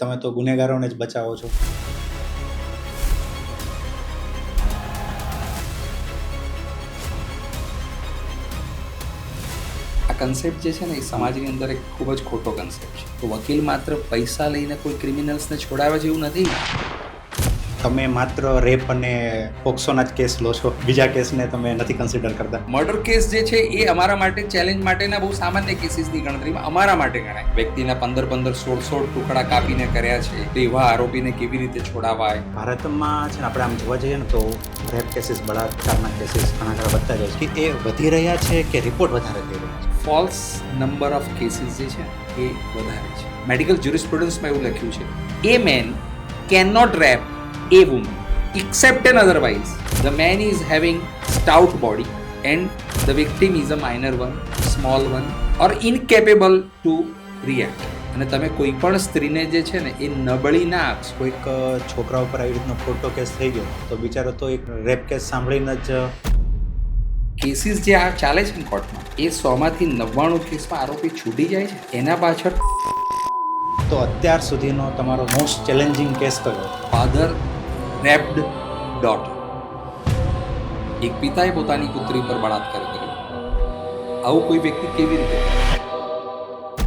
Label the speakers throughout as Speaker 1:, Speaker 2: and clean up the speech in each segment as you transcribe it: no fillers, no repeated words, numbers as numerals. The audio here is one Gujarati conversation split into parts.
Speaker 1: તમે તો ગુનેગારોને જ બચાવો છો.
Speaker 2: આ કન્સેપ્ટ જે છે ને એ સમાજની અંદર એક ખૂબ જ ખોટો કન્સેપ્ટ છે. તો વકીલ માત્ર પૈસા લઈને કોઈ ક્રિમિનલ્સને છોડાવે છે એવું નથી.
Speaker 1: તમે માત્ર રેપ અને પોક્સોના જ કેસ લો છો, બીજા કેસને તમે નથી કન્સિડર કરતા.
Speaker 2: મર્ડર કેસ જે છે એ અમારા માટે ચેલેન્જ માટેના બહુ સામાન્ય કેસીસની ગણતરીમાં અમારા માટે ગણાય. વ્યક્તિના 15 16 ટુકડા કાપીને કર્યા છે તો એવા આરોપીને કેવી રીતે છોડાવાય.
Speaker 1: ભારતમાં છે ને આપણે આમ જોવા જઈએ ને તો રેપ કેસીસ, બળાત્કારના કેસીસ ઘણા ખરા વધતા જાય છે. એ વધી રહ્યા છે કે રિપોર્ટ વધારે થઈ રહ્યા છે?
Speaker 2: ફોલ્સ નંબર ઓફ કેસીસ જે છે એ વધારે છે. મેડિકલ જ્યુરિસ્પ્રુડન્સમાં એવું લખ્યું છે, a man can not rape a woman except and otherwise the man is having stout body and the victim is a minor one, small one or incapable to react. અને તમે કોઈ પણ સ્ત્રીને જે છે ને એ નબળી ના આપશો.
Speaker 1: કોઈક છોકરા ઉપર આવી રીતનો ખોટો કેસ થઈ ગયો તો બિચારો તો એક રેપ કેસ સાંભળીને જ
Speaker 2: કેસીસ જે આ ચાલે છે ને કોર્ટમાં એ 100માંથી 99 કેસમાં આરોપી છૂટી જાય છે. એના પાછળ
Speaker 1: તો અત્યાર સુધીનો તમારો મોસ્ટ ચેલેન્જિંગ કેસ કયો?
Speaker 2: Father raped daughter. એક પિતાએ પોતાની પુત્રી પર બળાત્કાર કર્યો. આવું કોઈ વ્યક્તિ કેવી રીતે કરે?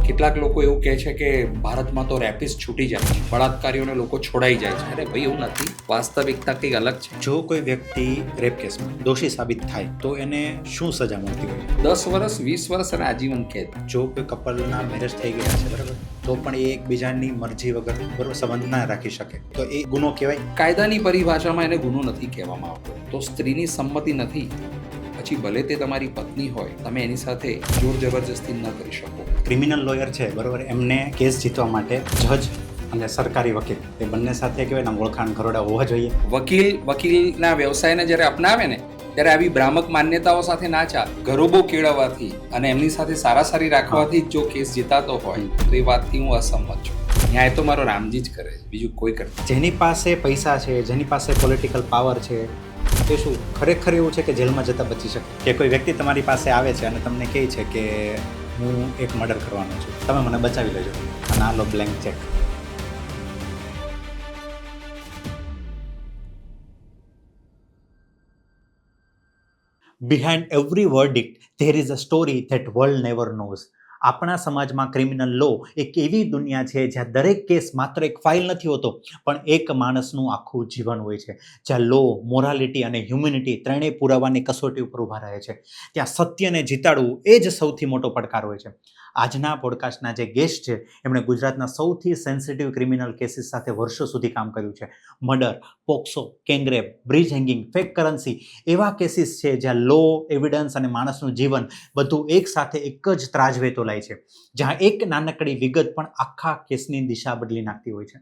Speaker 2: કેટલાક લોકો એવું કહે છે કે ભારતમાં તો રેપિસ્ટ છૂટી જાય છે, બળાત્કારીઓને લોકો છોડાઈ જાય છે. અરે ભાઈ એવું નથી, વાસ્તવિકતા કંઈક અલગ છે.
Speaker 1: જો કોઈ વ્યક્તિ રેપ કેસમાં દોષી સાબિત થાય તો એને શું સજા મળતી હોય?
Speaker 2: 10 વર્ષ, 20 વર્ષ અને આજીવન કેદ.
Speaker 1: જો કોઈ કપલના મેરેજ થઈ ગયા છે બરાબર, તો પણ એ એકબીજાની મરજી વગર બરાબર સંબંધ ના રાખી શકે તો એ ગુનો કહેવાય?
Speaker 2: કાયદાની પરિભાષામાં એને ગુનો નથી કહેવામાં આવતો. તો સ્ત્રીની સંમતિ નથી પછી ભલે તે તમારી પત્ની હોય, તમે એની સાથે જોર જબરજસ્તી ન કરી શકો.
Speaker 1: ક્રિમિનલ લોયર છે બરાબર, એમને કેસ જીતવા માટે જજ અને સરકારી વકીલ એ બંને સાથે કહેવાય ને ઓળખાણ ઘરોડા હોવા જોઈએ.
Speaker 2: વકીલના વ્યવસાયને જ્યારે અપનાવે ને ત્યારે આવી ભ્રામક માન્યતાઓ સાથે ના ચાલે. ગરોબો કેળવવાથી અને એમની સાથે સારાસારી રાખવાથી જો કેસ જીતાતો હોય તો એ વાતથી હું અસંમત છું. ન્યાય તો મારો રામજી જ કરે, બીજું કોઈ કરતું.
Speaker 1: જેની પાસે પૈસા છે, જેની પાસે પોલિટિકલ પાવર છે, તે શું ખરેખર એવું છે કે જેલમાં જતા બચી શકે? કે કોઈ વ્યક્તિ તમારી પાસે આવે છે અને તમને કહે છે કે હું એક મર્ડર કરવાનો છું, તમે મને બચાવી લેજો અને આ લો blank cheque. Behind every verdict there is a story that world never knows. આપણા સમાજમાં ક્રિમિનલ લો એક એવી દુનિયા છે જ્યાં દરેક કેસ માત્ર એક ફાઇલ નથી હોતો, પણ એક માણસનું આખું જીવન હોય છે. જ્યાં લો, મોરાલિટી અને હ્યુમેનિટી ત્રણેય પુરાવાની કસોટી ઉપર ઊભા રહે છે. ત્યાં સત્યને જીતાડવું એ જ સૌથી મોટો પડકાર હોય છે. આજના પોડકાસ્ટના જે ગેસ્ટ છે એમણે ગુજરાતના સૌથી સેન્સિટિવ ક્રિમિનલ કેસીસ સાથે વર્ષો સુધી કામ કર્યું છે. Murder, POCSO, gangrape, bridge hanging, fake currency એવા કેસીસ છે જ્યાં લો, એવિડન્સ અને માણસનું જીવન બધું એક સાથે એક જ ત્રાજવે તોલાય છે. જ્યાં એક નાનકડી વિગત પણ આખા કેસની દિશા બદલી નાખતી હોય છે.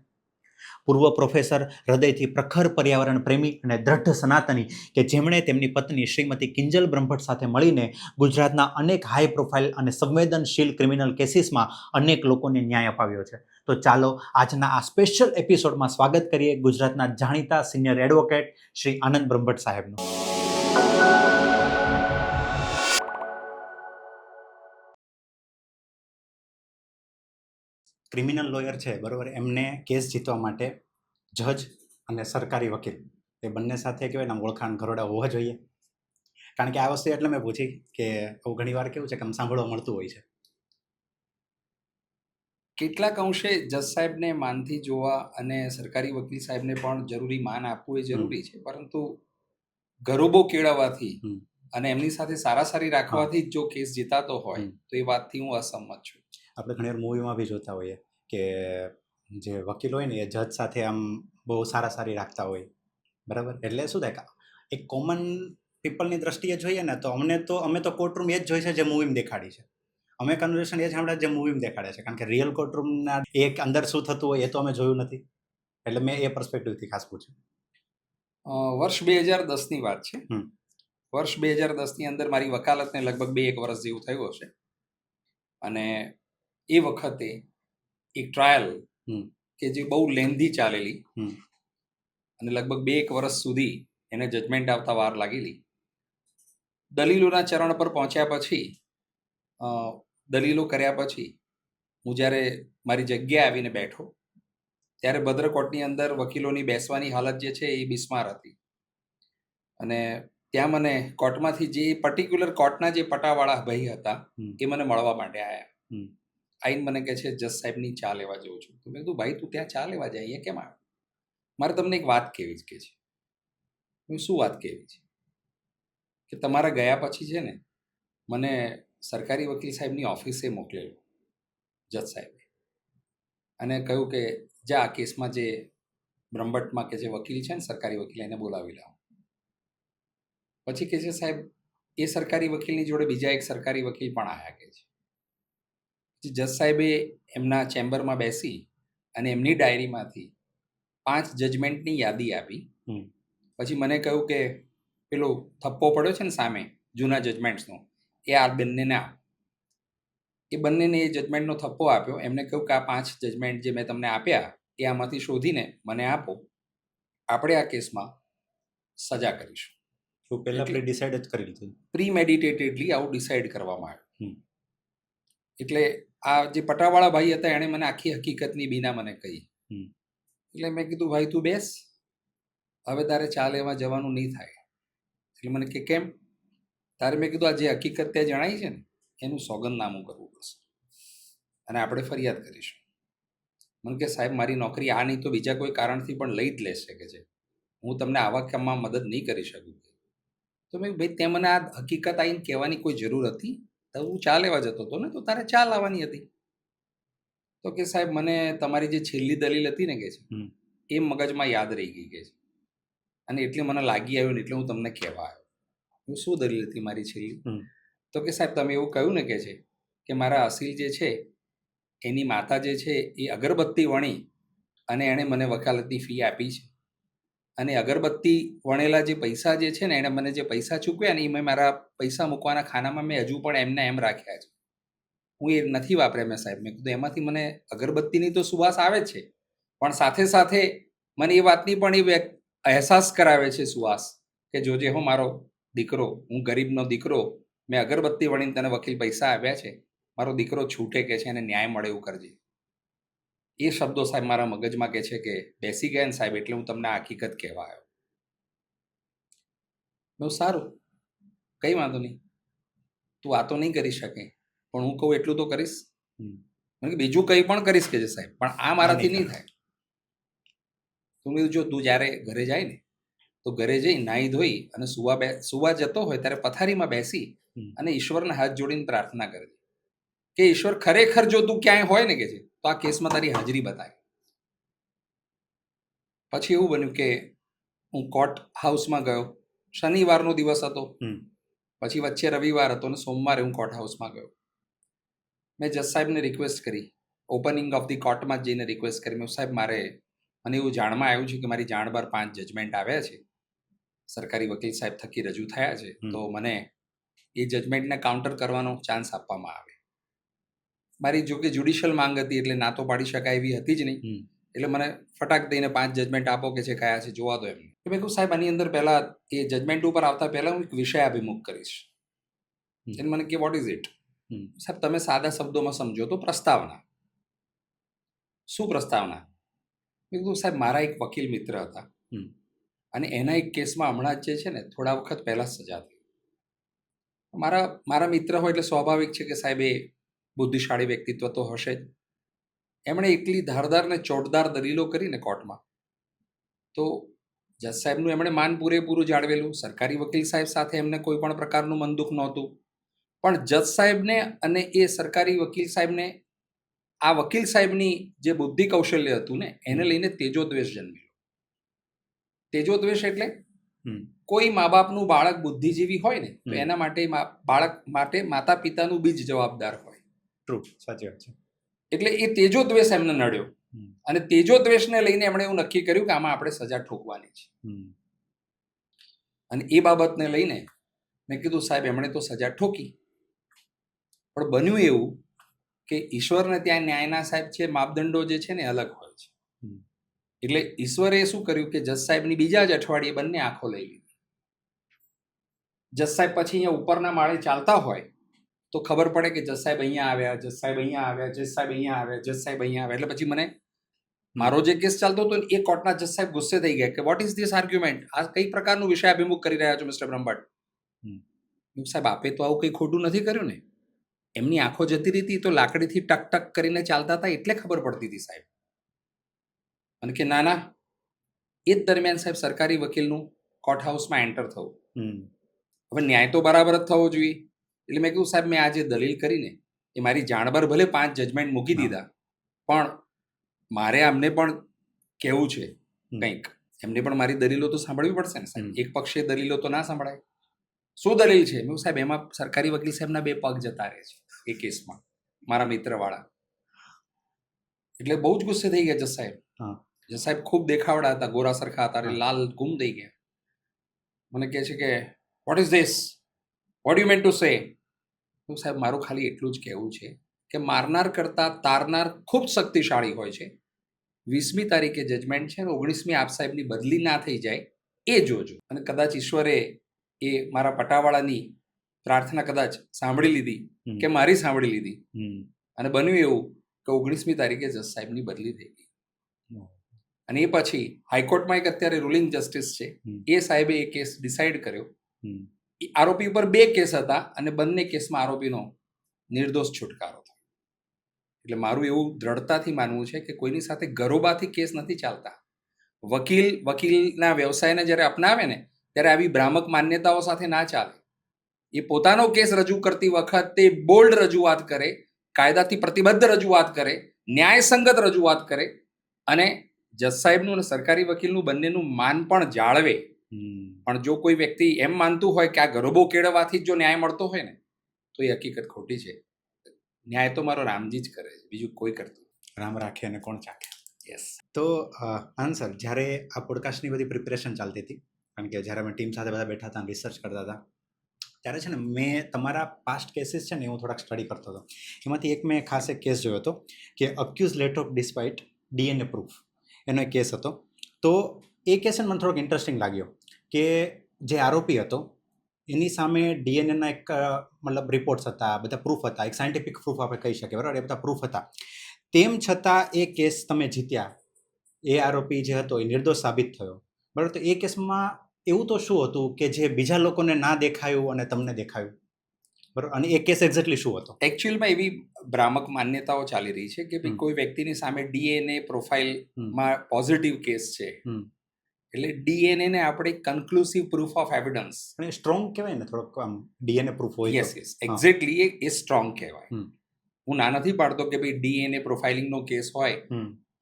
Speaker 1: પૂર્વ પ્રોફેસર, હૃદયથી પ્રખર પર્યાવરણ પ્રેમી અને દ્રઢ સનાતની કે જેમણે તેમની પત્ની શ્રીમતી કિંજલ બ્રહ્મભટ્ટ સાથે મળીને ગુજરાતના અનેક હાઈ પ્રોફાઇલ અને સંવેદનશીલ ક્રિમિનલ કેસીસમાં અનેક લોકોને ન્યાય અપાવ્યો છે. તો ચાલો આજના આ સ્પેશિયલ એપિસોડમાં સ્વાગત કરીએ ગુજરાતના જાણીતા સિનિયર એડવોકેટ શ્રી આનંદ બ્રહ્મભટ્ટ સાહેબનું. ક્રિમિનલ લોયર છે બરાબર, એમને કેસ જીતવા માટે જજ અને સરકારી વકીલ એ બંને સાથે કહેવાય ને ઓળખાણ ઘરોડા હોવા જોઈએ. કારણ કે આ વસ્તુ એટલે મેં પૂછી કે આવું ઘણી વાર કેવું છે કે આમ સાંભળવા મળતું હોય છે.
Speaker 2: કેટલાક અંશે જજ સાહેબને માનથી જોવા અને સરકારી વકીલ સાહેબને પણ જરૂરી માન આપવું એ જરૂરી છે, પરંતુ ગરોબો કેળવવાથી અને એમની સાથે સારાસારી રાખવાથી જો કેસ જીતાતો હોય તો એ વાતથી હું અસંમત છું.
Speaker 1: આપણે ઘણી વાર મૂવીમાં બી જોતા હોઈએ કે જે વકીલ હોય ને એ જજ સાથે આમ બહુ સારાસારી રાખતા હોય બરાબર. એટલે શું થાય કે એક કોમન પીપલની દ્રષ્ટિએ જોઈએ ને તો અમે તો કોર્ટરૂમ એ જ જોઈ છે જે મૂવીમાં દેખાડી છે. અમે કન્વર્સેશન એ જ સાંભળ્યા જે મૂવીમાં દેખાડે છે. કારણ કે રિયલ કોર્ટરૂમના એક અંદર શું થતું હોય એ તો અમે જોયું નથી, એટલે મેં એ પર્સપેક્ટિવથી ખાસ પૂછ્યું.
Speaker 2: વર્ષ 2010ની વાત છે. વર્ષ 2010ની અંદર મારી વકાલતને લગભગ 2-1 વર્ષ જેવું થયું હશે અને એ વખતે એક ટ્રાયલ કે જે બહુ લેન્ધી ચાલેલી અને લગભગ 2-1 વર્ષ સુધી એને જજમેન્ટ આવતા વાર લાગેલી. દલીલોના ચરણ પર પહોંચ્યા પછી, દલીલો કર્યા પછી હું જ્યારે મારી જગ્યાએ આવીને બેઠો ત્યારે ભદ્ર કોર્ટની અંદર વકીલોની બેસવાની હાલત જે છે એ બિસ્માર હતી. અને ત્યાં મને કોર્ટમાંથી જે પર્ટિક્યુલર કોર્ટના જે પટાવાળા ભાઈ હતા એ મને મળવા માટે આવ્યા. આઈને મને કહે છે, જજ સાહેબની ચા લેવા જઉં છું. તો મેં કીધું, ભાઈ તું ત્યાં ચા લેવા જાય, અહીંયા કેમ આવ્યો? મારે તમને એક વાત કહેવી જ કે છે. શું વાત કહેવી છે? કે તમારા ગયા પછી છે ને મને સરકારી વકીલ સાહેબની ઓફિસે મોકલેલો જજ સાહેબે, અને કહ્યું કે જા આ કેસમાં જે બ્રહ્મભટ્ટમાં કે જે વકીલ છે ને સરકારી વકીલ, એને બોલાવી લાવો. પછી કે છે, સાહેબ એ સરકારી વકીલની જોડે બીજા એક સરકારી વકીલ પણ આવ્યા કે છે. જજ સાહેબે એમના ચેમ્બરમાં બેસી અને એમની ડાયરીમાંથી 5 જજમેન્ટની યાદી આપી. પછી મને કહ્યું કે પેલો થપ્પો પડ્યો છે ને સામે જૂના જજમેન્ટ્સનો, એ આ બંનેને આપ. એ બંનેને એ જજમેન્ટનો થપ્પો આપ્યો. એમને કહ્યું કે આ 5 જજમેન્ટ જે મેં તમને આપ્યા એ આમાંથી શોધીને મને આપો, આપણે આ કેસમાં સજા કરીશું.
Speaker 1: તો પહેલા આપણે ડિસાઇડ જ કરી લીધું,
Speaker 2: પ્રીમેડિટેટેડલી આવું ડિસાઇડ કરવામાં આવ્યું. એટલે આ જે પટાવાળા ભાઈ હતા એણે મને આખી હકીકતની બીના મને કહી. એટલે મેં કીધું, ભાઈ તું બેસ, હવે તારે ચા લેવા જવાનું નહીં થાય. એટલે મને કે કેમ? તારે મેં કીધું, આ જે હકીકત તે જણાવી છે ને એનું સોગંદનામું કરવું પડશે અને આપણે ફરિયાદ કરીશું. મને કે સાહેબ મારી નોકરી આ નહીં તો બીજા કોઈ કારણથી પણ લઈ જ લેશે કે છે, હું તમને આવા કામમાં મદદ નહીં કરી શકું. તો મેં ભાઈ તે મને આ હકીકત આવીને કહેવાની કોઈ જરૂર હતી? તો હું ચા લેવા જતો હતો ને, તો તારે ચા લાવવાની હતી. તો કે સાહેબ મને તમારી જે છેલ્લી દલીલ હતી ને કે છે એ મગજમાં યાદ રહી ગઈ કે છે, અને એટલે મને લાગી આવ્યું ને એટલે હું તમને કહેવા આવ્યો. હું શું દલીલ હતી મારી છેલ્લી? તો કે સાહેબ તમે એવું કહ્યું ને કે છે કે મારા અસીલ જે છે એની માતા જે છે એ અગરબત્તી વણી અને એણે મને વકાલતની ફી આપી છે, અને અગરબત્તી વણેલા જે પૈસા જે છે ને એણે મને જે પૈસા ચૂકવ્યા ને એ મેં મારા પૈસા મૂકવાના ખાનામાં મેં હજુ પણ એમને એમ રાખ્યા છે. હું એ નથી વાપર્યા મેં સાહેબ. મેં કીધું એમાંથી મને અગરબત્તીની તો સુવાસ આવે છે, પણ સાથે સાથે મને એ વાતની પણ એ અહેસાસ કરાવે છે સુવાસ કે જોજે હો મારો દીકરો, હું ગરીબનો દીકરો, મેં અગરબત્તી વળીને તને વકીલ પૈસા આપ્યા છે, મારો દીકરો છૂટે કે છે એને ન્યાય મળે એવું કરજે. એ શબ્દો સાહેબ મારા મગજમાં કે છે કે બેસી ગયા ને સાહેબ, એટલે હું તમને આ હકીકત કહેવા આવ્યો. બહુ સારું, કંઈ વાંધો નહીં, તું આ તો નહીં કરી શકે પણ હું કહું એટલું તો કરીશ. બીજું કંઈ પણ કરીશ કે છે સાહેબ, પણ આ મારાથી નહીં થાય. તું જો તું જ્યારે ઘરે જાય ને તો ઘરે જઈ નાહી ધોઈ અને સુવા જતો હોય ત્યારે પથારીમાં બેસી અને ઈશ્વરના હાથ જોડીને પ્રાર્થના કરજે કે ઈશ્વર ખરેખર જો તું ક્યાંય હોય ને કે છે તો આ કેસમાં તારી હાજરી બતાવે. પછી એવું બન્યું કે હું કોર્ટ હાઉસમાં ગયો. શનિવારનો દિવસ હતો, પછી વચ્ચે રવિવાર હતો ને સોમવારે હું કોર્ટ હાઉસમાં ગયો. મેં જજ સાહેબને રિક્વેસ્ટ કરી, ઓપનિંગ ઓફ ધી કોર્ટમાં જઈને રિક્વેસ્ટ કરી, મેં સાહેબ મને એવું જાણમાં આવ્યું છે કે મારી જાણ બહાર 5 જજમેન્ટ આવ્યા છે, સરકારી વકીલ સાહેબ થકી રજૂ થયા છે, તો મને એ જજમેન્ટને કાઉન્ટર કરવાનો ચાન્સ આપવામાં આવે. મારી જોકે જ્યુડિશિયલ માંગ હતી એટલે ના તો પાડી શકાય એવી હતી જ નહીં. એટલે મને ફટાક દઈને 5 જજમેન્ટ આપો કે છે કયા છે જોવા દો એમને. મેં કહ્યું સાહેબ આની અંદર પહેલા એ જજમેન્ટ ઉપર આવતા પહેલા હું એક વિષય અભિમુખ કરીશ. એટલે મને કે વોટ ઇઝ ઇટ? સાહેબ તમે સાદા શબ્દોમાં સમજો તો પ્રસ્તાવના. શું પ્રસ્તાવના? મેં કીધું સાહેબ મારા એક વકીલ મિત્ર હતા અને એના એક કેસમાં હમણાં જ જે છે ને થોડા વખત પહેલા સજા થઈ. મારા મિત્ર હોય એટલે સ્વાભાવિક છે કે સાહેબ એ બુદ્ધિશાળી વ્યક્તિત્વ તો હશે જ. એમણે એટલી ધારદાર ને ચોટદાર દલીલો કરીને કોર્ટમાં, તો જજ સાહેબનું એમણે માન પૂરેપૂરું જાળવેલું. સરકારી વકીલ સાહેબ સાથે એમને કોઈ પણ પ્રકારનું મન દુઃખ નહોતું, પણ જજ સાહેબને અને એ સરકારી વકીલ સાહેબને આ વકીલ સાહેબની જે બુદ્ધિ કૌશલ્ય હતું ને એને લઈને તેજોદ્વેષ જન્મેલો. તેજોદ્વેષ એટલે કોઈ મા બાપનું બાળક બુદ્ધિજીવી હોય ને તો એના માટે બાળક માટે માતા પિતાનું બીજ જવાબદાર હોય.
Speaker 1: ટ્રુ, સાચી વાત છે.
Speaker 2: એટલે એ તેજોદ્વેષ એમને નડ્યો અને તેજોદ્વેષને લઈને એમણે એવું નક્કી કર્યું કે આમાં આપણે સજા ઠોકવાની છે. અને એ બાબતને લઈને મેં કીધું સાહેબ એમણે તો સજા ઠોકી, પણ બન્યું એવું કે ઈશ્વરને ત્યાં ન્યાયના સાહેબ છે માપદંડો જે છે ને અલગ હોય છે. એટલે ઈશ્વરે શું કર્યું કે જજ સાહેબની બીજા જ અઠવાડિયે બંને આંખો લઈ લીધી. જજ સાહેબ પછી અહીંયા ઉપરના માળે ચાલતા હોય તો ખબર પડે કે જજ સાહેબ અહીંયા આવ્યા, જજ સાહેબ અહીંયા આવ્યા, જજ સાહેબ અહીંયા આવ્યા, જજ સાહેબ અહીંયા આવ્યા. એટલે પછી મને મારો જે કેસ ચાલતો હતો એ કોર્ટના જજ સાહેબ ગુસ્સે થઈ ગયા કે વોટ ઇઝ ધીસ આર્ગ્યુમેન્ટ, આ કઈ પ્રકારનું વિષય અભિમુખ કરી રહ્યા છો મિસ્ટર બ્રહ્મભટ્ટ? સાહેબ આપે તો આવું કંઈ ખોટું નથી કર્યું ને. એમની આંખો જતી રહી હતી તો લાકડીથી ટક ટક કરીને ચાલતા હતા એટલે ખબર પડતી હતી સાહેબ. અને કે ના ના, એ જ દરમિયાન સાહેબ સરકારી વકીલનું કોર્ટ હાઉસમાં એન્ટર થવું. હવે ન્યાય તો બરાબર જ થવો જોઈએ. એટલે મેં કીધું સાહેબ મેં આ જે દલીલ કરીને એ મારી જાણબાર ભલે 5 જજમેન્ટ મૂકી દીધા, પણ મારે આમને પણ કહેવું છે કંઈક. એમને પણ મારી દલીલો તો સાંભળવી પડશે ને સાહેબ. એક પક્ષે દલીલો તો ના સાંભળાય. શું દલીલ છે? મેં સાહેબ એમાં સરકારી વકીલ સાહેબના 2 પગ જતા રહે છે એ કેસમાં, મારા મિત્રવાળા. એટલે બહુ જ ગુસ્સે થઈ ગયા જજ સાહેબ. જજ સાહેબ ખૂબ દેખાવડા હતા, ગોરા સરખા હતા, લાલ ગુમ થઈ ગયા. મને કહે છે કે what is this, what you meant to say? સાહેબ મારું ખાલી એટલું જ કહેવું છે કે મારનાર કરતાં તારનાર ખૂબ શક્તિશાળી હોય છે. 20મી તારીખે જજમેન્ટ છે, 19મી આપ સાહેબની બદલી ના થઈ જાય એ જોજો. અને કદાચ ઈશ્વરે એ મારા પટાવાળાની પ્રાર્થના કદાચ સાંભળી લીધી કે મારી સાંભળી લીધી, અને બન્યું એવું કે 19મી તારીખે જજ સાહેબની બદલી થઈ ગઈ. અને એ પછી હાઈકોર્ટમાં એક અત્યારે રૂલિંગ જસ્ટિસ છે, એ સાહેબે એ કેસ ડિસાઈડ કર્યો. આરોપી ઉપર 2 કેસ હતા અને બંને કેસમાં આરોપીનો નિર્દોષ છુટકારો થયો. એટલે મારું એવું દ્રઢતાથી માનવું છે કે કોઈની સાથે ગરોબાથી કેસ નથી ચાલતા. વકીલના વ્યવસાયને જ્યારે અપનાવે ને ત્યારે આવી ભ્રામક માન્યતાઓ સાથે ના ચાલે. એ પોતાનો કેસ રજૂ કરતી વખતે બોલ્ડ રજૂઆત કરે, કાયદાથી પ્રતિબદ્ધ રજૂઆત કરે, ન્યાયસંગત રજૂઆત કરે, અને જજ સાહેબનું અને સરકારી વકીલનું બંનેનું માન પણ જાળવે. પણ જો કોઈ વ્યક્તિ એમ માનતું હોય કે આ ગરોબો કેળવવાથી જો ન્યાય મળતો હોય ને, તો એ હકીકત ખોટી છે. ન્યાય તો મારો રામજી જ કરે છે, બીજું કોઈ કરતું.
Speaker 1: રામ રાખે અને કોણ ચાખે.
Speaker 2: યસ.
Speaker 1: તો આન્સર, જ્યારે આ પોડકાસ્ટની બધી પ્રિપેરેશન ચાલતી હતી, કારણ કે જ્યારે અમે ટીમ સાથે બધા બેઠા હતા રિસર્ચ કરતા હતા, ત્યારે છે ને મેં તમારા પાસ્ટ કેસીસ છે ને હું થોડાક સ્ટડી કરતો હતો. એમાંથી એક મેં ખાસ એક કેસ જોયો હતો કે accused let off despite DNA proof, એનો એક કેસ હતો. તો એ કેસ મને થોડોક ઇન્ટરેસ્ટિંગ લાગ્યો કે જે આરોપી હતો એની સામે DNAના એક મતલબ રિપોર્ટ્સ હતા, બધા પ્રૂફ હતા, એક સાયન્ટિફિક પ્રૂફ આપણે કહી શકીએ, બરાબર? એ બધા પ્રૂફ હતા. તેમ છતાં એ કેસ તમે જીત્યા, એ આરોપી જે હતો એ નિર્દોષ સાબિત થયો, બરાબર? તો એ કેસમાં એવું તો શું હતું કે જે બીજા લોકોને ના દેખાયું અને તમને દેખાયું, બરાબર? અને એ કેસ એક્ઝેક્ટલી શું હતો?
Speaker 2: એકચ્યુઅલમાં એવી ભ્રામક માન્યતાઓ ચાલી રહી છે કે ભાઈ કોઈ વ્યક્તિની સામે DNA પ્રોફાઇલમાં પોઝિટિવ કેસ છે, એટલે DNA ને આપણે કન્ક્લુસિવ પ્રૂફ ઓફ એવિડન્સ,
Speaker 1: પણ એ સ્ટ્રોંગ કહેવાય ને થોડોક, આમ DNA પ્રૂફ હોય.
Speaker 2: યસ યસ, એક્ઝેક્ટલી એ સ્ટ્રોંગ કહેવાય. હું ના નથી પાડતો કે ભાઈ DNA પ્રોફાઇલિંગનો કેસ હોય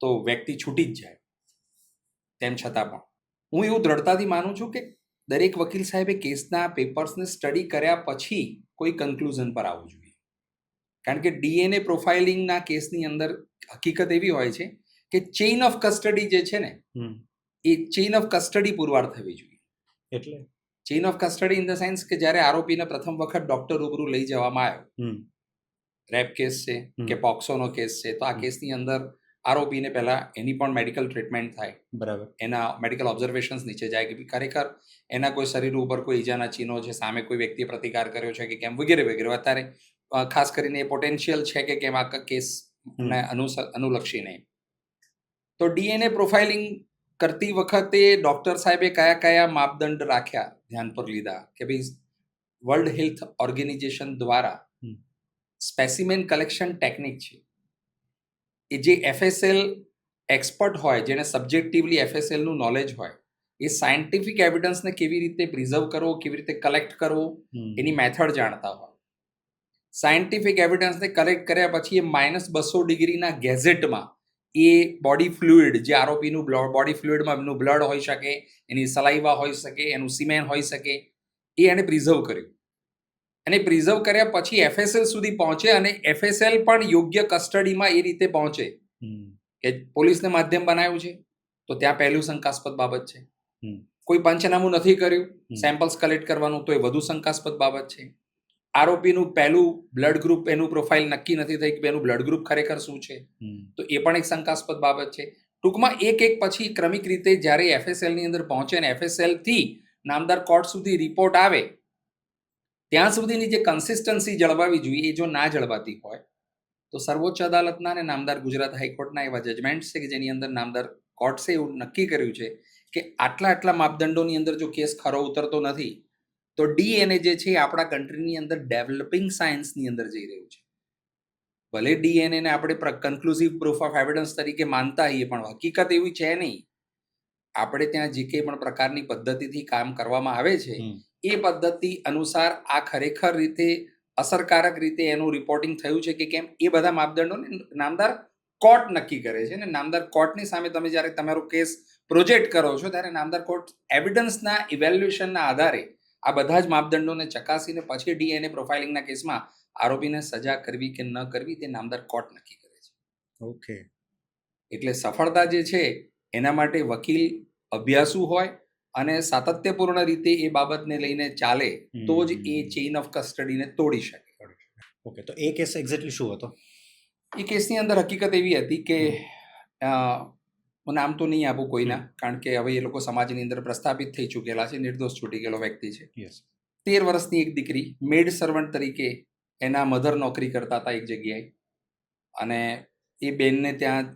Speaker 2: તો વ્યક્તિ છૂટી જ જાય. તેમ છતાં પણ હું એવું દ્રઢતાથી માનું છું કે દરેક વકીલ સાહેબે કેસના પેપર્સને સ્ટડી કર્યા પછી કોઈ કન્ક્લુઝન પર આવવું જોઈએ. કારણ કે DNA પ્રોફાઇલિંગના કેસની અંદર હકીકત એવી હોય છે કે ચેઇન ઓફ કસ્ટડી જે છે ને, એ ચેઇન ઓફ કસ્ટડી પુરવાર થવી જોઈએ.
Speaker 1: એટલે
Speaker 2: chain of custody in the sense કે જ્યારે આરોપીને પ્રથમ વખત ડોક્ટર રૂબરૂ લઈ જવામાં આવ્યો, રેપ કેસ છે કે પોક્સોનો કેસ છે, તો આ કેસની અંદર આરોપીને પહેલા એની પણ મેડિકલ ટ્રીટમેન્ટ થાય,
Speaker 1: બરાબર,
Speaker 2: એના મેડિકલ ઓબ્ઝર્વેશન્સ નીચે જાય કે ખરેખર એના કોઈ શરીર ઉપર કોઈ ઈજાના ચિહ્નો છે, સામે કોઈ વ્યક્તિએ પ્રતિકાર કર્યો છે કે કેમ, વગેરે વગેરે. અત્યારે ખાસ કરીને એ પોટેન્શિયલ છે કે કેમ આ કેસને અનુલક્ષીને. તો DNA પ્રોફાઇલિંગ કરતી વખતે ડૉક્ટર સાહેબે કયા કયા માપદંડ રાખ્યા, ધ્યાન પર લીધા કે ભાઈ વર્લ્ડ હેલ્થ ઓર્ગેનાઇઝેશન દ્વારા સ્પેસિમેન કલેક્શન ટેકનિક છે, એ જે FSL એક્સપર્ટ હોય, જેને સબ્જેક્ટિવલી FSLનું નોલેજ હોય, એ સાયન્ટિફિક એવિડન્સને કેવી રીતે પ્રિઝર્વ કરવો, કેવી રીતે કલેક્ટ કરવો, એની મેથડ જાણતા હોય. સાયન્ટિફિક એવિડન્સને કલેક્ટ કર્યા પછી એ -200 ડિગ્રીના ગેઝેટમાં એ બોડી ફ્લુઇડ, જે આરોપીનું બોડી ફ્લુઇડમાં એમનું બ્લડ હોઈ શકે, એની સલાઈવા હોઈ શકે, એનું સિમેન હોઈ શકે, એ એણે પ્રિઝર્વ કર્યું. અને પ્રિઝર્વ કર્યા પછી FSL સુધી પહોંચે, અને FSL પણ યોગ્ય કસ્ટડીમાં એ રીતે પહોંચે કે પોલીસને માધ્યમ બનાવ્યું છે તો ત્યાં પહેલું શંકાસ્પદ બાબત છે. કોઈ પંચનામું નથી કર્યું સેમ્પલ્સ કલેક્ટ કરવાનું તો એ વધુ શંકાસ્પદ બાબત છે. આરોપીનું પહેલું બ્લડ ગ્રુપ, એનું પ્રોફાઇલ નક્કી નથી થઈ કે એનું બ્લડ ગ્રુપ ખરેખર શું છે, તો એ પણ એક શંકાસ્પદ બાબત છે. ટૂંકમાં એક પછી ક્રમિક રીતે જ્યારે FSLની અંદર પહોંચે ને FSL થી નામદાર કોર્ટ સુધી રિપોર્ટ આવે, ત્યાં સુધીની જે કન્સિસ્ટન્સી જળવાવી જોઈએ એ જો ના જળવાતી હોય તો સર્વોચ્ચ અદાલતના અને નામદાર ગુજરાત હાઈકોર્ટના એવા જજમેન્ટ છે કે જેની અંદર નામદાર કોર્ટ્સે એવું નક્કી કર્યું છે કે આટલા માપદંડોની અંદર જો કેસ ખરો ઉતરતો નથી તો ડીએનએ જે છે એ આપણા કન્ટ્રીની અંદર ડેવલપિંગ સાયન્સની અંદર જઈ રહ્યું છે. ભલે ડીએનએ ને આપણે કન્ક્લુઝિવ પ્રૂફ ઓફ એવિડન્સ તરીકે માનતા હોઈએ પણ હકીકત એવી છે નહીં. આપણે ત્યાં જે કંઈ પણ પ્રકારની પદ્ધતિથી કામ કરવામાં આવે છે એ પદ્ધતિ અનુસાર આ ખરેખર રીતે અસરકારક રીતે એનું રિપોર્ટિંગ થયું છે કે કેમ એ બધા માપદંડોને નામદાર કોર્ટ નક્કી કરે છે. અને નામદાર કોર્ટની સામે તમે જ્યારે તમારો કેસ પ્રોજેક્ટ કરો છો ત્યારે નામદાર કોર્ટ એવિડન્સના ઇવેલ્યુએશનના આધારે આ બધા જ માપદંડોને ચકાસીને પછી ડીએનએ પ્રોફાઇલિંગના કેસમાં આરોપીને સજા કરવી કે ન કરવી તે નામદાર કોર્ટ નક્કી કરે છે.
Speaker 1: ઓકે.
Speaker 2: એટલે સફળતા જે છે એના માટે વકીલ અભ્યાસુ હોય અને સાતત્યપૂર્ણ રીતે એ બાબતને લઈને ચાલે તો જ એ ચેઇન ઓફ કસ્ટડીને તોડી શકે.
Speaker 1: ઓકે, તો એ કેસ એક્ઝેક્ટલી શું હતો?
Speaker 2: એ કેસની અંદર હકીકત એવી હતી કે હું નામ તો નહીં આપું કોઈના, કારણ કે હવે એ લોકો સમાજની અંદર પ્રસ્થાપિત થઈ ચૂકેલા છે, નિર્દોષ છૂટી ગયેલો વ્યક્તિ છે. 13 વર્ષની એક દીકરી મેડ સર્વન્ટ તરીકે એના મધર નોકરી કરતા હતા એક જગ્યાએ, અને એ બેનને ત્યાં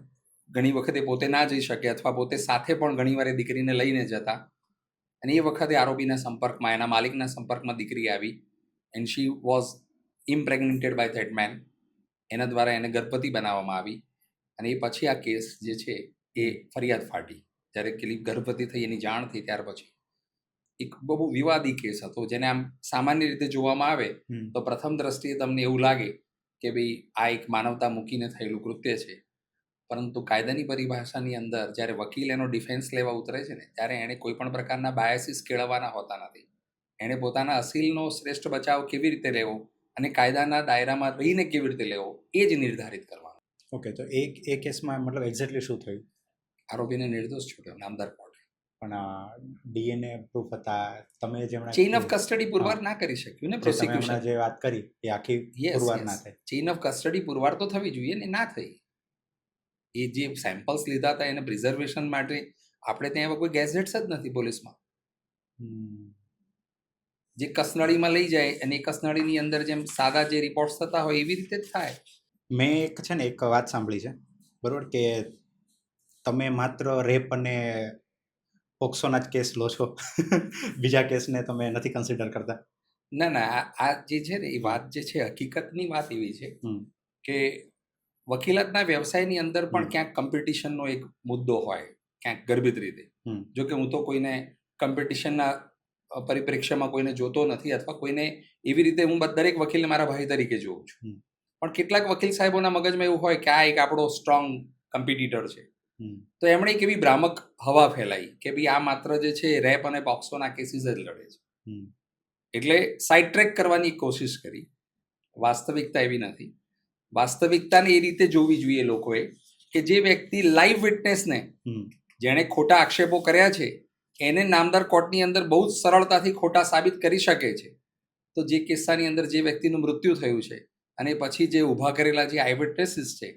Speaker 2: ઘણી વખતે પોતે ના જઈ શકે અથવા પોતે સાથે પણ ઘણીવાર એ દીકરીને લઈને જતા. અને એ વખતે આરોપીના સંપર્કમાં, એના માલિકના સંપર્કમાં દીકરી આવી and she was impregnated by that man. એના દ્વારા એને ગર્ભવતી બનાવવામાં આવી અને એ પછી આ કેસ જે છે એ ફરિયાદ ફાટી. જ્યારે ગર્ભવતી થઈ એની જાણ થઈ ત્યાર પછી એક બહુ વિવાદી કેસ હતો, જેને આમ સામાન્ય રીતે જોવામાં આવે તો પ્રથમ દ્રષ્ટિએ તમને એવું લાગે કે ભાઈ આ એક માનવતા મૂકીને થયેલું કૃત્ય છે. પરંતુ કાયદાની પરિભાષાની અંદર જ્યારે વકીલ એનો ડિફેન્સ લેવા ઉતરે છે ને, ત્યારે એણે કોઈ પણ પ્રકારના બાયસીસ કેળવવાના હોતા નથી. એણે પોતાના અસીલનો શ્રેષ્ઠ બચાવ કેવી રીતે લેવો અને કાયદાના દાયરામાં રહીને કેવી રીતે લેવો એ જ નિર્ધારિત કરવાનું.
Speaker 1: ઓકે, તો એ કેસમાં મતલબ એક્ઝેક્ટલી શું થયું?
Speaker 2: આરોપીને નિર્દોષ છોડ્યો નામદાર કોર્ટે.
Speaker 1: પણ ડીએનએ પ્રૂફ હતા, તમે જેમણે
Speaker 2: ચેઇન ઓફ કસ્ટડી પુરવાર ના કરી શક્યું ને પ્રોસિક્યુશન.
Speaker 1: જે વાત કરી એ આખી પુરવાર ના થઈ.
Speaker 2: ચેઇન ઓફ કસ્ટડી પુરવાર તો થવી જોઈએ ને, ના થઈ. એ જે સેમ્પલ્સ લીધા હતા એને પ્રિઝર્વેશન માટે આપણે ત્યાં એવા કોઈ ગેઝેટ્સ જ નથી પોલીસમાં. જે કસનળીમાં લઈ જાય અને એ કસનળીની અંદર જેમ સાદા જે રિપોર્ટ્સ થતા હોય એવી રીતે જ થાય.
Speaker 1: મેં એક વાત સાંભળી છે, બરોબર, કે તમે માત્ર રેપ અને પોક્સોના જ કેસ લો છો, બીજા કેસને તમે નથી કન્સિડર કરતા?
Speaker 2: ના, આ જે છે ને એ વાત જે છે, હકીકતની વાત એવી છે કે વકીલાતના વ્યવસાયની અંદર પણ ક્યાંક કોમ્પિટિશનનો એક મુદ્દો હોય, ક્યાંક ગર્ભિત રીતે. જો કે હું તો કોઈને કોમ્પિટિશનના પરિપ્રેક્ષ્યમાં કોઈને જોતો નથી અથવા કોઈને એવી રીતે હું દરેક વકીલને મારા ભાઈ તરીકે જોઉં છું. પણ કેટલાક વકીલ સાહેબોના મગજમાં એવું હોય કે આ એક આપણો સ્ટ્રોંગ કોમ્પિટિટર છે, તો એમણે એક એવી ભ્રામક હવા ફેલાઈ કે ભાઈ આ માત્ર જે છે રેપ અને પોક્સોના કેસીસ જ લડે છે. એટલે સાઇડ ટ્રેક કરવાની કોશિશ કરી. વાસ્તવિકતા એવી નથી. વાસ્તવિકતાને એ રીતે જોવી જોઈએ લોકોએ કે જે વ્યક્તિ લાઈવ વિટનેસને, જેણે ખોટા આક્ષેપો કર્યા છે, એને નામદાર કોર્ટની અંદર બહુ જ સરળતાથી ખોટા સાબિત કરી શકે છે. તો જે કિસ્સાની અંદર જે વ્યક્તિનું મૃત્યુ થયું છે અને પછી જે ઊભા કરેલા જે આઈ વિટનેસીસ છે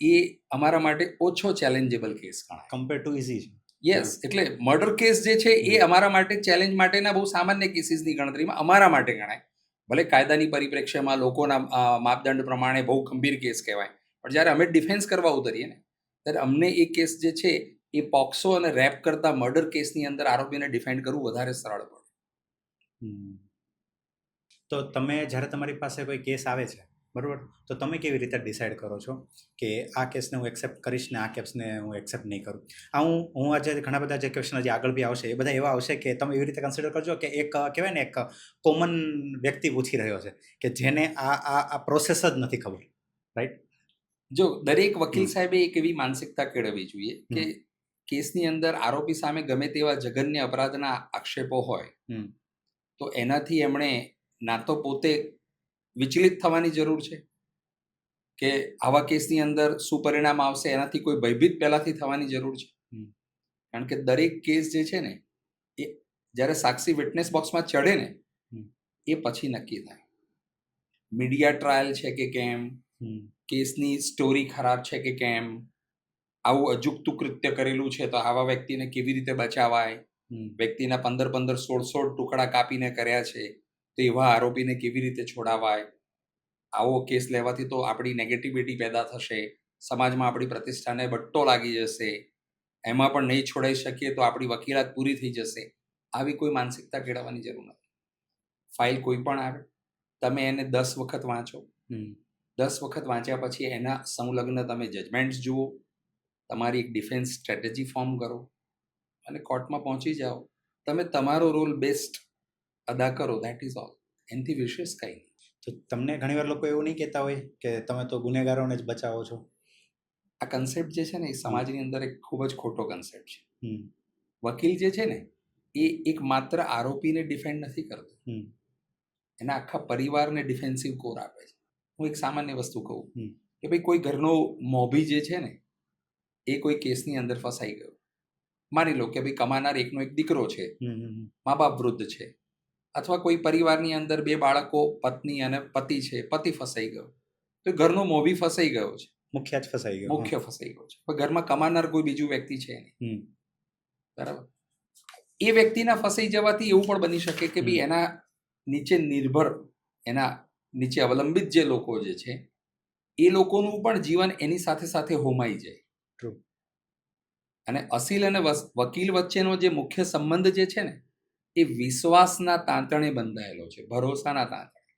Speaker 2: એ અમારા માટે ઓછો ચેલેન્જેબલ કેસ ગણાય
Speaker 1: કમ્પેર ટુ ઇઝી છે.
Speaker 2: યસ, એટલે મર્ડર કેસ જે છે એ અમારા માટે ચેલેન્જ માટેના બહુ સામાન્ય કેસીસની ગણતરીમાં અમારા માટે ગણાય. ભલે કાયદાની પરિપ્રેક્ષ્યમાં લોકોના માપદંડ પ્રમાણે બહુ ગંભીર કેસ કહેવાય, પણ જ્યારે અમે ડિફેન્સ કરવા ઉતરીએ ને ત્યારે અમને એ કેસ જે છે એ પોક્સો અને રેપ કરતા મર્ડર કેસની અંદર આરોપીને ડિફેન્ડ કરવું વધારે સરળ પડે.
Speaker 1: તો તમે જ્યારે તમારી પાસે કોઈ કેસ આવે છે, બરાબર, તો તમે કેવી રીતે ડિસાઇડ કરો છો કે આ કેસને હું એક્સેપ્ટ કરીશ ને આ કેસને હું એક્સેપ્ટ નહીં કરું? હું આજે ઘણા બધા જે ક્વેશ્ચન હજી આગળ બી આવશે એ બધા એવા આવશે કે તમે એવી રીતે કન્સિડર કરજો કે એક કહેવાય ને એક કોમન વ્યક્તિ પૂછી રહ્યો છે કે જેને આ પ્રોસેસ જ નથી ખબર, રાઈટ?
Speaker 2: જો દરેક વકીલ સાહેબે એક એવી માનસિકતા કેળવવી જોઈએ કે કેસની અંદર આરોપી સામે ગમે તેવા જઘન્ય અપરાધના આક્ષેપો હોય તો એનાથી એમણે ના તો પોતે વિચલિત થવાની જરૂર છે કે આવા કેસની અંદર શું પરિણામ આવશે એનાથી કોઈ ભયભીત પહેલાથી થવાની જરૂર છે. કારણ કે દરેક કેસ જે છે ને એ જ્યારે સાક્ષી વિટનેસ બોક્સમાં ચડે ને એ પછી નક્કી થાય. મીડિયા ટ્રાયલ છે કે કેમ, કેસની સ્ટોરી ખરાબ છે કે કેમ, આવું અજુગતું કૃત્ય કરેલું છે તો આવા વ્યક્તિને કેવી રીતે બચાવાય, વ્યક્તિના 15-16 ટુકડા કાપીને કર્યા છે તો એવા આરોપીને કેવી રીતે છોડાવાય, આવો કેસ લેવાથી તો આપણી નેગેટિવિટી પેદા થશે, સમાજમાં આપણી પ્રતિષ્ઠાને બટ્ટો લાગી જશે, એમાં પણ નહીં છોડાઈ શકીએ તો આપણી વકીલાત પૂરી થઈ જશે. આવી કોઈ માનસિકતા કેળવવાની જરૂર નથી. ફાઇલ કોઈ પણ આવે, તમે એને 10 વખત વાંચો. 10 વખત વાંચ્યા પછી એના સંલગ્ન તમે જજમેન્ટ્સ જુઓ, તમારી એક ડિફેન્સ સ્ટ્રેટેજી ફોર્મ કરો અને કોર્ટમાં પહોંચી જાઓ. તમે તમારો રોલ બેસ્ટ અદા કરો, દેટ ઇઝ ઓલ. એનાથી વિશેષ કંઈ નહીં.
Speaker 1: તો તમને ઘણીવાર લોકો એવું નહીં કહેતા હોય કે તમે તો ગુનેગારોને જ બચાવો છો?
Speaker 2: આ કન્સેપ્ટ જે છે ને એ સમાજની અંદર એક ખૂબ જ ખોટો કન્સેપ્ટ છે.
Speaker 1: હમ.
Speaker 2: વકીલ જે છે ને એ એક માત્ર આરોપીને ડિફેન્ડ નથી કરતો,
Speaker 1: હમ.
Speaker 2: એના આખા પરિવારને ડિફેન્સિવ કોર આપે છે. હું એક સામાન્ય વસ્તુ કહું
Speaker 1: હમ.
Speaker 2: કે ભાઈ કોઈ ઘરનો મોભી જે છે ને એ કોઈ કેસની અંદર ફસાઈ ગયો. માની લો કે ભાઈ કમાનાર એકનો એક દીકરો છે, મા બાપ વૃદ્ધ છે, અથવા કોઈ પરિવારની અંદર 2 બાળકો, પત્ની અને પતિ છે, પતિ ફસાઈ ગયો, તો ઘરનો મોભી ફસાઈ ગયો છે,
Speaker 1: મુખ્ય જ ફસાઈ ગયો.
Speaker 2: મુખ્ય ફસાઈ ગયો છે, પણ ઘરમાં કમાનાર કોઈ બીજું વ્યક્તિ છે નહીં. બરાબર. એ વ્યક્તિના ફસાઈ જવાથી એવું પણ બની શકે કે ભાઈ એના નીચે નિર્ભર, એના નીચે અવલંબિત જે લોકો જે છે એ લોકોનું પણ જીવન એની સાથે સાથે હોમાઈ જાય.
Speaker 1: True.
Speaker 2: અને અસીલ અને વકીલ વચ્ચેનો જે મુખ્ય સંબંધ જે છે ને એ વિશ્વાસના તાંતણે બંધાયેલો છે, ભરોસાના તાંતણે.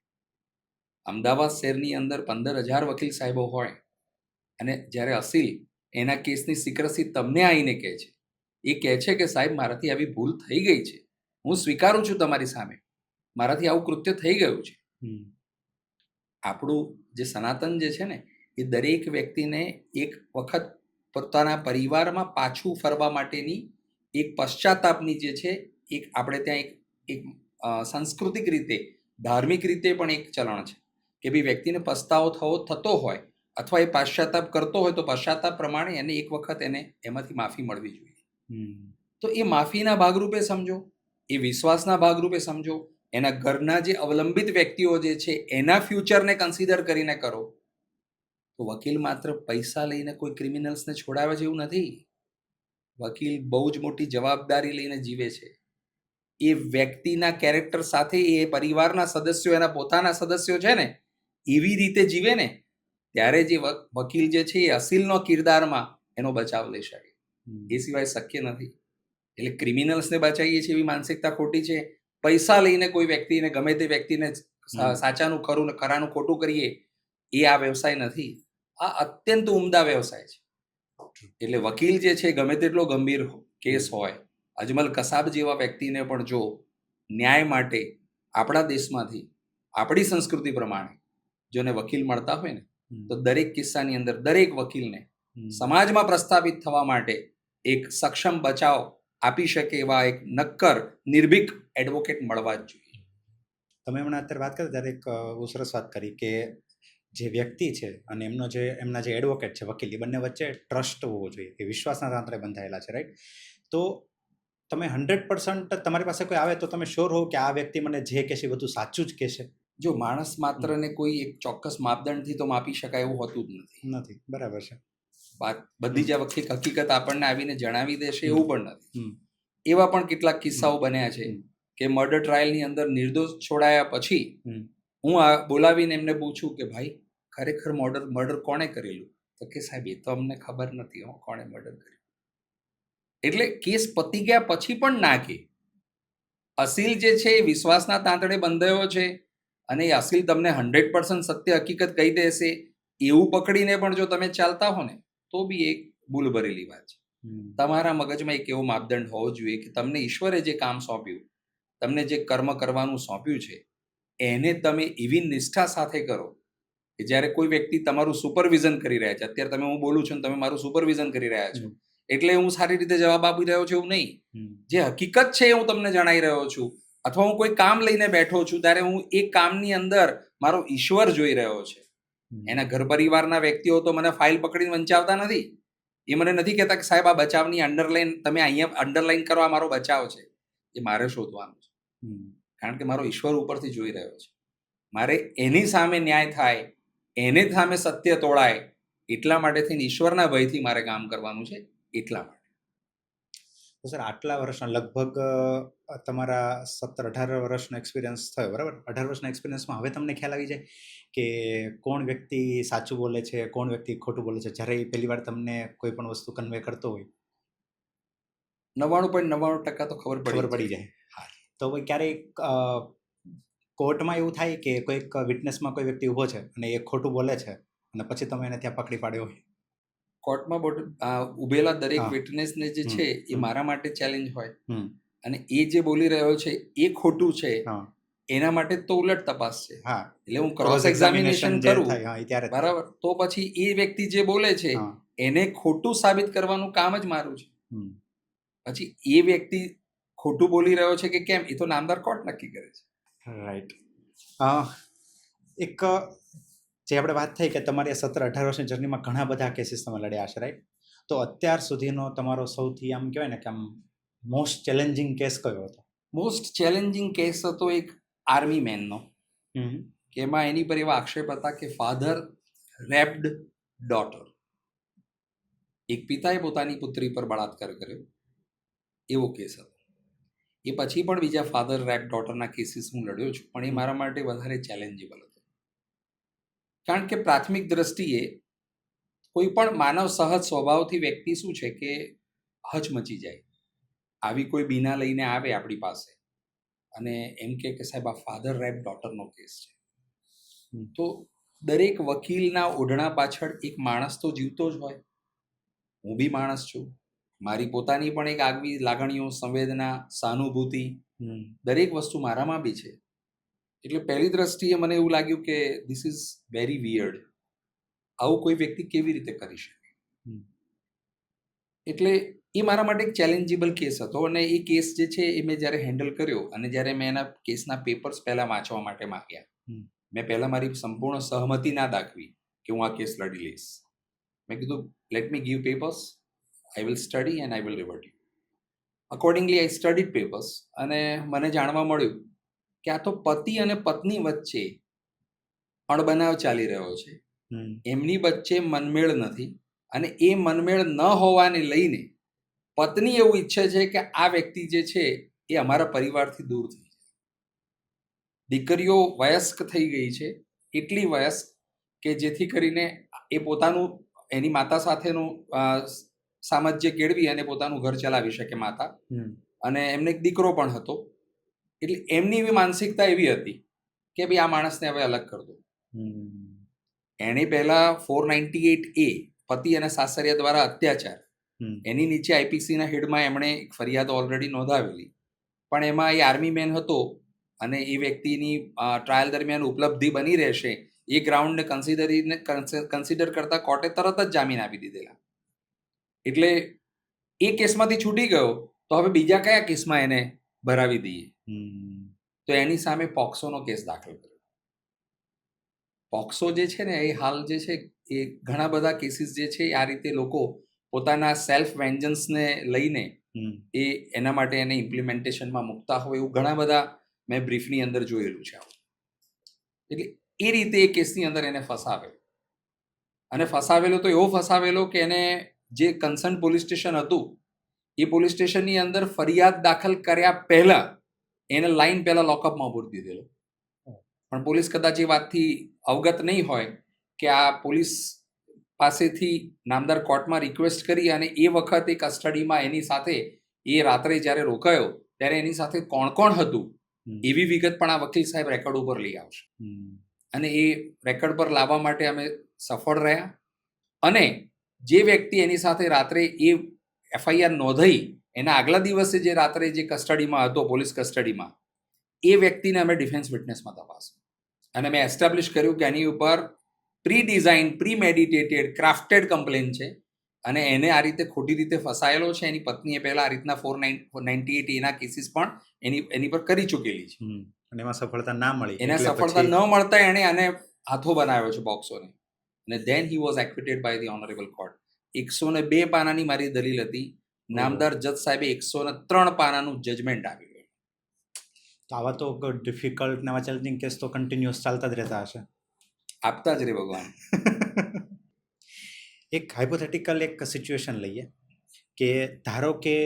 Speaker 2: અમદાવાદ શહેરની અંદર 15,000 વકીલ સાહેબો હોય અને જ્યારે અસીલ એના કેસની સિક્રસી તમને આવીને કહે છે, એ કહે છે કે સાહેબ મારાથી આવી ભૂલ થઈ ગઈ છે, હું સ્વીકારું છું તમારી સામે, મારાથી આવું કૃત્ય થઈ ગયું છે. આપણું જે સનાતન જે છે ને એ દરેક વ્યક્તિને એક વખત પોતાના પરિવારમાં પાછું ફરવા માટેની એક પશ્ચાતાપની જે છે એક આપણે ત્યાં એક સાંસ્કૃતિક રીતે, ધાર્મિક રીતે પણ એક ચલણ છે કે ભાઈ વ્યક્તિને પસ્તાવો થતો હોય અથવા એ પશ્ચાતાપ કરતો હોય તો પશ્ચાતાપ પ્રમાણે એને એક વખત એને એમાંથી માફી મળવી જોઈએ. તો એ માફીના ભાગરૂપે સમજો, એ વિશ્વાસના ભાગરૂપે સમજો, એના ઘરના જે અવલંબિત વ્યક્તિઓ જે છે એના ફ્યુચરને કન્સિડર કરીને કરો. તો વકીલ માત્ર પૈસા લઈને કોઈ ક્રિમિનલ્સને છોડાવે છે એવું નથી. વકીલ બહુ જ મોટી જવાબદારી લઈને જીવે છે. એ વ્યક્તિના કેરેક્ટર સાથે એ પરિવારના સદસ્યો, એના પોતાના સદસ્યો છે ને એવી રીતે જીવે ને ત્યારે જે વકીલ જે છે એ અસીલનો કિરદારમાં એનો બચાવ લઈ શકે. એ સિવાય શક્ય નથી. એટલે ક્રિમિનલ્સને બચાવીએ છીએ એવી માનસિકતા ખોટી છે. પૈસા લઈને કોઈ વ્યક્તિને, ગમે તે વ્યક્તિને સાચાનું ખરું ને ખરાનું ખોટું કરીએ એ આ વ્યવસાય નથી. આ અત્યંત ઉમદા વ્યવસાય છે. એટલે વકીલ જે છે ગમે તેટલો ગંભીર કેસ હોય, અજમલ કસાબ જેવા વ્યક્તિને પણ જો ન્યાય માટે આપણા દેશમાંથી, આપણી સંસ્કૃતિ પ્રમાણે જોને વકીલ મળતા હોય ને તો દરેક કિસ્સાની અંદર દરેક વકીલને સમાજમાં પ્રસ્થાપિત થવા માટે એક સક્ષમ બચાવ આપી શકે એવા એક નક્કર, નિર્ભીક એડવોકેટ મળવા જ જોઈએ.
Speaker 1: તમે હમણાં અત્યારે વાત કરી ત્યારે એક બહુ સરસ વાત કરી કે જે વ્યક્તિ છે અને એમના જે એડવોકેટ છે, વકીલ, એ બંને વચ્ચે ટ્રસ્ટ હોવો જોઈએ, એ વિશ્વાસના તાંત્રે બંધાયેલા છે, રાઈટ? તો તમે 100% તમારી પાસે કોઈ આવે તો તમે શ્યોર હો કે આ વ્યક્તિ મને જે કહેશે બધું સાચું જ કહેશે?
Speaker 2: જો માણસ માત્રને કોઈ એક ચોક્કસ માપદંડથી તો માપી શકાય એવું હોતું જ
Speaker 1: નથી. બરાબર છે.
Speaker 2: બધી જ હકીકત આપણને આવીને જણાવી દેશે એવું પણ નથી. એવા પણ કેટલાક કિસ્સાઓ બન્યા છે કે મર્ડર ટ્રાયલની અંદર નિર્દોષ છોડાયા પછી હું બોલાવીને એમને પૂછું કે ભાઈ ખરેખર મર્ડર કોણે કરેલું? તો કે સાહેબ એ તો અમને ખબર નથી કોણે મર્ડર કર્યું. એટલે કેસ પતી ગયા પછી પણ ના કે અસીલ જે છે એ વિશ્વાસના તાંતણે બંધાયો છે અને એ અસીલ તમને 100% સત્ય હકીકત કહી દેશે એવું પકડીને પણ જો તમે ચાલતા હો ને તો બી એક ભૂલ ભરેલી વાત છે. તમારા મગજમાં એક એવો માપદંડ હોવો જોઈએ કે તમને ઈશ્વરે જે કામ સોંપ્યું, તમને જે કર્મ કરવાનું સોંપ્યું છે એને તમે એવી નિષ્ઠા સાથે કરો કે જ્યારે કોઈ વ્યક્તિ તમારું સુપરવિઝન કરી રહ્યા છે, અત્યારે તમે હું બોલું છું તમે મારું સુપરવિઝન કરી રહ્યા છો એટલે હું સારી રીતે જવાબ આપી રહ્યો છું એવું નહીં. જે હકીકત છે એ હું તમને જણાવી રહ્યો છું. અથવા હું કોઈ કામ લઈને બેઠો છું ત્યારે હું એ કામની અંદર મારો ઈશ્વર જોઈ રહ્યો છે. એના ઘર પરિવારના વ્યક્તિઓ તો મને ફાઇલ પકડીને વંચાવતા નથી. એ મને નથી કહેતા કે સાહેબ આ બચાવની અંડરલાઈન તમે અહીંયા અંડરલાઈન કરો, આ મારો બચાવ છે. એ મારે શોધવાનું છે. કારણ કે મારો ઈશ્વર ઉપરથી જોઈ રહ્યો છે. મારે એની સામે ન્યાય થાય, એને સામે સત્ય તોળાય એટલા માટે થઈને ઈશ્વરના ભયથી મારે કામ કરવાનું છે. એટલા માટે
Speaker 1: તો સર આટલા વર્ષના લગભગ તમારા 17-18 વર્ષનો એક્સપિરિયન્સ થયો, બરાબર? 18 વર્ષના એક્સપિરિયન્સમાં હવે તમને ખ્યાલ આવી જાય કે કોણ વ્યક્તિ સાચું બોલે છે, કોણ વ્યક્તિ ખોટું બોલે છે, જ્યારે એ પહેલી વાર તમને કોઈ પણ વસ્તુ કન્વે કરતો હોય?
Speaker 2: 99.99% તો ખબર
Speaker 1: ખબર
Speaker 2: પડી
Speaker 1: પડી
Speaker 2: જાય.
Speaker 1: જાય. તો ભાઈ ક્યારેક કોર્ટમાં એવું થાય કે કોઈક વિટનેસમાં કોઈ વ્યક્તિ ઊભો છે અને એ ખોટું બોલે છે અને પછી તમે એને ત્યાં પકડી પાડ્યો હોય?
Speaker 2: કોર્ટમાં ઉભેલા દરેક
Speaker 1: હા.
Speaker 2: વિટનેસને જે છે એ મારા માટે ચેલેન્જ હોય,
Speaker 1: હમ.
Speaker 2: અને એ જે બોલી રહ્યો છે એ ખોટું છે,
Speaker 1: હા.
Speaker 2: એના માટે તો ઉલટ તપાસ છે.
Speaker 1: હા.
Speaker 2: એટલે હું
Speaker 1: ક્રોસ
Speaker 2: ક્રોસ એક્ઝામિનેશન
Speaker 1: જે
Speaker 2: કરું,
Speaker 1: થાય, હા, એ ત્યારે જ થાય.
Speaker 2: બરાબર, તો પછી એ વ્યક્તિ જે બોલે છે
Speaker 1: હા.
Speaker 2: એને ખોટું સાબિત કરવાનું કામ જ મારું છે.
Speaker 1: હમ.
Speaker 2: પછી એ વ્યક્તિ ખોટું બોલી રહ્યો છે કે કેમ, એ તો નામદાર કોર્ટ નક્કી કરે છે.
Speaker 1: રાઈટ. એક જે આપણે વાત થઈ કે તમારી 17-18 વર્ષની જર્નીમાં ઘણા બધા કેસીસ તમે લડ્યા હશે, રાઈટ? તો અત્યાર સુધીનો તમારો સૌથી આમ કહેવાય ને કે આમ મોસ્ટ ચેલેન્જિંગ કેસ કયો હતો?
Speaker 2: મોસ્ટ ચેલેન્જિંગ કેસ હતો એક આર્મી મેનનો, કે એમાં એની પર એવા આક્ષેપ હતા કે ફાધર રેપ્ડ ડોટર. એક પિતાએ પોતાની પુત્રી પર બળાત્કાર કર્યો, એવો કેસ હતો. એ પછી પણ બીજા ફાધર રેપ ડોટરના કેસીસ હું લડ્યો છું, પણ એ મારા માટે વધારે ચેલેન્જેબલ હતો. કારણ કે પ્રાથમિક દ્રષ્ટિએ કોઈ પણ માનવ સહજ સ્વભાવથી વ્યક્તિ શું છે કે હચમચી જાય. આવી કોઈ બીના લઈને આવે આપણી પાસે અને એમ કે સાહેબ આ ફાધર રેપ ડોટરનો કેસ છે, તો દરેક વકીલના ઓઢણા પાછળ એક માણસ તો જીવતો જ હોય. હું બી માણસ છું, મારી પોતાની પણ એક આગવી લાગણીઓ, સંવેદના, સહાનુભૂતિ, દરેક વસ્તુ મારામાં બી છે. એટલે પહેલી દ્રષ્ટિએ મને એવું લાગ્યું કે ધીસ ઇઝ વેરી વિયર્ડ. આવું કોઈ વ્યક્તિ કેવી રીતે કરી શકે? એટલે એ મારા માટે એક ચેલેન્જેબલ કેસ હતો. અને એ કેસ જે છે એ મેં જ્યારે હેન્ડલ કર્યો અને જ્યારે મેં એના કેસના પેપર્સ પહેલાં વાંચવા માટે માંગ્યા, મેં પહેલાં મારી સંપૂર્ણ સહમતિ ના દાખવી કે હું આ કેસ લડી લઈશ. મેં કીધું let me give papers, I will study and I will revert you. Accordingly I studied papers અને મને જાણવા મળ્યું કે આ તો પતિ અને પત્ની વચ્ચે અણબનાવ ચાલી રહ્યો છે. એમની વચ્ચે મનમેળ નથી અને એ મનમેળ ન હોવાને લઈને પત્ની એવું ઈચ્છે છે કે આ વ્યક્તિ જે છે એ અમારા પરિવારથી દૂર થઈ જાય. દીકરીઓ વયસ્ક થઈ ગઈ છે, એટલી વયસ્ક કે જેથી કરીને એ પોતાનું એની માતા સાથેનું સામંજસ્ય કેળવી અને પોતાનું ઘર ચલાવી શકે માતા. અને એમને એક દીકરો પણ હતો. એટલે એમની એવી માનસિકતા એવી હતી કે ભાઈ આ માણસને હવે અલગ કરી દો. એણે પહેલા 498A પતિ અને સાસરિયા દ્વારા અત્યાચાર, એની નીચે આઈપીસીના હેડમાં એમણે એક ફરિયાદ ઓલરેડી નોંધાવેલી, પણ એમાં એ આર્મી મેન હતો અને એ વ્યક્તિની ટ્રાયલ દરમિયાન ઉપલબ્ધિ બની રહેશે એ ગ્રાઉન્ડને કન્સિડર કરતા કોર્ટે તરત જ જામીન આપી દીધેલા. એટલે એ કેસમાંથી છૂટી ગયો, તો હવે બીજા કયા કેસમાં એને ભરાવી દઈએ? તો એની સામે પોક્સોનો કેસ દાખલ કર્યો. પોક્સો જે છે ને એ હાલ જે છે એ ઘણા બધા કેસીસ જે છે આ રીતે લોકો પોતાના સેલ્ફ વેન્જન્સને લઈને એ એના માટે એને ઇમ્પ્લિમેન્ટેશનમાં મૂકતા હોય એવું ઘણા બધા મેં બ્રીફની અંદર જોયેલું છે. એટલે એ રીતે એ કેસની અંદર એને ફસાવેલો, અને ફસાવેલો તો એવો ફસાવેલો કે એને જે કન્સર્ન પોલીસ સ્ટેશન હતું એ પોલીસ સ્ટેશનની અંદર ફરિયાદ દાખલ કર્યા પહેલા એને લાઈન પહેલા લોકઅપમાં પૂરી દીધેલો. પણ પોલીસ કદાચ એ વાતથી અવગત નહીં હોય કે આ પોલીસ પાસેથી નામદાર કોર્ટમાં રિક્વેસ્ટ કરી અને એ વખતે કસ્ટડીમાં એની સાથે એ રાત્રે જ્યારે રોકાયો ત્યારે એની સાથે કોણ કોણ હતું એવી વિગત પણ આ વકીલ સાહેબ રેકોર્ડ ઉપર લઈ આવશે. અને એ રેકોર્ડ પર લાવવા માટે અમે સફળ રહ્યા. અને જે વ્યક્તિ એની સાથે રાત્રે એ એફઆઈઆર નોંધાઈ એના આગલા દિવસે જે રાત્રે જે કસ્ટડીમાં હતો પોલીસ કસ્ટડીમાં, એ વ્યક્તિને અમે ડિફેન્સ વિટનેસમાં તપાસ્યો અને મેં એસ્ટાબ્લિશ કર્યું કે એની ઉપર pre design, premeditated, crafted complain છે અને એને આ રીતે ખોટી રીતે ફસાયેલો છે. એની પત્નીએ પહેલા આ રીતના 498 એના કેસીસ પણ એની પર કરી ચૂકેલી છે
Speaker 1: અને એમાં સફળતા ના મળી.
Speaker 2: એને સફળતા ન મળતા એણે આને હાથો બનાવ્યો છે પોક્સોને, અને then he was acquitted by the honourable court. 102 પાનાની મારી દલીલ હતી, નામદાર જજ સાહેબે 103 પાનાનું જજમેન્ટ આપ્યું.
Speaker 1: તો આવા તો ડિફિકલ્ટ ને આવા ચેલેન્જિંગ કેસ તો કન્ટિન્યુઅસ ચાલતા જ રહેતા હશે.
Speaker 2: આપતા જ રે ભગવાન.
Speaker 1: એક હાઇપોથેટિકલ એક સિચ્યુએશન લઈએ કે ધારો કે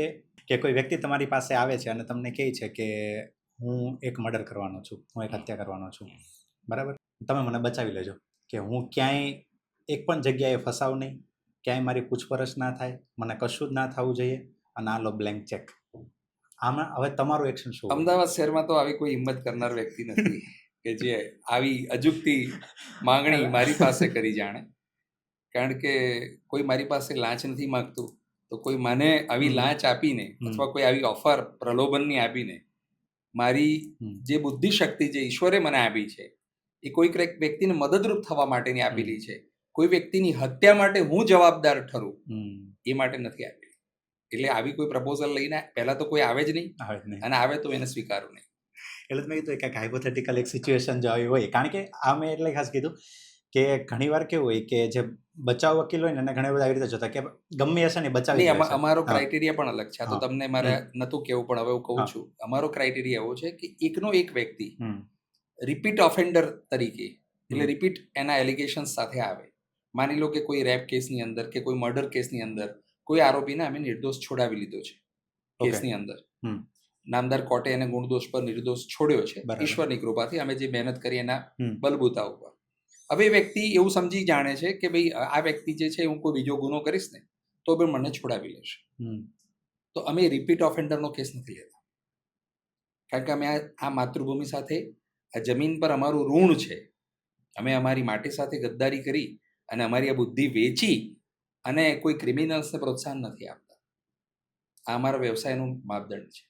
Speaker 1: કે કોઈ વ્યક્તિ તમારી પાસે આવે છે અને તમને કહે છે કે હું એક મર્ડર કરવાનો છું, હું એક હત્યા કરવાનો છું, બરાબર, તમે મને બચાવી લેજો, કે હું ક્યાંય એક પણ જગ્યાએ ફસાવ નહીં, ક્યાંય મારી પૂછપરછ ના થાય, મને કશું જ ના થવું જોઈએ, અને આ લો બ્લેન્ક ચેક. આમાં હવે તમારું એક્શન શું હોય?
Speaker 2: અમદાવાદ શહેરમાં તો આવી કોઈ હિંમત કરનાર વ્યક્તિ નથી કે જે આવી અજુગતી માંગણી મારી પાસે કરી જાણે. કારણ કે કોઈ મારી પાસે લાંચ નથી માંગતું, તો કોઈ મને આવી લાંચ આપીને અથવા કોઈ આવી ઓફર પ્રલોભનની આપીને મારી જે બુદ્ધિ શક્તિ જે ઈશ્વરે મને આપી છે એ કોઈ વ્યક્તિને મદદરૂપ થવા માટેની આપેલી છે. કોઈ વ્યક્તિની હત્યા માટે હું જવાબદાર ઠરું એ માટે નથી આપેલી. એટલે આવી કોઈ પ્રપોઝલ લઈને પહેલા તો કોઈ આવે જ નહીં, અને આવે તો એને સ્વીકારું નહીં.
Speaker 1: એટલે મેં કીધું એક હાઇપોથેટિકલ એક સિચ્યુએશન જો આવી હોય, કારણ કે આ મેં એટલે ખાસ કીધું કે ઘણી વાર કેવું હોય કે જે બચાવ વકીલ હોય ને એને ઘણી બધા આવી રીતે જોતા કે ગમે હશે ને બચાવી
Speaker 2: નહીં,
Speaker 1: લે છે.
Speaker 2: અમારો ક્રાઇટેરિયા પણ અલગ છે. આ તો
Speaker 1: હા.
Speaker 2: તમને મારે નતું કેવું, પણ હવે હું કહું છું. અમારો ક્રાઇટેરિયા એવો છે કે એકનો એક વ્યક્તિ રિપીટ ઓફેન્ડર તરીકે, એટલે રિપીટ એના એલિગેશન્સ સાથે આવે. માની લો કે કોઈ રેપ કેસની અંદર કે કોઈ મર્ડર કેસની અંદર કોઈ આરોપીને અમે નિર્દોષ છોડાવી લીધો છે કેસની અંદર, નામદાર કોર્ટે એને ગુણદોષ પર નિર્દોષ છોડ્યો છે
Speaker 1: બરાબર.
Speaker 2: ઈશ્વરની કૃપાથી, અમે જે મહેનત કરી એના બલબૂતા ઉપર. હવે એ વ્યક્તિ એવું સમજી જાણે છે કે ભાઈ આ વ્યક્તિ જે છે હું કોઈ બીજો ગુનો કરીશ ને તો બી મને છોડાવી લેશે. તો અમે રિપીટ ઓફેન્ડરનો કેસ નથી લેતા, કારણ કે અમે આ માતૃભૂમિ સાથે, આ જમીન પર અમારું ઋણ છે. અમે અમારી માટી સાથે ગદ્દારી કરી અને અમારી આ બુદ્ધિ વેચી અને કોઈ ક્રિમિનલ્સને પ્રોત્સાહન નથી આપતા. આ અમારા વ્યવસાયનું માપદંડ છે.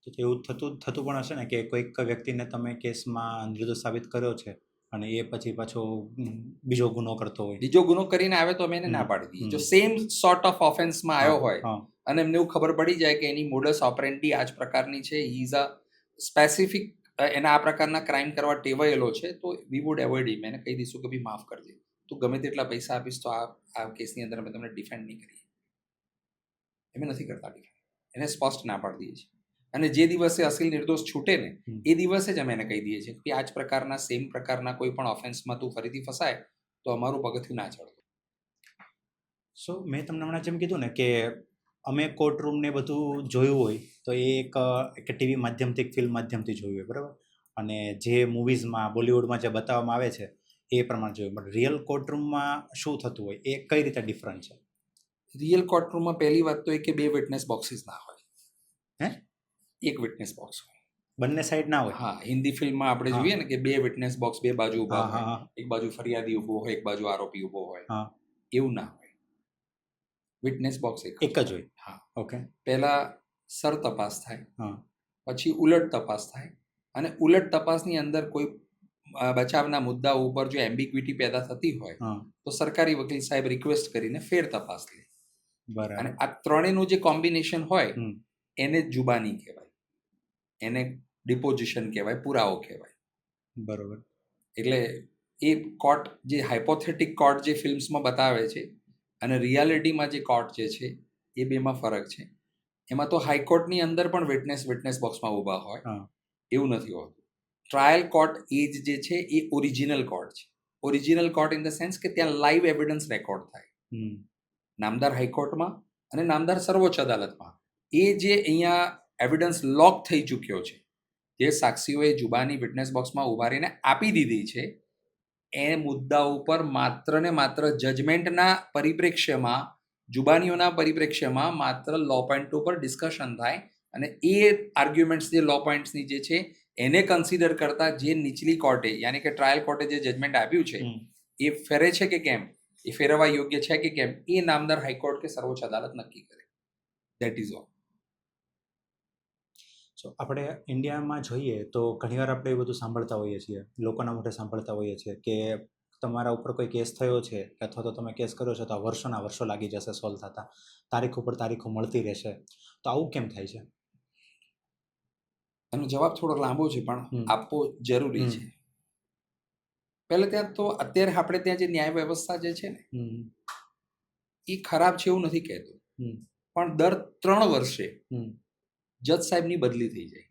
Speaker 1: તો એવું થતું પણ હશે ને કે કોઈક વ્યક્તિને તમે કેસમાં નિર્દોષ સાબિત કર્યો છે અને એ પછી પાછો બીજો ગુનો કરતો હોય,
Speaker 2: બીજો ગુનો કરીને આવે તો અમે એને ના પાડી દઈએ. જો સેમ સોર્ટ ઓફ ઓફેન્સમાં આવ્યો હોય અને એમને એવું ખબર પડી જાય કે એની મોડસ ઓપરેન્ડી આ જ પ્રકારની છે, હી ઇઝ અ સ્પેસિફિક, એના આ પ્રકારના ક્રાઇમ કરવા ટેવાયેલો છે, તો વી વુડ એવોઇડ હિમ. એને કહી દઈશું કે ભાઈ માફ કરજે, તું ગમે તેટલા પૈસા આપીશ તો આ કેસની અંદર અમે તમને ડિફેન્ડ નહીં કરીએ. એમ નથી કરતા ડિફેન્ડ, એને સ્પષ્ટ ના પાડી દઈએ છીએ. અને જે દિવસે અસીલ નિર્દોષ છૂટે ને એ દિવસે જ અમે એને કહી દઈએ છીએ કે આ જ પ્રકારના સેમ પ્રકારના કોઈ પણ ઓફેન્સમાં તું ફરીથી ફસાય તો અમારું પગથિયું ના ચડતો.
Speaker 1: સો મેં તમને હમણાં જેમ કીધું ને કે અમે કોર્ટરૂમ ને બધું જોયું હોય તો એ એક ટીવી માધ્યમથી, એક ફિલ્મ માધ્યમથી જોયું હોય, બરાબર, અને જે મૂવીઝમાં બોલિવૂડમાં જે બતાવવામાં આવે છે એ પ્રમાણે જોયું. બટ રિયલ કોર્ટરૂમમાં શું થતું હોય એ કઈ રીતે ડિફરન્ટ છે?
Speaker 2: રિયલ કોર્ટરૂમમાં પહેલી વાત તો એ કે 2 વિટનેસ બોક્સીસ ના હોય.
Speaker 1: હે?
Speaker 2: એક વિટનેસ બોક્સ હોય.
Speaker 1: બંને સાઈડ ના હોય?
Speaker 2: હા, હિન્દી ફિલ્મમાં આપણે જોઈએ ને કે 2 વિટનેસ બોક્સ 2 બાજુ ઊભા હોય, એક બાજુ ફરિયાદી ઊભો હોય, એક બાજુ આરોપી ઊભો હોય. એવું ના હોય. વિટનેસ બોક્સ એક
Speaker 1: જ હોય.
Speaker 2: હા,
Speaker 1: ઓકે.
Speaker 2: પહેલા સર તપાસ થાય, પછી ઉલટ તપાસ થાય, અને ઉલટ તપાસની અંદર કોઈ બચાવના મુદ્દાઓ ઉપર જો એમ્બિગ્વિટી પેદા થતી હોય તો સરકારી વકીલ સાહેબ રિક્વેસ્ટ કરીને ફેર તપાસ લે.
Speaker 1: બરાબર.
Speaker 2: અને આ ત્રણેયનું જે કોમ્બિનેશન હોય એને જુબાની કહેવાય, એને ડિપોઝિશન કહેવાય, પુરાવો કહેવાય.
Speaker 1: બરોબર.
Speaker 2: એટલે એ કોર્ટ, જે હાઇપોથેટિક કોર્ટ જે ફિલ્મ્સમાં બતાવે છે અને રિયાલિટીમાં જે કોર્ટ જે છે એ બેમાં ફરક છે. એમાં તો હાઈકોર્ટની અંદર પણ વિટનેસ બોક્સમાં ઊભા હોય, એવું નથી હોતું. ટ્રાયલ કોર્ટ એ જે છે એ ઓરિજિનલ કોર્ટ છે. Original court in the sense કે ત્યાં લાઈવ એવિડન્સ રેકોર્ડ થાય. નામદાર હાઈકોર્ટમાં અને નામદાર સર્વોચ્ચ અદાલતમાં એ જે અહીંયા એવિડન્સ લોક થઈ ચૂક્યો છે, જે સાક્ષીઓએ જુબાની વિટનેસ બોક્સમાં ઊભા રહીને આપી દીધી છે, એ મુદ્દા ઉપર માત્ર ને માત્ર જજમેન્ટના પરિપ્રેક્ષ્યમાં, જુબાનીઓના પરિપ્રેક્ષ્યમાં માત્ર લો પોઈન્ટ ઉપર ડિસ્કશન થાય, અને એ આર્ગ્યુમેન્ટ્સ જે લો પોઈન્ટ્સની જે છે એને કન્સિડર કરતા જે નીચલી કોર્ટે, યાની કે ટ્રાયલ કોર્ટે જે જજમેન્ટ આપ્યું છે એ ફેરે છે કે કેમ, એ ફેરવવા યોગ્ય છે કે કેમ, એ નામદાર હાઈકોર્ટ કે સર્વોચ્ચ અદાલત નક્કી કરે. That is all.
Speaker 1: સો આપણે ઇન્ડિયામાં જોઈએ તો ઘણીવાર આપણે એ બધું સાંભળતા હોઈએ છીએ, લોકોના મોઢે સાંભળતા હોઈએ છીએ કે તમારા ઉપર કોઈ કેસ થયો છે અથવા તો તમે કેસ કર્યો છો તો વર્ષોના વર્ષો લાગી જશે સોલ્વ થતા, તારીખ ઉપર તારીખો મળતી રહેશે. તો આવું કેમ થાય છે?
Speaker 2: એનો જવાબ થોડો લાંબો છે પણ આપવો જરૂરી છે. પહેલે ત્યાં તો અત્યારે આપણે ત્યાં જે ન્યાય વ્યવસ્થા જે છે ને એ ખરાબ છે એવું નથી કહેતો, પણ દર 3 વર્ષે જજ સાહેબની બદલી થઈ જાય.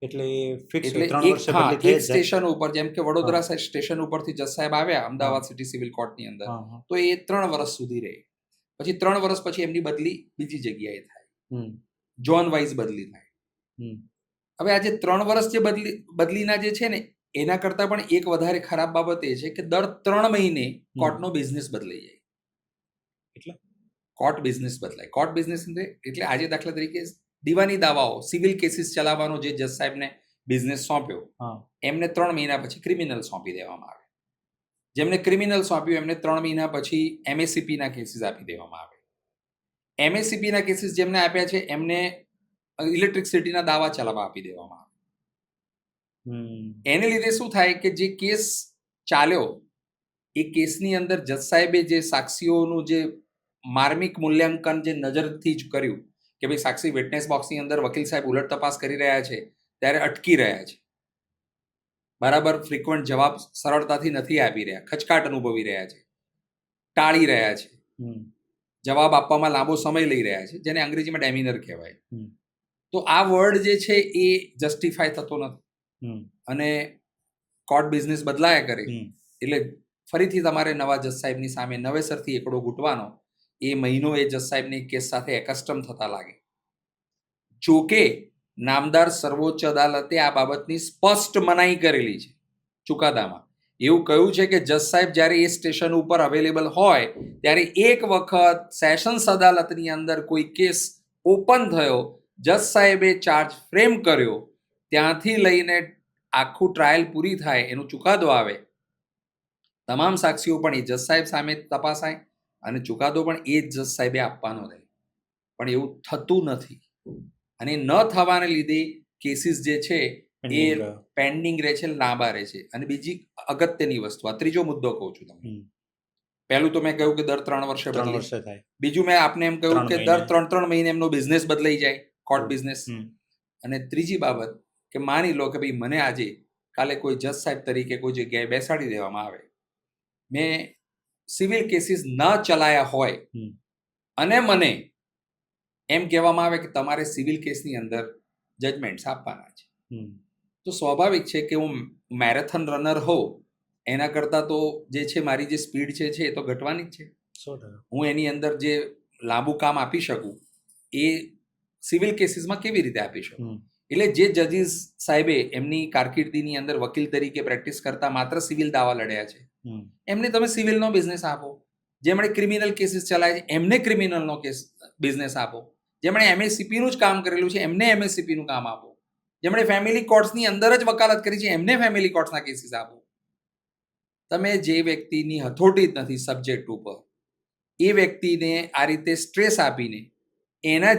Speaker 1: એટલે ફિક્સ 3 વર્ષે બદલી થઈ
Speaker 2: એક સ્ટેશન ઉપર, જેમ કે વડોદરા સ્ટેશન ઉપરથી જજ સાહેબ આવ્યા અમદાવાદ સિટી સિવિલ કોર્ટની અંદર, તો એ 3 વર્ષ સુધી રહે. પછી 3 વર્ષ પછી એમની બદલી બીજી જગ્યાએ થાય,
Speaker 1: હમ,
Speaker 2: ઝોન વાઇઝ બદલી થાય.
Speaker 1: હમ,
Speaker 2: હવે આજે 3 વર્ષ જે બદલીના જે છે ને એના કરતાં પણ એક વધારે ખરાબ બાબત એ છે કે દર 3 મહિને કોર્ટનો બિઝનેસ બદલાઈ જાય.
Speaker 1: એટલે
Speaker 2: કોર્ટ બિઝનેસ બદલાય. કોર્ટ બિઝનેસ એટલે આજે દાખલા તરીકે દીવાની દાવાઓ, સિવિલ કેસીસ ચલાવવાનો જે જજ સાહેબને બિઝનેસ સોંપ્યો,
Speaker 1: હા,
Speaker 2: એમને 3 મહિના પછી ક્રિમિનલ સોંપી દેવામાં આવે. જેમને ક્રિમિનલ સોંપ્યું એમને 3 મહિના પછી MACPના કેસીસ આપી દેવામાં આવે. MACPના કેસીસ જેમને આપ્યા છે એમને ઇલેક્ટ્રિસિટીના દાવા ચલાવવા આપી દેવામાં આવે.
Speaker 1: હમ,
Speaker 2: એને લીધે શું થાય કે જે કેસ ચાલ્યો એ કેસની અંદર જજ સાહેબે જે સાક્ષીઓનું જે માર્મિક મૂલ્યાંકન જે નજરથી જ કર્યું કે ભાઈ સાક્ષી વિટનેસ બોક્સની અંદર વકીલ સાહેબ ઉલટ તપાસ કરી રહ્યા છે ત્યારે અટકી રહ્યા છે, બરાબર ફ્રીક્વન્ટ જવાબ સરળતાથી નથી આપી રહ્યા, ખચકાટ અનુભવી રહ્યા છે, ટાળી રહ્યા છે,
Speaker 1: હમ,
Speaker 2: જવાબ આપવામાં લાંબો સમય લઈ રહ્યા છે, જેને અંગ્રેજીમાં ડેમિનર કહેવાય.
Speaker 1: હમ,
Speaker 2: તો આ વર્ડ જે છે એ જસ્ટિફાય થતો નથી
Speaker 1: હમ,
Speaker 2: અને કોર્ટ બિઝનેસ બદલાયા કરે
Speaker 1: હમ,
Speaker 2: એટલે ફરીથી તમારે નવા જજ સાહેબની સામે નવેસરથી એકડો ઘૂંટવાનો, એ મહિનો એ જજ સાહેબની કેસ સાથે એકસ્ટમ થતા લાગે. જોકે નામદાર સર્વોચ્ચ અદાલતે આ બાબતની સ્પષ્ટ મનાઈ કરેલી છે ચુકાદામાં. એવું કહ્યું છે કે જજ સાહેબ જ્યારે એ સ્ટેશન ઉપર અવેલેબલ હોય ત્યારે એક વખત સેશન્સ અદાલતની અંદર કોઈ કેસ ઓપન થયો, જજ સાહેબે ચાર્જ ફ્રેમ કર્યો, ત્યાંથી લઈને આખું ટ્રાયલ પૂરી થાય, એનો ચુકાદો આવે, તમામ સાક્ષીઓ પણ એ જજ સાહેબ સામે તપાસાય અને ચુકાદો પણ એ જ જજ સાહેબે આપવાનો રહે. પણ એવું થતું નથી અને ન થવાને લીધે કેસીસ જે છે એ પેન્ડિંગ રહે છે, લાંબા રહે છે. અને બીજી અગત્યની વસ્તુ, આ ત્રીજો મુદ્દો કહું છું તમને. પહેલું તો મેં કહ્યું કે દર 3 વર્ષે બદલે. બીજું મેં આપને એમ કહ્યું કે દર 3 મહિને એમનો બિઝનેસ બદલાઈ જાય, કોર્ટ બિઝનેસ. અને ત્રીજી બાબત કે માની લો કે ભાઈ મને આજે કાલે કોઈ જજ સાહેબ તરીકે કોઈ જગ્યાએ બેસાડી દેવામાં આવે, મેં સિવિલ કેસીસ ન ચલાયા હોય અને મને એમ કહેવામાં આવે કે તમારે સિવિલ કેસની અંદર જજમેન્ટ્સ આપવાના છે, તો સ્વાભાવિક છે કે હું મેરેથોન રનર હોઉં એના કરતાં તો જે છે મારી જે સ્પીડ છે એ તો ઘટવાની જ છે. હું એની અંદર જે લાંબુ કામ આપી શકું એ સિવિલ કેસીસમાં કેવી રીતે આપી શકું? એટલે જે જજીસ સાહેબે એમની કારકિર્દીની અંદર વકીલ તરીકે પ્રેક્ટિસ કરતા માત્ર સિવિલ દાવા લડ્યા છે, એમને તમે સિવિલનો બિઝનેસ આપો. જેમણે ક્રિમિનલ કેસીસ ચલાવ્યા છે એમને ક્રિમિનલનો બિઝનેસ આપો. જેમણે MACPનું જ કામ કરેલું છે એમને MACPનું કામ આપો. જેમણે ફેમિલી કોર્ટ્સની અંદર જ વકાલત કરી છે એમને ફેમિલી કોર્ટ્સના કેસીસ આપો. તમે જે વ્યક્તિની હથોટી જ નથી સબ્જેક્ટ ઉપર, એ વ્યક્તિને આ રીતે સ્ટ્રેસ આપીને એના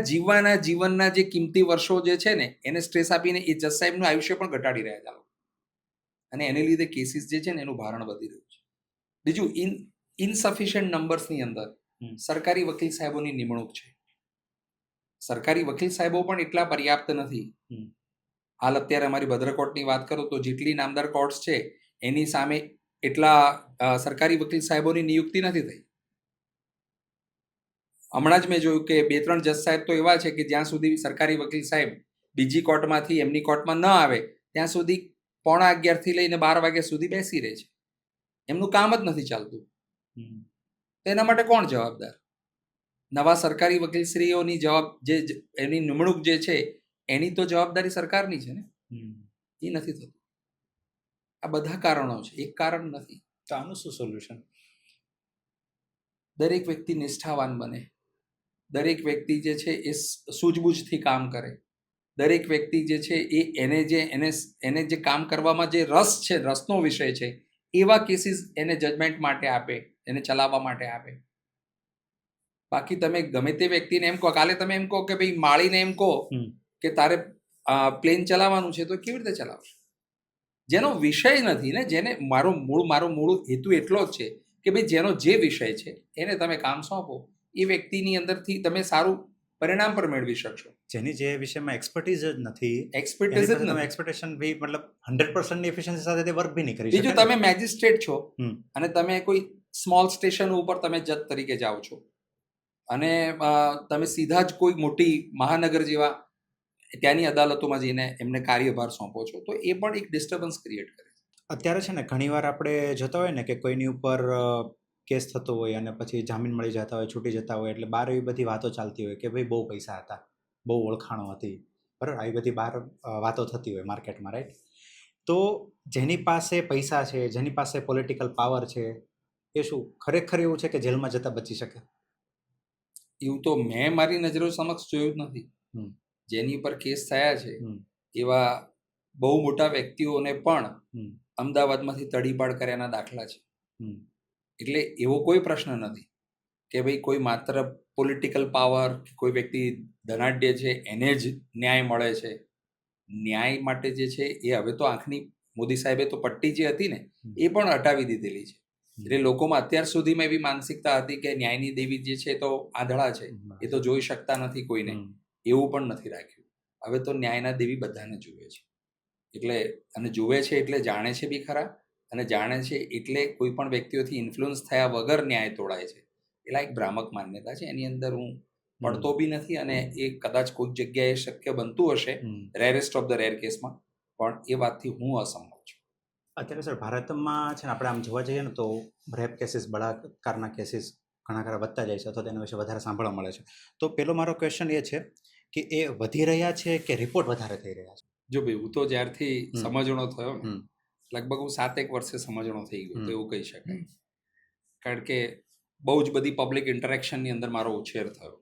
Speaker 2: જીવનના જે કિંમતી વર્ષો જે છે ને એને સ્ટ્રેસ આપીને એ જજ સાહેબનું આયુષ્ય પણ ઘટાડી રહ્યા છે અને એને લીધે કેસીસ જે છે ને એનું ભારણ વધી રહ્યું છે. બીજું, ઇનસફિશિયન્ટ નંબર્સની અંદર સરકારી વકીલ સાહેબોની નિમણૂક છે. સરકારી વકીલ સાહેબો પણ એટલા પર્યાપ્ત નથી. હાલ અત્યારે અમારી ભદ્રકોટની વાત કરું તો જેટલી નામદાર કોર્ટ્સ છે એની સામે એટલા સરકારી વકીલ સાહેબોની નિયુક્તિ નથી થઈ. હમણાં જ મેં જોયું કે 2-3 જજ સાહેબ તો એવા છે કે જ્યાં સુધી સરકારી વકીલ સાહેબ બીજી કોર્ટમાંથી એમની કોર્ટમાં ન આવે ત્યાં સુધી 11:15 લઈને 12 વાગ્યા સુધી બેસી રહે છે. એમનું કામ જ નથી ચાલતું. તો એના માટે કોણ જવાબદાર? નવા સરકારી વકીલશ્રીઓની જે એની નિમણૂક જે છે એની તો જવાબદારી સરકારની છે ને, એ નથી થતું. આ બધા કારણો છે, એક કારણ નથી.
Speaker 1: તો આનું શું સોલ્યુશન?
Speaker 2: દરેક વ્યક્તિ નિષ્ઠાવાન બને, દરેક વ્યક્તિ જે છે એ સૂઝબૂઝથી કામ કરે, દરેક વ્યક્તિ જે છે એને જે કામ કરવામાં જે રસ છે, રસનો વિષય છે, એવા કેસીસ એને જજમેન્ટ માટે આપે, એને ચલાવવા માટે આપે. બાકી તમે ગમે તે વ્યક્તિને એમ કહો, કાલે તમે એમ કહો કે ભાઈ માળીને એમ કહો કે તારે પ્લેન ચલાવવાનું છે તો કેવી રીતે ચલાવશે? જેનો વિષય નથી ને, જેને મારો મૂળ હેતુ એટલો જ છે કે ભાઈ જેનો જે વિષય છે એને તમે કામ સોંપો, એ વ્યક્તિની અંદરથી તમે સારું પરિણામ પર મેળવી શકશો.
Speaker 1: જેની જે વિષયમાં એક્સપર્ટીઝ જ નથી,
Speaker 2: એક્સપર્ટીઝ જ નથી,
Speaker 1: એક્સપેક્ટેશન બી મતલબ 100% ની એફિશિયન્સી સાથે તે વર્ક બી નહીં કરી શકે.
Speaker 2: બીજું, તમે મેજિસ્ટ્રેટ છો અને તમે કોઈ સ્મોલ સ્ટેશન ઉપર તમે જજ તરીકે જાઓ છો અને તમે સીધા જ કોઈ મોટી મહાનગર જેવા ત્યાંની અદાલતોમાં જઈને એમને કાર્યભાર સોંપો છો, તો એ પણ એક ડિસ્ટર્બન્સ ક્રિએટ કરે છે.
Speaker 1: અત્યારે છે ને ઘણીવાર આપણે જોતા હોય ને કે કોઈની ઉપર કેસ થતો હોય અને પછી જામીન મળી જતા હોય, છૂટી જતા હોય, એટલે બહાર એવી બધી વાતો ચાલતી હોય કે ભાઈ બહુ પૈસા હતા, બહુ ઓળખાણો હતી, બરાબર, આવી બધી બહાર વાતો થતી હોય માર્કેટમાં, રાઈટ? તો જેની પાસે પૈસા છે, જેની પાસે પોલિટિકલ પાવર છે, એ શું ખરેખર એવું છે કે જેલમાં જતા બચી શકે?
Speaker 2: એવું તો મેં મારી નજરો સમક્ષ જોયું જ નથી. જેની પર કેસ થયા છે એવા બહુ મોટા વ્યક્તિઓને પણ અમદાવાદમાંથી તડીપાડ કર્યાના દાખલા છે. એટલે એવો કોઈ પ્રશ્ન નથી કે ભાઈ કોઈ માત્ર પોલિટિકલ પાવર, કોઈ વ્યક્તિ ધનાઢ્ય છે એને જ ન્યાય મળે છે. ન્યાય માટે જે છે એ હવે તો આંખની મોદી સાહેબે તો પટ્ટી જે હતી ને એ પણ હટાવી દીધેલી છે. એટલે લોકોમાં અત્યાર સુધીમાં એવી માનસિકતા હતી કે ન્યાયની દેવી જે છે તો આંધળા છે, એ તો જોઈ શકતા નથી કોઈને, એવું પણ નથી રાખ્યું. હવે તો ન્યાયના દેવી બધાને જુએ છે. એટલે અને જુએ છે એટલે જાણે છે બી ખરા, અને જાણે છે એટલે કોઈ પણ વ્યક્તિઓથી ઇન્ફ્લુઅન્સ થયા વગર ન્યાય તોડાય છે. એટલે એક ભ્રામક માન્યતા છે, એની અંદર હું પડતો બી નથી, અને એ કદાચ કોઈક જગ્યાએ શક્ય બનતું હશે રેરેસ્ટ ઓફ ધ રેર કેસમાં, પણ એ વાતથી હું અસંમત છું.
Speaker 1: અત્યારે સર ભારતમાં છે ને આપણે આમ જોવા જઈએ ને તો રેપ કેસીસ, બળાત્કારના કેસીસ ઘણા ખરા વધતા જાય છે અથવા તેના વિશે વધારે સાંભળવા મળે છે. તો પેલો મારો ક્વેશ્ચન એ છે કે એ વધી રહ્યા છે કે રિપોર્ટ વધારે થઈ રહ્યા છે?
Speaker 2: જો ભાઈ, હું તો જ્યારથી સમજણો થયો ને, લગભગ હું 7 વર્ષે સમજણો થઈ ગયો તો એવું કહી શકાય. કારણ કે બહુ જ બધી પબ્લિક ઇન્ટરેક્શનની અંદર મારો ઉછેર થયો,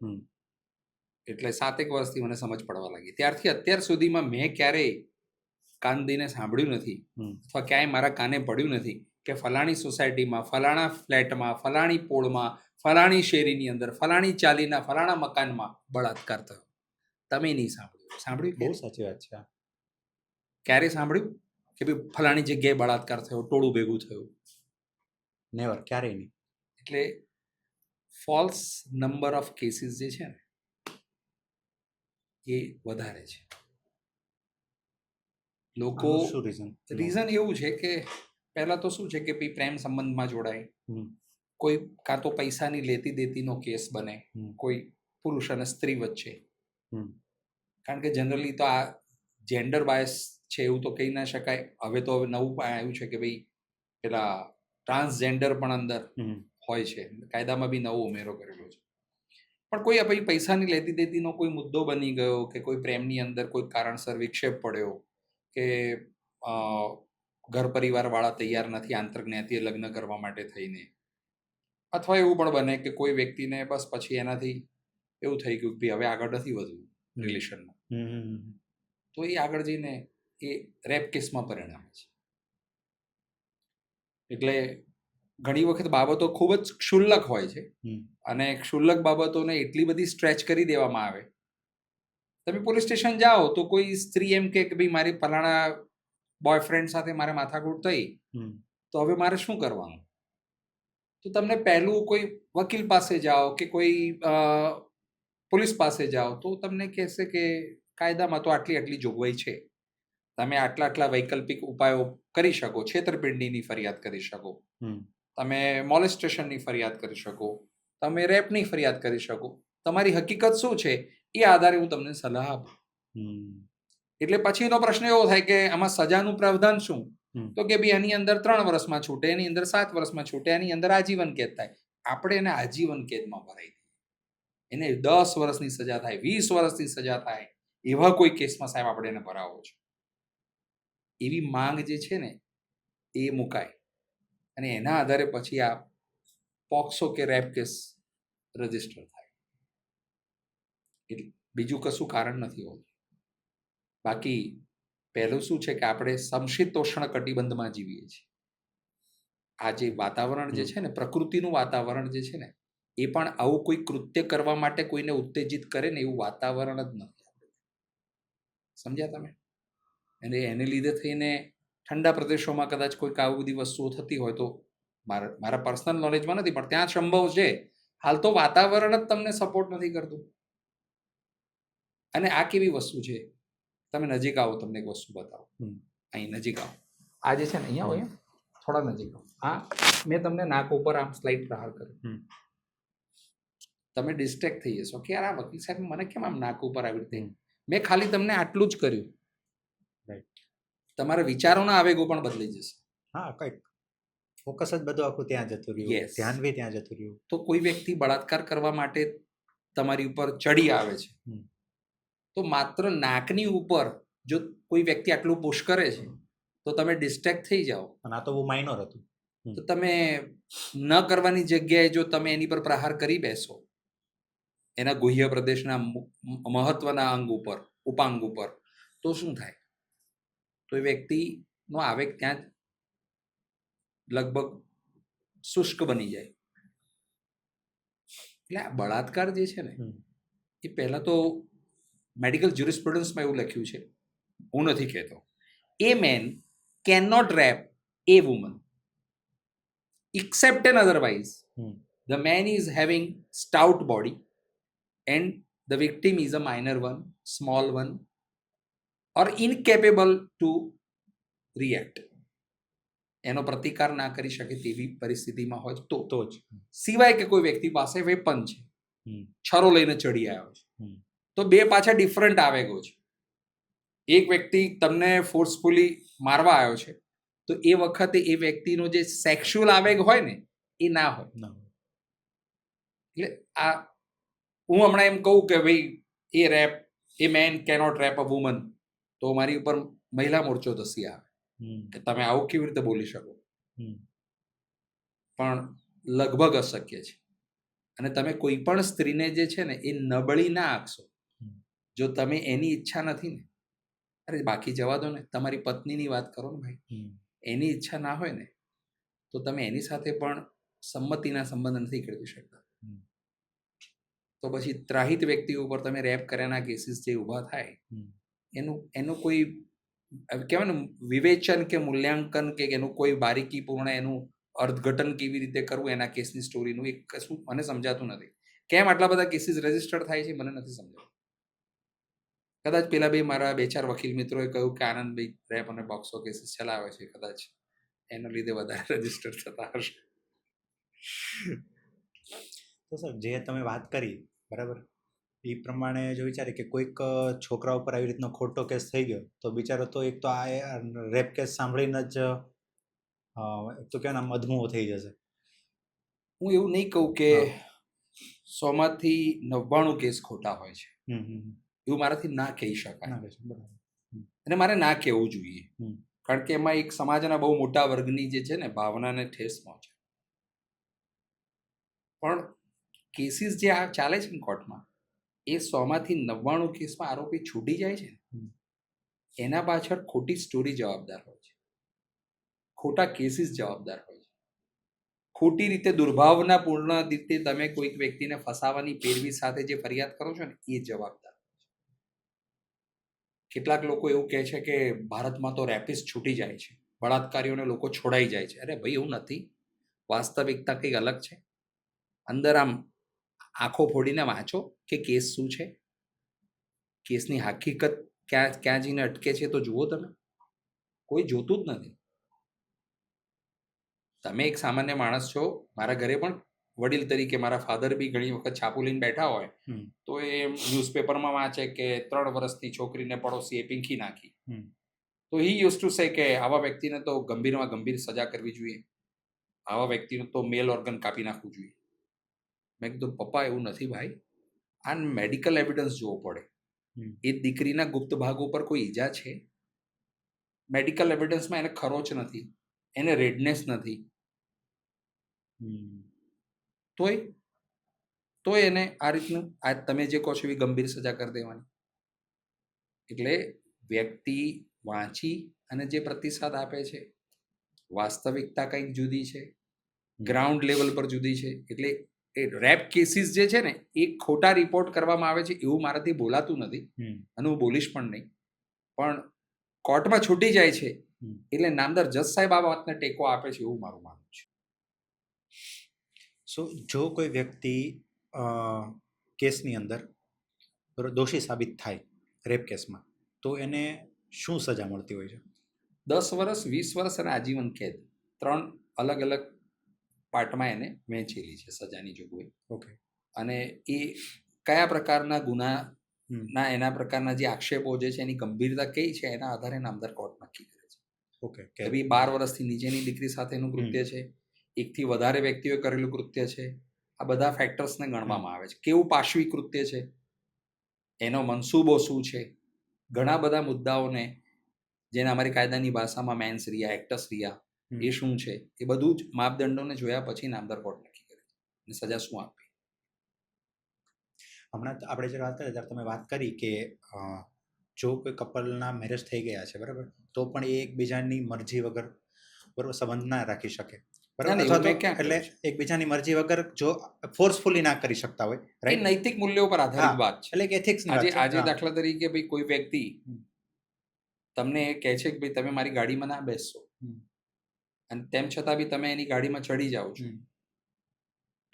Speaker 2: એટલે 7 વર્ષથી મને સમજ પડવા લાગી. ત્યારથી અત્યાર સુધીમાં મેં ક્યારેય કાન દઈને સાંભળ્યું નથી અથવા ક્યાંય મારા કાને પડ્યું નથી કે ફલાણી સોસાયટીમાં, ફલાણા ફ્લેટમાં, ફલાણી પોળમાં, ફલાણી શેરીની અંદર, ફલાણી ચાલીના ફલાણા મકાનમાં બળાત્કાર થયો. તમે નહીં સાંભળ્યું?
Speaker 1: બહુ સાચી વાત છે.
Speaker 2: ક્યારે સાંભળ્યું કે ભાઈ ફલાણી જગ્યાએ બળાત્કાર થયો, ટોળું ભેગું થયું?
Speaker 1: નેવર, ક્યારેય નહીં.
Speaker 2: એટલે ફોલ્સ નંબર ઓફ કેસીસ જે છે ને એ વધારે છે. લોકો રીઝન એવું છે કે પહેલા તો શું છે કે ભાઈ પ્રેમ સંબંધમાં જોડાય, કોઈ કાં તો પૈસાની લેતી દેતીનો કેસ બને, કોઈ પુરુષ અને સ્ત્રી વચ્ચે. કારણ કે જનરલી તો આ જેન્ડર બાયસ છે એવું તો કહી ના શકાય. હવે તો નવું આવ્યું છે કે ભાઈ પેલા ટ્રાન્સજેન્ડર પણ અંદર હોય છે, કાયદામાં બી નવો ઉમેરો કરેલો છે. પણ કોઈ ભાઈ પૈસાની લેતી દેતીનો કોઈ મુદ્દો બની ગયો કે કોઈ પ્રેમની અંદર કોઈ કારણસર વિક્ષેપ પડ્યો કે ઘર પરિવારવાળા તૈયાર નથી આંતરજ્ઞાતીય લગ્ન કરવા માટે થઈને, અથવા એવું પણ બને કે કોઈ વ્યક્તિને બસ પછી એનાથી એવું થઈ ગયું કે હવે આગળ નથી વધવું રિલેશનમાં, તો એ આગળ જઈને એ રેપ કેસમાં પરિણમે છે. એટલે ઘણી વખત બાબતો ખૂબ જ ક્ષુલ્લક હોય છે, અને ક્ષુલ્લક બાબતોને એટલી બધી સ્ટ્રેચ કરી દેવામાં આવે. તમે પોલીસ સ્ટેશન જાઓ તો કોઈ સ્ત્રી એમ કે ભાઈ મારી ફલાણા બોયફ્રેન્ડ સાથે મારે માથાકૂટ થઈ, તો હવે મારે શું કરવાનું? તો તમને પહેલું કોઈ વકીલ પાસે જાઓ કે કોઈ પોલીસ પાસે જાઓ તો તમને કહેશે કે કાયદામાં તો આટલી જોગવાઈ છે, તમે આટલા વૈકલ્પિક ઉપાયો કરી શકો. છેતરપિંડીની ફરિયાદ કરી શકો, તમે મોલેસ્ટેશનની ફરિયાદ કરી શકો, તમે રેપની ફરિયાદ કરી શકો. તમારી હકીકત શું છે એ આધારે હું તમને સલાહ આપું. એટલે પછીનો પ્રશ્ન એવો થાય કે આમાં સજાનું પ્રાવધાન શું? તો કે ભાઈ એની અંદર 3 વર્ષમાં છૂટે, એની અંદર 7 વર્ષમાં છૂટે, એની અંદર આજીવન કેદ થાય. આપણે એને આજીવન કેદમાં ભરાઈ દઈએ, એને 10 વર્ષની સજા થાય, 20 વર્ષની સજા થાય, એવા કોઈ કેસમાં સાહેબ આપણે એને ભરાવો છે. એવી માંગ જે છે ને એ મુકાય, અને એના આધારે પછી આ પોક્સો કે રેપ કેસ રજીસ્ટર થાય. એટલે બીજું કશું કારણ નથી હોતું. બાકી પહેલું શું છે કે આપણે સમશીતોષ્ણ કટિબંધમાં જીવીએ છીએ. આ જે વાતાવરણ જે છે ને, પ્રકૃતિનું વાતાવરણ જે છે ને, એ પણ આવું કોઈ કૃત્ય કરવા માટે કોઈને ઉત્તેજિત કરે ને એવું વાતાવરણ જ નથી. સમજ્યા તમે? અને એને લીધે થઈને ઠંડા પ્રદેશોમાં કદાચ કોઈક આવી બધી વસ્તુઓ થતી હોય તો મારા પર્સનલ નોલેજમાં નથી, પણ ત્યાં સંભવ છે. હાલ તો વાતાવરણ જ તમને સપોર્ટ નથી કરતું. અને આ કેવી વસ્તુ છે, તમે નજીક આવો, તમને એક વસ્તુ બતાવો. અહીં નજીક આવો, આ જે છે ને અહીંયા હોય, થોડા નજીક આવો. આ મેં તમને નાક ઉપર આમ સ્લાઇડ પ્રહાર કર્યો, તમે ડિસ્ટ્રેક્ટ થઈ જશો કે યાર આ વકીલ સાહેબ મને કેમ આમ નાક ઉપર આવી રીતે. મેં ખાલી તમને આટલું જ કર્યું, તમારા વિચારોના આવેગો પણ બદલાઈ જશે.
Speaker 1: હા, કંઈક ફોકસ જ બધું આખું ત્યાં જતું રહ્યું,
Speaker 2: Yes.
Speaker 1: ધ્યાન બી ત્યાં જતું રહ્યું.
Speaker 2: તો કોઈ વ્યક્તિ બળાત્કાર કરવા માટે તમારી ઉપર ચડી આવે છે,
Speaker 1: હમ.
Speaker 2: તો માત્ર નાકની ઉપર જો કોઈ વ્યક્તિ આટલું પુશ કરે છે તો તમે ડિસ્ટ્રેક્ટ થઈ જાઓ.
Speaker 1: અને આ તો બહુ માઇનોર હતું.
Speaker 2: તો તમે ન કરવાની જગ્યાએ જો તમે એની પર પ્રહાર કરી બેસો, એના ગુહ્ય પ્રદેશના મહત્વના અંગ ઉપર, ઉપાંગ ઉપર, તો શું થાય? તો એ વ્યક્તિનો આવેગ ત્યાં લગભગ શુષ્ક બની જાય. એટલે આ બળાત્કાર જે છે ને, એ પહેલા તો મેડિકલ જ્યુરિસ્પ્રુડન્સમાં એવું લખ્યું છે, હું નથી કહેતો, a man can not rape a woman except and otherwise the man is having stout body and the victim is a minor one, small one, or incapable to react. એનો પ્રતિકાર ના કરી શકે તેવી પરિસ્થિતિમાં હોય તો જ, સિવાય કે કોઈ વ્યક્તિ પાસે વેપન છે, છરો લઈને ચડી આવ્યો છે, તો બે પાછા ડિફરન્ટ આવેગો છે. એક વ્યક્તિ તમને ફોર્સફુલી મારવા આવ્યો છે, તો એ વખતે એ વ્યક્તિનો જે સેક્સ્યુઅલ આવેગ હોય ને એ ના હોય. એટલે આ હું હમણાં એમ કહું કે ભાઈ a man cannot rape a woman, તો મારી ઉપર મહિલા મોરચો ધસી આવે કે તમે આવું કેવી રીતે બોલી શકો. પણ લગભગ અશક્ય છે. અને તમે કોઈ પણ સ્ત્રીને જે છે ને એ નબળી ના આંકશો જો તમે એની ઈચ્છા નથી ને. અરે બાકી જવા દો ને, તમારી પત્નીની વાત કરો ને ભાઈ, એની ઈચ્છા ના હોય ને તો તમે એની સાથે પણ સંમતિના સંબંધ નથી કેળવી શકતા. તો પછી ત્રાહિત વ્યક્તિ ઉપર તમે રેપ કર્યાના કેસીસ જે ઊભા થાય, એનું કોઈ કહેવાય ને વિવેચન કે મૂલ્યાંકન કે એનું કોઈ બારીકીપૂર્ણ એનું અર્થઘટન કેવી રીતે કરવું એના કેસની સ્ટોરીનું એક કશું મને સમજાતું નથી. કેમ આટલા બધા કેસીસ રજીસ્ટર્ડ થાય છે મને નથી સમજાતું. કદાચ પેલા બે મારા 2-4 વકીલ મિત્રોએ કહ્યું કે આનંદભાઈ રેપ અને બોક્સો કેસીસ ચલાવે છે, કદાચ એના લીધે વધારે રજીસ્ટર થતા હશે.
Speaker 1: તો સર જે તમે વાત કરી બરાબર, એ પ્રમાણે જો વિચારે કે કોઈક છોકરા ઉપર આવી રીતનો ખોટો કેસ થઈ ગયો તો બિચારો તો એક તો આ રેપ કેસ સાંભળીને જ તો કે આમ અધમુઓ થઈ જશે.
Speaker 2: હું એવું નહીં કહું કે 100માંથી 99 કેસ ખોટા હોય છે, એવું મારાથી ના કહી શકાય, અને મારે ના કહેવું જોઈએ, કારણ કે એમાં એક સમાજના બહુ મોટા વર્ગની જે છે ને ભાવનાને ઠેસ પહોંચે. પણ કેસીસ જે આ ચાલે છે ને કોર્ટમાં, એ 100માંથી 99 કેસમાં આરોપી છૂટી જાય છે, એના પાછળ ખોટી સ્ટોરી જવાબદાર હોય છે, ખોટા કેસીસ જવાબદાર હોય છે, ખોટી રીતે દુર્ભાવનાપૂર્ણ રીતે તમે કોઈક વ્યક્તિને ફસાવાની પેરવી સાથે જે ફરિયાદ કરો છો ને એ જવાબદાર. કેટલાક લોકો એવું કહે છે કે ભારતમાં તો રેપિસ્ટ છૂટી જાય છે, બળાત્કારીઓને લોકો છોડાઈ જાય છે. અરે ભાઈ એવું નથી, વાસ્તવિકતા કંઈક અલગ છે. અંદર આમ આંખો ફોડીને વાંચો કે કેસ શું છે, કેસની હકીકત ક્યાં જઈને અટકે છે તો જુઓ. તમે કોઈ જોતું જ નથી. તમે એક સામાન્ય માણસ છો, મારા ઘરે પણ વડીલ તરીકે મારા ફાધર બી ઘણી વખત છાપું લઈને બેઠા હોય તો એ ન્યૂઝપેપરમાં વાંચે કે 3 વર્ષની છોકરીને પડોશીએ પીંખી નાખી, તો હી યુઝ ટુ સે કે આવા વ્યક્તિને તો ગંભીરમાં ગંભીર સજા કરવી જોઈએ, આવા વ્યક્તિનું તો મેલ ઓર્ગન કાપી નાખવું જોઈએ. મેં કીધું પપ્પા એવું નથી ભાઈ, આ મેડિકલ એવિડન્સ જોવો પડે. એ દીકરીના ગુપ્ત ભાગ ઉપર કોઈ ઈજા છે? મેડિકલ એવિડન્સમાં એને ખરોચ નથી, એને રેડનેસ નથી, તોય એને આ રીતનું આ તમે જે કહો છો એવી ગંભીર સજા કરી દેવાની. એટલે વ્યક્તિ વાંચી અને જે પ્રતિસાદ આપે છે, વાસ્તવિકતા કંઈક જુદી છે, ગ્રાઉન્ડ લેવલ પર જુદી છે. એટલે એ રેપ કેસીસ જે છે ને એ ખોટા રિપોર્ટ કરવામાં આવે છે એવું મારાથી બોલાતું નથી, અને હું બોલીશ પણ નહીં. પણ કોર્ટમાં છૂટી જાય છે એટલે નામદાર જજ સાહેબ આ વાતને ટેકો આપે છે એવું મારું માનવું છે.
Speaker 1: સો જો કોઈ વ્યક્તિ કેસની અંદર દોષી સાબિત થાય રેપ કેસમાં, તો એને શું સજા મળતી હોય છે?
Speaker 2: 10 વર્ષ, 20 વર્ષ અને આજીવન કેદ, 3 અલગ અલગ પાર્ટમાં એને વહેંચેલી છે સજાની જોગવાઈ.
Speaker 1: ઓકે. અને
Speaker 2: એ કયા પ્રકારના ગુનાના એના પ્રકારના જે આક્ષેપો જે છે એની ગંભીરતા કઈ છે એના આધારે નામદાર કોર્ટ નક્કી કરે છે.
Speaker 1: ઓકે
Speaker 2: કે ભાઈ 12 વર્ષથી નીચેની દીકરી સાથેનું કૃત્ય છે, એકથી વધારે વ્યક્તિઓએ કરેલું કૃત્ય છે, આ બધા ફેક્ટર્સને ગણવામાં આવે છે. કેવું પાશવી કૃત્ય છે, એનો મનસૂબો શું છે, ઘણા બધા મુદ્દાઓને, જેને અમારી કાયદાની ભાષામાં મેન્સ રિયા, એક્ટસ રિયા, એ શું છે, એ બધું જ માપદંડોને જોયા પછી નામદાર કોર્ટ નક્કી કરે અને સજા શું આપે.
Speaker 1: હમણાં આપણે જ્યારે વાત કરી ત્યારે તમે વાત કરી કે જો કોઈ કપલના મેરેજ થઈ ગયા છે બરાબર, તો પણ એ એકબીજાની મરજી વગર બરાબર સંબંધ ના રાખી શકે બરાબર, અથવા તો એટલે એકબીજાની મરજી વગર જો ફોર્સફુલી ના કરી શકતા હોય,
Speaker 2: એ
Speaker 1: રાઈટ,
Speaker 2: નૈતિક મૂલ્યો પર આધારિત વાત છે.
Speaker 1: એટલે કે એથિક્સની વાત છે.
Speaker 2: આજે દાખલા તરીકે ભાઈ કોઈ વ્યક્તિ તમને કહે છે કે ભાઈ તમે મારી ગાડીમાં ના બેસશો, અને તેમ છતાં બી તમે એની ગાડીમાં ચડી જાઓ છો,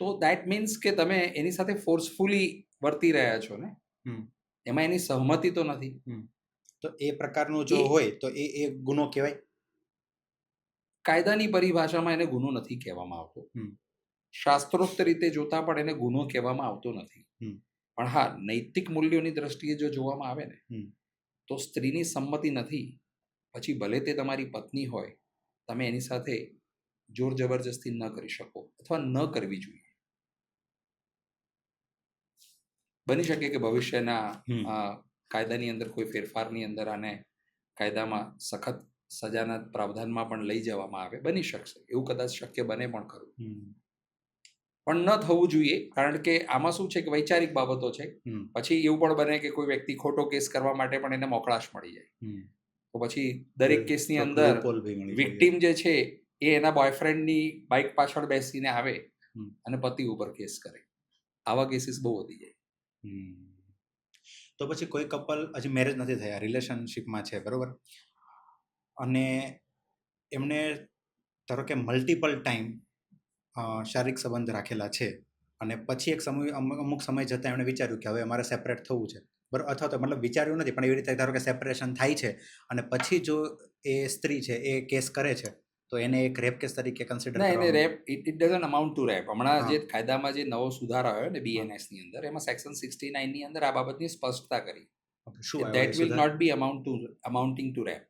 Speaker 2: તો દેટ મીન્સ કે તમે એની સાથે ફોર્સફુલી વર્તી રહ્યા છો ને, એમાં એની સહમતિ તો નથી.
Speaker 1: તો એ પ્રકારનું જો હોય તો એ ગુનો કહેવાય?
Speaker 2: કાયદાની પરિભાષામાં એને ગુનો નથી કહેવામાં આવતો, શાસ્ત્રોક્ત રીતે જોતા પણ એને ગુનો કહેવામાં આવતો નથી. પણ હા, નૈતિક મૂલ્યોની દ્રષ્ટિએ જો જોવામાં આવે ને, તો સ્ત્રીની સંમતિ નથી પછી ભલે તે તમારી પત્ની હોય, તમે એની સાથે જોર જબરજસ્તી ન કરી શકો અથવા ન કરવી જોઈએ. બની શકે કે ભવિષ્યના કાયદાની અંદર કોઈ ફેરફારની અંદર આને કાયદામાં સખત સજાના પ્રાવધાનમાં પણ લઈ જવામાં આવે, બની શકશે, એવું કદાચ શક્ય બને પણ ખરું, પણ ન થવું જોઈએ. કારણ કે આમાં શું છે કે વૈચારિક બાબતો છે. પછી એવું પણ બને કે કોઈ વ્યક્તિ ખોટો કેસ કરવા માટે પણ એને મોકળાશ મળી જાય, તો પછી દરેક કેસની અંદર વિક્ટીમ જે છે એ એના બોયફ્રેન્ડની બાઇક પાછળ બેસીને આવે અને પતિ ઉપર કેસ કરે. આવા કેસીસ બહુ વધી જાય.
Speaker 1: તો પછી કોઈ કપલ હજી મેરેજ નથી થયા, રિલેશનશિપમાં છે બરોબર, અને એમને ધારો કે મલ્ટિપલ ટાઈમ શારીરિક સંબંધ રાખેલા છે, અને પછી એક સમય અમુક સમય જતાં એમણે વિચાર્યું કે હવે અમારે સેપરેટ થવું છે બરાબર, અથવા તો મતલબ વિચાર્યું નથી પણ એવી રીતે ધારો કે સેપરેશન થાય છે, અને પછી જો એ સ્ત્રી છે એ કેસ કરે છે, તો એને એક રેપ કેસ તરીકે કન્સિડર
Speaker 2: ના, એને rape it doesn't amount to rape. હમણાં જે કાયદામાં જે નવો સુધારો આવ્યો ને BNS ની અંદર, એમાં સેક્શન 69 ની અંદર આ બાબતની સ્પષ્ટતા કરી. That will not be amounting to rape.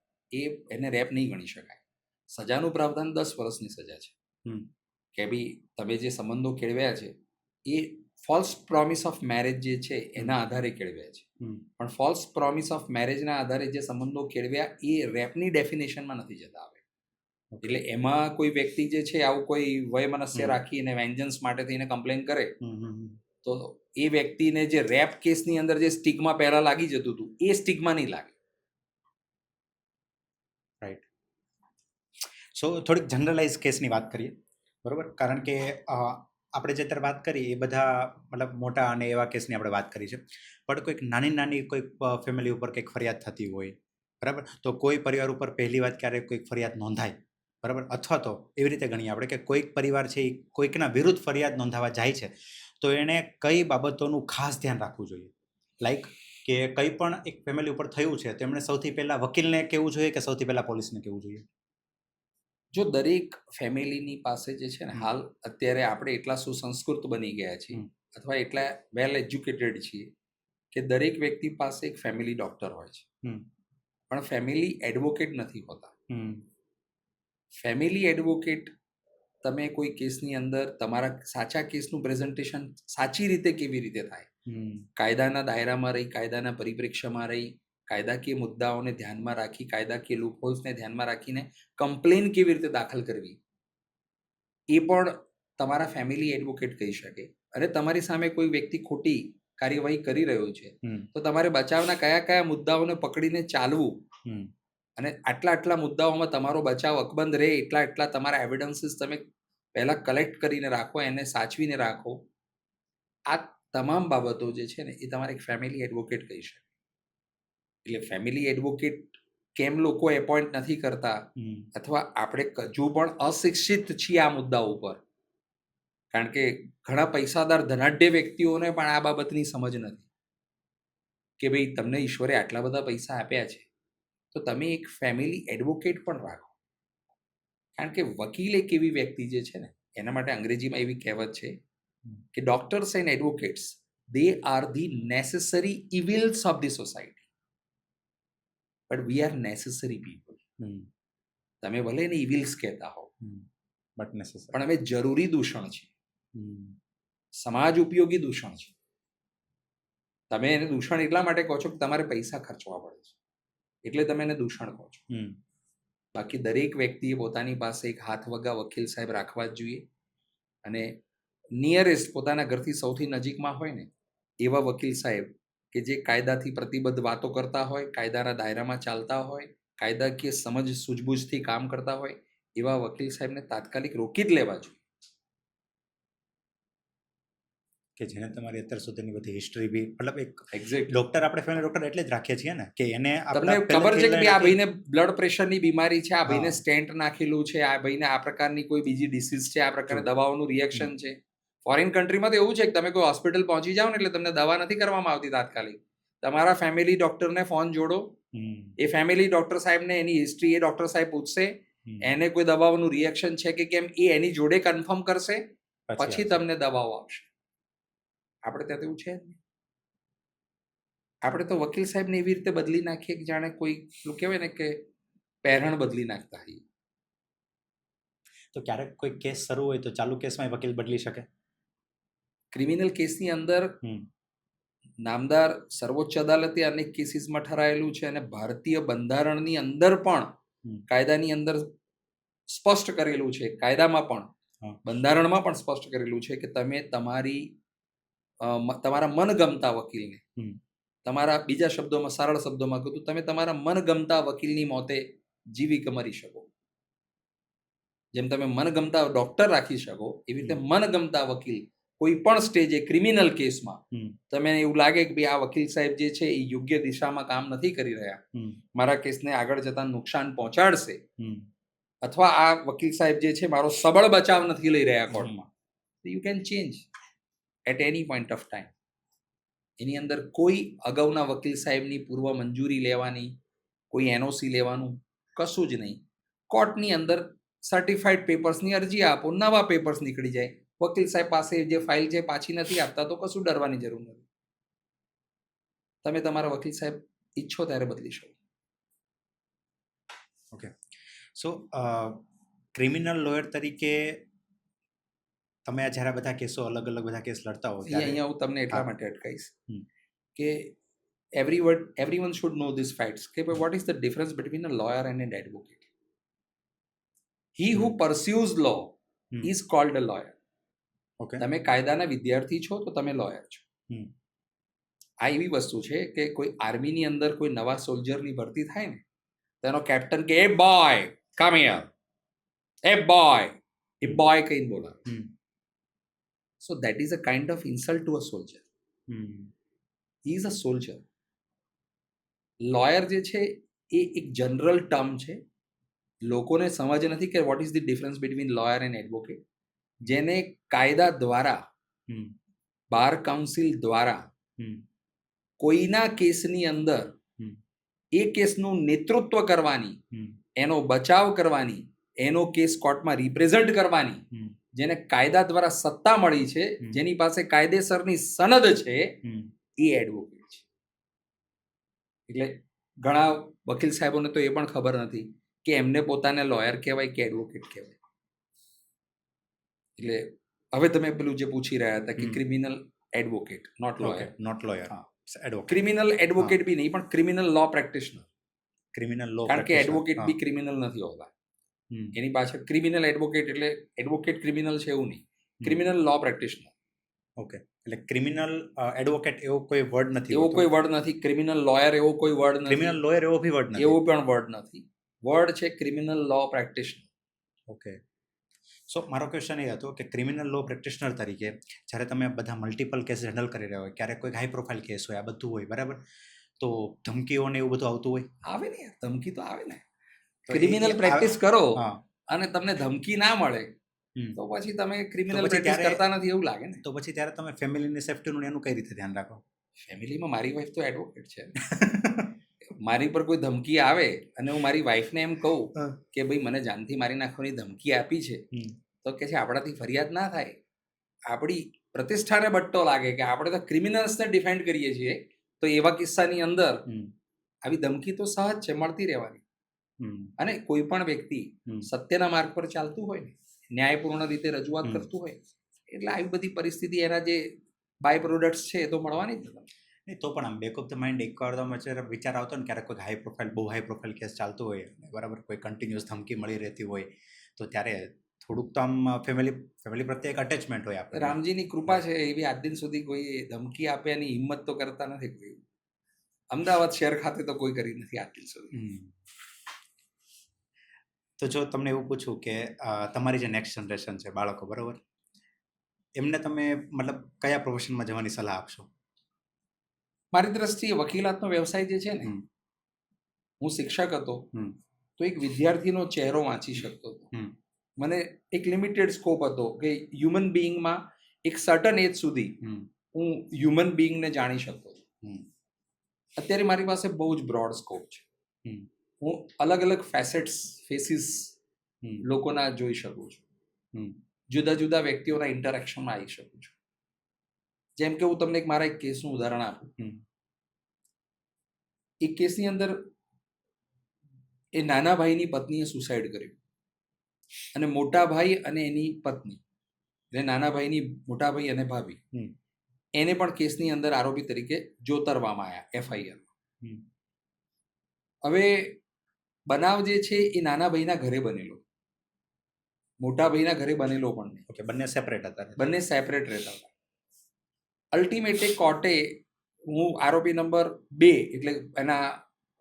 Speaker 2: એને રેપ નહીં ગણી શકાય. સજાનું પ્રાવધાન 10 વર્ષની સજા છે. કે ભાઈ તમે જે સંબંધો કેળવ્યા છે એ ફોલ્સ પ્રોમિસ ઓફ મેરેજ જે છે એના આધારે કેળવ્યા છે, પણ ફોલ્સ પ્રોમિસ ઓફ મેરેજના આધારે જે સંબંધો કેળવ્યા એ રેપની ડેફિનેશનમાં નથી જતા આવે. એટલે એમાં કોઈ વ્યક્તિ જે છે આવું કોઈ વયમનસ્ય રાખી અને વેન્જન્સ માટે થઈને કમ્પ્લેન કરે, તો એ વ્યક્તિને જે રેપ કેસની અંદર જે સ્ટિગ્મા પહેલા લાગી જતું હતું એ સ્ટિગ્મા નહીં લાગે.
Speaker 1: રાઈટ. સો થોડીક જનરલાઇઝ કેસની વાત કરીએ બરોબર, કારણ કે આપણે જે અત્યારે વાત કરી એ બધા મતલબ મોટા અને એવા કેસની આપણે વાત કરી છે, પણ કોઈક નાની કોઈક ફેમિલી ઉપર કંઈક ફરિયાદ થતી હોય બરાબર, તો કોઈ પરિવાર ઉપર પહેલી વાત ક્યારેક કોઈક ફરિયાદ નોંધાય બરાબર, અથવા તો એવી રીતે ગણીએ આપણે કે કોઈક પરિવાર છે એ કોઈકના વિરુદ્ધ ફરિયાદ નોંધાવા જાય છે, તો એણે કઈ બાબતોનું ખાસ ધ્યાન રાખવું જોઈએ? લાઈક કે કંઈ પણ એક ફેમિલી ઉપર થયું છે તો એમણે સૌથી પહેલાં વકીલને કહેવું જોઈએ કે સૌથી પહેલાં પોલીસને કહેવું જોઈએ?
Speaker 2: જો દરેક ફેમિલીની પાસે જે છે ને, હાલ અત્યારે આપણે એટલા સુસંસ્કૃત બની ગયા છીએ અથવા એટલા વેલ એજ્યુકેટેડ છીએ કે દરેક વ્યક્તિ પાસે એક ફેમિલી ડોક્ટર હોય છે, પણ ફેમિલી એડવોકેટ નથી હોતા. ફેમિલી એડવોકેટ તમે કોઈ કેસની અંદર તમારા સાચા કેસનું પ્રેઝન્ટેશન સાચી રીતે કેવી રીતે થાય, કાયદાના દાયરામાં રહી, કાયદાના પરિપ્રેક્ષ્યમાં રહી, કાયદાકીય મુદ્દાઓને ધ્યાનમાં રાખી, કાયદાકીય લૂપહોલ્સને ધ્યાનમાં રાખીને કમ્પ્લેન કેવી રીતે દાખલ કરવી, એ પણ તમારા ફેમિલી એડવોકેટ કહી શકે. અને તમારી સામે કોઈ વ્યક્તિ ખોટી કાર્યવાહી કરી રહ્યો છે તો તમારે બચાવના કયા કયા મુદ્દાઓને પકડીને ચાલવું, અને આટલા મુદ્દાઓમાં તમારો બચાવ અકબંધ રહે એટલા તમારા એવિડન્સીસ તમે પહેલા કલેક્ટ કરીને રાખો, એને સાચવીને રાખો. આ તમામ બાબતો જે છે ને એ તમારે એક ફેમિલી એડવોકેટ કહી શકે. એટલે ફેમિલી એડવોકેટ કેમ લોકો એપોઇન્ટ નથી કરતા, અથવા આપણે હજુ પણ અશિક્ષિત છીએ આ મુદ્દા ઉપર, કારણ કે ઘણા પૈસાદાર ધનાઢ્ય વ્યક્તિઓને પણ આ બાબતની સમજ નથી કે ભાઈ તમને ઈશ્વરે આટલા બધા પૈસા આપ્યા છે તો તમે એક ફેમિલી એડવોકેટ પણ રાખો. કારણ કે વકીલ એક એવી વ્યક્તિ જે છે ને, એના માટે અંગ્રેજીમાં એવી કહેવત છે કે doctors and advocates, they are the necessary evils of the society, but we are necessary people. તમે ભલે એને ઇવિલ્સ કહેતા હો,
Speaker 1: બટ નેસેસરી.
Speaker 2: પણ હવે જરૂરી દૂષણ છે, સમાજ ઉપયોગી દૂષણ છે. તમે એને દૂષણ એટલા માટે કહો છો કે તમારે પૈસા ખર્ચવા પડે છે, એટલે તમે એને દૂષણ કહો છો. બાકી દરેક વ્યક્તિએ પોતાની પાસે એક હાથવગા વકીલ સાહેબ રાખવા જ જોઈએ, અને નિયરેસ્ટ પોતાના ઘરથી સૌથી નજીકમાં હોય ને એવા વકીલ સાહેબ કે જે કાયદાથી પ્રતિબદ્ધ વાતો કરતા હોય, કાયદાના દાયરામાં ચાલતા હોય, કાયદાકીય સમજ સૂઝબૂઝથી કામ કરતા હોય, એવા વકીલ સાહેબને તાત્કાલિક રોકી જ લેવા જોઈએ.
Speaker 1: કે જેને તમારી અત્યાર સુધીની બધી હિસ્ટ્રી બી, મતલબ એક
Speaker 2: એક્ઝેક્ટ
Speaker 1: ડોક્ટર, આપણે ફેમિલી ડોક્ટર એટલે જ રાખીએ છીએ ને કે એને
Speaker 2: તમને ખબર છે કે આ ભાઈને બ્લડ પ્રેશરની બીમારી છે, આ ભાઈને સ્ટેન્ટ નાખેલું છે, આ ભાઈને આ પ્રકારની કોઈ બીજી ડિસીઝ છે, આ પ્રકારની દવાઓનું રિએક્શન છે. ફોરેન કન્ટ્રીમાં તો એવું છે કે તમે કોઈ હોસ્પિટલ પહોંચી જાઓ ને એટલે તમને દવા નથી કરવામાં આવતી તાત્કાલિક. તમારા ફેમિલી ડોક્ટરને ફોન જોડો, એ ફેમિલી ડોક્ટર સાહેબને એની હિસ્ટ્રી એ ડોક્ટર સાહેબ પૂછશે, એને કોઈ દવાઓનું રિએક્શન છે કે કેમ એ એની જોડે કન્ફર્મ કરશે, પછી તમને દવાઓ આપશે. આપણે ત્યાં તો એવું છે જ નહીં. આપણે તો વકીલ સાહેબને એવી રીતે બદલી નાખીએ કે જાણે કોઈ પેલું કહેવાય ને કે પહેરણ બદલી નાખતા હોઈએ.
Speaker 1: તો ક્યારેક કોઈ કેસ શરૂ હોય તો ચાલુ કેસમાં વકીલ બદલી શકે?
Speaker 2: ક્રિમિનલ કેસની અંદર નામદાર સર્વોચ્ચ અદાલતે અનેક કેસીસમાં ઠરાયેલું છે, અને ભારતીય બંધારણની અંદર પણ કાયદાની અંદર સ્પષ્ટ કરેલું છે, કાયદામાં પણ બંધારણમાં પણ સ્પષ્ટ કરેલું છે કે તમે તમારા મનગમતા વકીલને, તમારા બીજા શબ્દોમાં, સરળ શબ્દોમાં કહું તો તમે તમારા મનગમતા વકીલની મોતે જીવી કે મરી શકો. જેમ તમે મનગમતા ડોક્ટર રાખી શકો, એવી રીતે મનગમતા વકીલ કોઈ પણ સ્ટેજે ક્રિમિનલ કેસમાં તમે એવું લાગે કે ભાઈ આ વકીલ સાહેબ જે છે એ યોગ્ય દિશામાં કામ નથી કરી રહ્યા, મારા કેસને આગળ જતા નુકસાન પહોંચાડશે, અથવા આ વકીલ સાહેબ જે છે મારો સબળ બચાવ નથી લઈ રહ્યા કોર્ટમાં, you can change at any point of time. એની અંદર કોઈ અગાઉના વકીલ સાહેબની પૂર્વ મંજૂરી લેવાની, કોઈ એનઓસી લેવાનું કશું જ નહીં. કોર્ટની અંદર સર્ટિફાઈડ પેપર્સની અરજી આપો, નવા પેપર્સ નીકળી જાય. વકીલ સાહેબ પાસે જે ફાઇલ છે પાછી નથી આપતા તો કશું ડરવાની જરૂર નથી. તમે તમારા વકીલ સાહેબ ઈચ્છો ત્યારે બદલી શકો.
Speaker 1: ઓકે, સો ક્રિમિનલ લોયર તરીકે તમે જ્યારે બધા કેસો, અલગ અલગ બધા કેસ લડતા હો,
Speaker 2: અહીંયા હું તમને એટલા માટે અટકાઈશ કે everyone should know these facts. કે what is the difference between a lawyer and an advocate? He who pursues law is called a lawyer.
Speaker 1: Okay.
Speaker 2: તમે કાયદાના વિદ્યાર્થી છો તો તમે લોયર છો. આ એવી વસ્તુ છે કે કોઈ આર્મીની અંદર કોઈ નવા સોલ્જરની ભરતી થાય ને, તેનો કેપ્ટન કે a boy come here, a boy કહીને બોલાવે. So that is a kind of insult to a soldier. He is a soldier. Lawyer જે છે એ એક જનરલ ટર્મ છે, લોકોને સમજ નથી કે what is the difference between lawyer and advocate. જેને કાયદા દ્વારા, બાર કાઉન્સિલ દ્વારા કોઈના કેસની અંદર એ કેસનું નેતૃત્વ કરવાની, એનો બચાવ કરવાની, એનો કેસ કોર્ટમાં રિપ્રેઝન્ટ કરવાની જેને કાયદા દ્વારા સત્તા મળી છે, જેની પાસે કાયદેસરની સનદ છે, એ એડવોકેટ છે. એટલે ઘણા વકીલ સાહેબોને તો એ પણ ખબર નથી કે એમને પોતાને લોયર કહેવાય કે એડવોકેટ કહેવાય. એટલે હવે તમે પેલું જે પૂછી રહ્યા હતા કે criminal advocate, not lawyer. Criminal advocate બી નહીં, પણ criminal law practitioner.
Speaker 1: Criminal law,
Speaker 2: કારણ કે એડવોકેટ બી ક્રિમિનલ નથી હોતા. એની પાછળ ક્રિમિનલ એડવોકેટ એટલે એડવોકેટ ક્રિમિનલ છે એવું નહીં, ક્રિમિનલ લો પ્રેક્ટિશનર.
Speaker 1: ઓકે, એટલે ક્રિમિનલ એડવોકેટ એવો કોઈ વર્ડ નથી,
Speaker 2: એવો કોઈ વર્ડ નથી. ક્રિમિનલ લોયર એવો કોઈ વર્ડ નથી.
Speaker 1: ક્રિમિનલ લોયર એવો ભી વર્ડ નથી,
Speaker 2: એવો પણ વર્ડ નથી. વર્ડ છે ક્રિમિનલ લો પ્રેક્ટિશનર.
Speaker 1: ઓકે, સો મારો ક્વેશ્ચન એ હતો કે ક્રિમિનલ લો પ્રેક્ટિશનર તરીકે જ્યારે તમે બધા મલ્ટિપલ કેસ હેન્ડલ કરી રહ્યા હોય, ક્યારેક કોઈ હાઈ પ્રોફાઇલ કેસ હોય, આ બધું હોય, બરાબર, તો ધમકીઓ ને એવું બધું આવતું હોય?
Speaker 2: આવે ને, ધમકી તો આવે ને. ક્રિમિનલ પ્રેક્ટિસ કરો અને તમને ધમકી ના મળે તો પછી તમે ક્રિમિનલ પ્રેક્ટિસ કરતા નથી એવું લાગે ને.
Speaker 1: તો પછી ત્યારે તમે ફેમિલીની સેફ્ટીનું એનું કઈ રીતે ધ્યાન રાખો?
Speaker 2: ફેમિલીમાં મારી વાઈફ તો એડવોકેટ છે. મારી પર કોઈ ધમકી આવે અને હું મારી વાઈફને એમ કહું કે ભાઈ મને જાનથી મારી નાખવાની ધમકી આપી છે, તો કે છે આપણાથી ફરિયાદ ના થાય, આપણી પ્રતિષ્ઠાને બટ્ટો લાગે કે આપણે તો ક્રિમિનલ્સને ડિફેન્ડ કરીએ છીએ, તો એવા કિસ્સાની અંદર આવી ધમકી તો સહજ છે, મળતી રહેવાની.
Speaker 1: હમ.
Speaker 2: અને કોઈ પણ વ્યક્તિ
Speaker 1: હમ.
Speaker 2: સત્યના માર્ગ પર ચાલતું હોય ને, ન્યાયપૂર્ણ રીતે રજૂઆત
Speaker 1: હમ.
Speaker 2: કરતું હોય, એટલે આવી બધી પરિસ્થિતિ એના જે બાય પ્રોડક્ટ્સ છે એ તો મળવાની જ નથી.
Speaker 1: નહીં તો પણ આમ બેક ઓફ ધ માઇન્ડ એકવાર તો વિચાર આવતો ને ક્યારેક કોઈ હાઈ પ્રોફાઇલ બહુ હાઈ પ્રોફાઇલ કેસ ચાલતો હોય બરાબર, કોઈ કન્ટિન્યુઅસ ધમકી મળી રહેતી હોય તો ત્યારે થોડુંક તો આમ ફેમિલી પ્રત્યે એક અટેચમેન્ટ હોય આપણે.
Speaker 2: રામજીની કૃપા છે એવી આજ દિન સુધી કોઈ ધમકી આપે એની હિંમત તો કરતા નથી કોઈ. અમદાવાદ શહેર ખાતે તો કોઈ કરી નથી આજ દિન સુધી.
Speaker 1: તો જો તમને એવું પૂછું કે તમારી જે નેક્સ્ટ જનરેશન છે બાળકો બરાબર, એમને તમે મતલબ કયા પ્રોફેશનમાં જવાની સલાહ આપશો?
Speaker 2: મારી દ્રષ્ટિએ વકીલાતનો વ્યવસાય જે છે ને, હું શિક્ષક હતો તો એક વિદ્યાર્થીનો ચહેરો વાંચી શકતો હતો. મને એક લિમિટેડ સ્કોપ હતો કે હ્યુમન બિઈંગમાં એક સર્ટન એજ સુધી હું હ્યુમન બિઈંગને જાણી શકતો હતો. અત્યારે મારી પાસે બહુ જ બ્રોડ સ્કોપ છે. હું અલગ અલગ ફેસીસ લોકોના જોઈ શકું છું. જુદા જુદા વ્યક્તિઓના ઇન્ટરેક્શનમાં આવી શકું છું. જેમ કે હું તમને મારા એક કેસનું ઉદાહરણ આપું. એક કેસની અંદર એ નાના ભાઈની પત્નીએ સુસાઇડ કર્યું અને મોટા ભાઈ અને એની પત્ની, એટલે નાના ભાઈની મોટા ભાઈ અને ભાભી, એને પણ કેસની અંદર આરોપી તરીકે જોતરવામાં આવ્યા FIR. હવે બનાવ જે છે એ નાના ભાઈના ઘરે બનેલો, મોટા ભાઈના ઘરે બનેલો પણ નહીં.
Speaker 1: ઓકે, બંને સેપરેટ હતા.
Speaker 2: બંને સેપરેટ રહેતા હતા. અલ્ટિમેટલી કોર્ટે, હું આરોપી નંબર 2 એટલે એના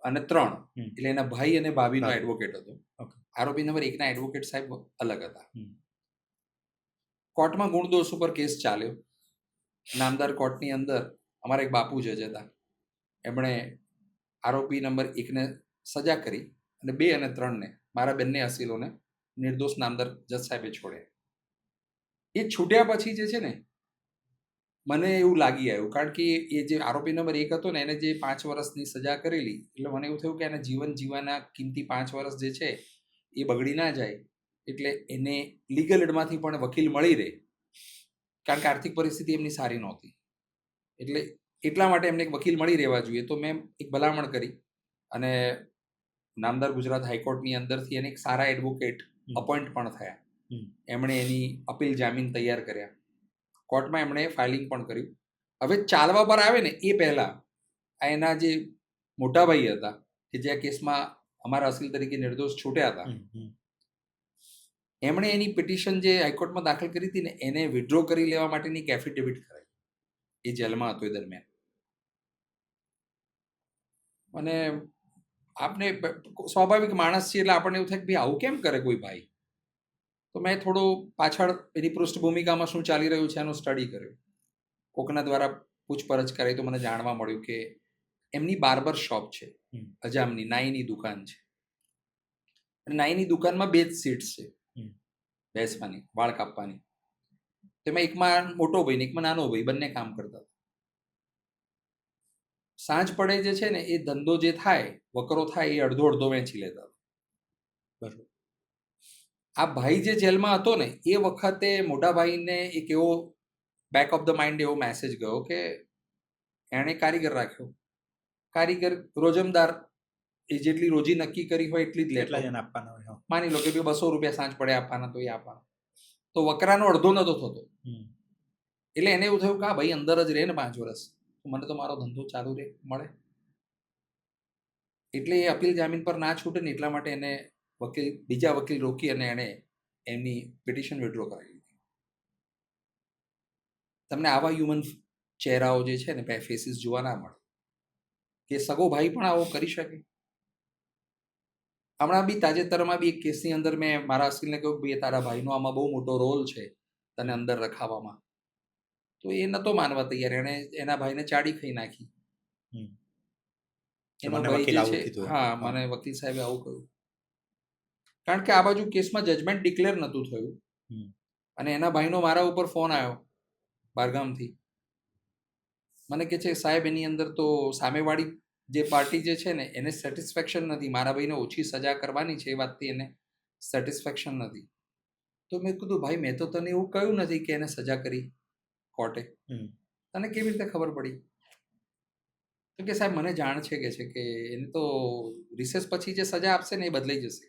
Speaker 2: અને 3 એટલે એના ભાઈ અને ભાભીનો એડવોકેટ હતો. આરોપી નંબર 1 ના એડવોકેટ સાહેબ અલગ હતા. કોર્ટમાં ગુણદોષ ઉપર કેસ ચાલ્યો. નામદાર કોર્ટની અંદર અમારા એક બાપુ જજ હતા, એમણે આરોપી નંબર 1ને સજા કરી અને 2 અને 3ને, મારા બંને અસીલોને નિર્દોષ નામદાર જજ સાહેબે છોડ્યા. એ છૂટ્યા પછી જે છે ને, મને એવું લાગી આવ્યું, કારણ કે એ જે આરોપી નંબર 1 હતો ને, એને જે 5 વર્ષની સજા કરેલી, એટલે મને એવું થયું કે એને જીવન જીવવાના કિંમતી 5 વર્ષ જે છે એ બગડી ના જાય, એટલે એને લીગલ એડમાંથી પણ વકીલ મળી રહે, કારણ કે આર્થિક પરિસ્થિતિ એમની સારી નહોતી, એટલે એટલા માટે એમને એક વકીલ મળી રહેવા જોઈએ. તો મેં એક ભલામણ કરી અને નામદાર ગુજરાત હાઈકોર્ટની અંદરથી એને એક સારા એડવોકેટ અપોઇન્ટ પણ થયા. એમણે એની અપીલ જામીન તૈયાર કર્યા. કોર્ટમાં એમણે ફાઇલિંગ પણ કર્યું. હવે ચાલવા પર આવે ને એ પહેલા એના જે મોટા ભાઈ હતા કે જે કેસમાં અમારા અસીલ તરીકે નિર્દોષ છૂટ્યા હતા, એમણે એની પિટિશન જે હાઈકોર્ટમાં દાખલ કરી હતી ને, એને વિડ્રો કરી લેવા માટેની એક એફિડેવિટ કરાવી એ જેલમાં હતો એ દરમિયાન. અને આપણે સ્વાભાવિક માણસ છીએ એટલે આપણને એવું થાય કે ભાઈ આવું કેમ કરે કોઈ ભાઈ. તો મેં થોડો પાછળ એની પૃષ્ઠભૂમિકામાં શું ચાલી રહ્યું છે એનો સ્ટડી કર્યો. કોકના દ્વારા પૂછપરછ કરી તો મને જાણવા મળ્યું કે એમની બાર્બર શોપ છે, અજામની નાઈની દુકાન છે. નાઈની દુકાનમાં 2 જ સીટ્સ છે બેસવાની, વાળ કાપવાની. તેમાં એકમાં મોટો ભાઈ ને એકમાં નાનો ભાઈ, બંને કામ કરતા હતા. સાંજ પડે જે છે ને, એ ધંધો જે થાય, વકરો થાય, એ અડધો અડધો વેચી લેતા હતા. બરાબર. આ ભાઈ જે જેલમાં હતો ને, એ વખતે મોટા ભાઈને એક એવો બેક ઓફ ધ માઇન્ડ એવો મેસેજ ગયો કે એણે કારીગર રાખ્યો. કારીગર રોજમદાર, એ જેટલી રોજી નક્કી કરી હોય એટલી જ લેતા આપવાના હોય. માની લો કે 200 રૂપિયા સાંજ પડે આપવાના, તો એ આપવાના. તો વકરાનો અડધો નતો થતો. એટલે એને એવું થયું કે આ ભાઈ અંદર જ રહે ને 5 વર્ષ, મને તો મારો ધંધો ચાલુ રહે મળે. એટલે એ અપીલ જામીન પર ના છૂટે ને, એટલા માટે એને બીજા વકીલ રોકી અને એણે એમની પિટિશન વિડ્રો કરાવી દીધી. તમને આવા હ્યુમન ચહેરાઓ જે છે ને, ફેસીસ જોવા ના મળે કે સગો ભાઈ પણ આવો કરી શકે. હમણાં બી તાજેતરમાં બી એક કેસની અંદર મેં મારા અસીલને કહ્યું કે તારા ભાઈનો આમાં બહુ મોટો રોલ છે તને અંદર રખાવામાં. તો એ નતો માનવા તૈયાર, એણે એના ભાઈને ચાડી ખાઈ નાખી. એનો ભાઈ જે છે, હા, મને વકીલ સાહેબે આવું કહ્યું. કારણ કે આ બાજુ કેસમાં જજમેન્ટ ડિક્લેર નહોતું થયું અને એના ભાઈનો મારા ઉપર ફોન આવ્યો બારગામથી. મને કહે છે સાહેબ, એની અંદર તો સામેવાળી જે પાર્ટી જે છે ને, એને સેટિસ્ફેક્શન નથી, મારા ભાઈને ઓછી સજા કરવાની છે એ વાતથી એને સેટિસ્ફેક્શન નથી. તો મેં કીધું ભાઈ, મેં તો તને એવું કહ્યું નથી કે એને સજા કરી કોર્ટે, તને કેવી રીતે ખબર પડી? તો કે સાહેબ મને જાણ છે કે એને તો રિસેસ પછી જે સજા આપશે ને એ બદલાઈ જશે.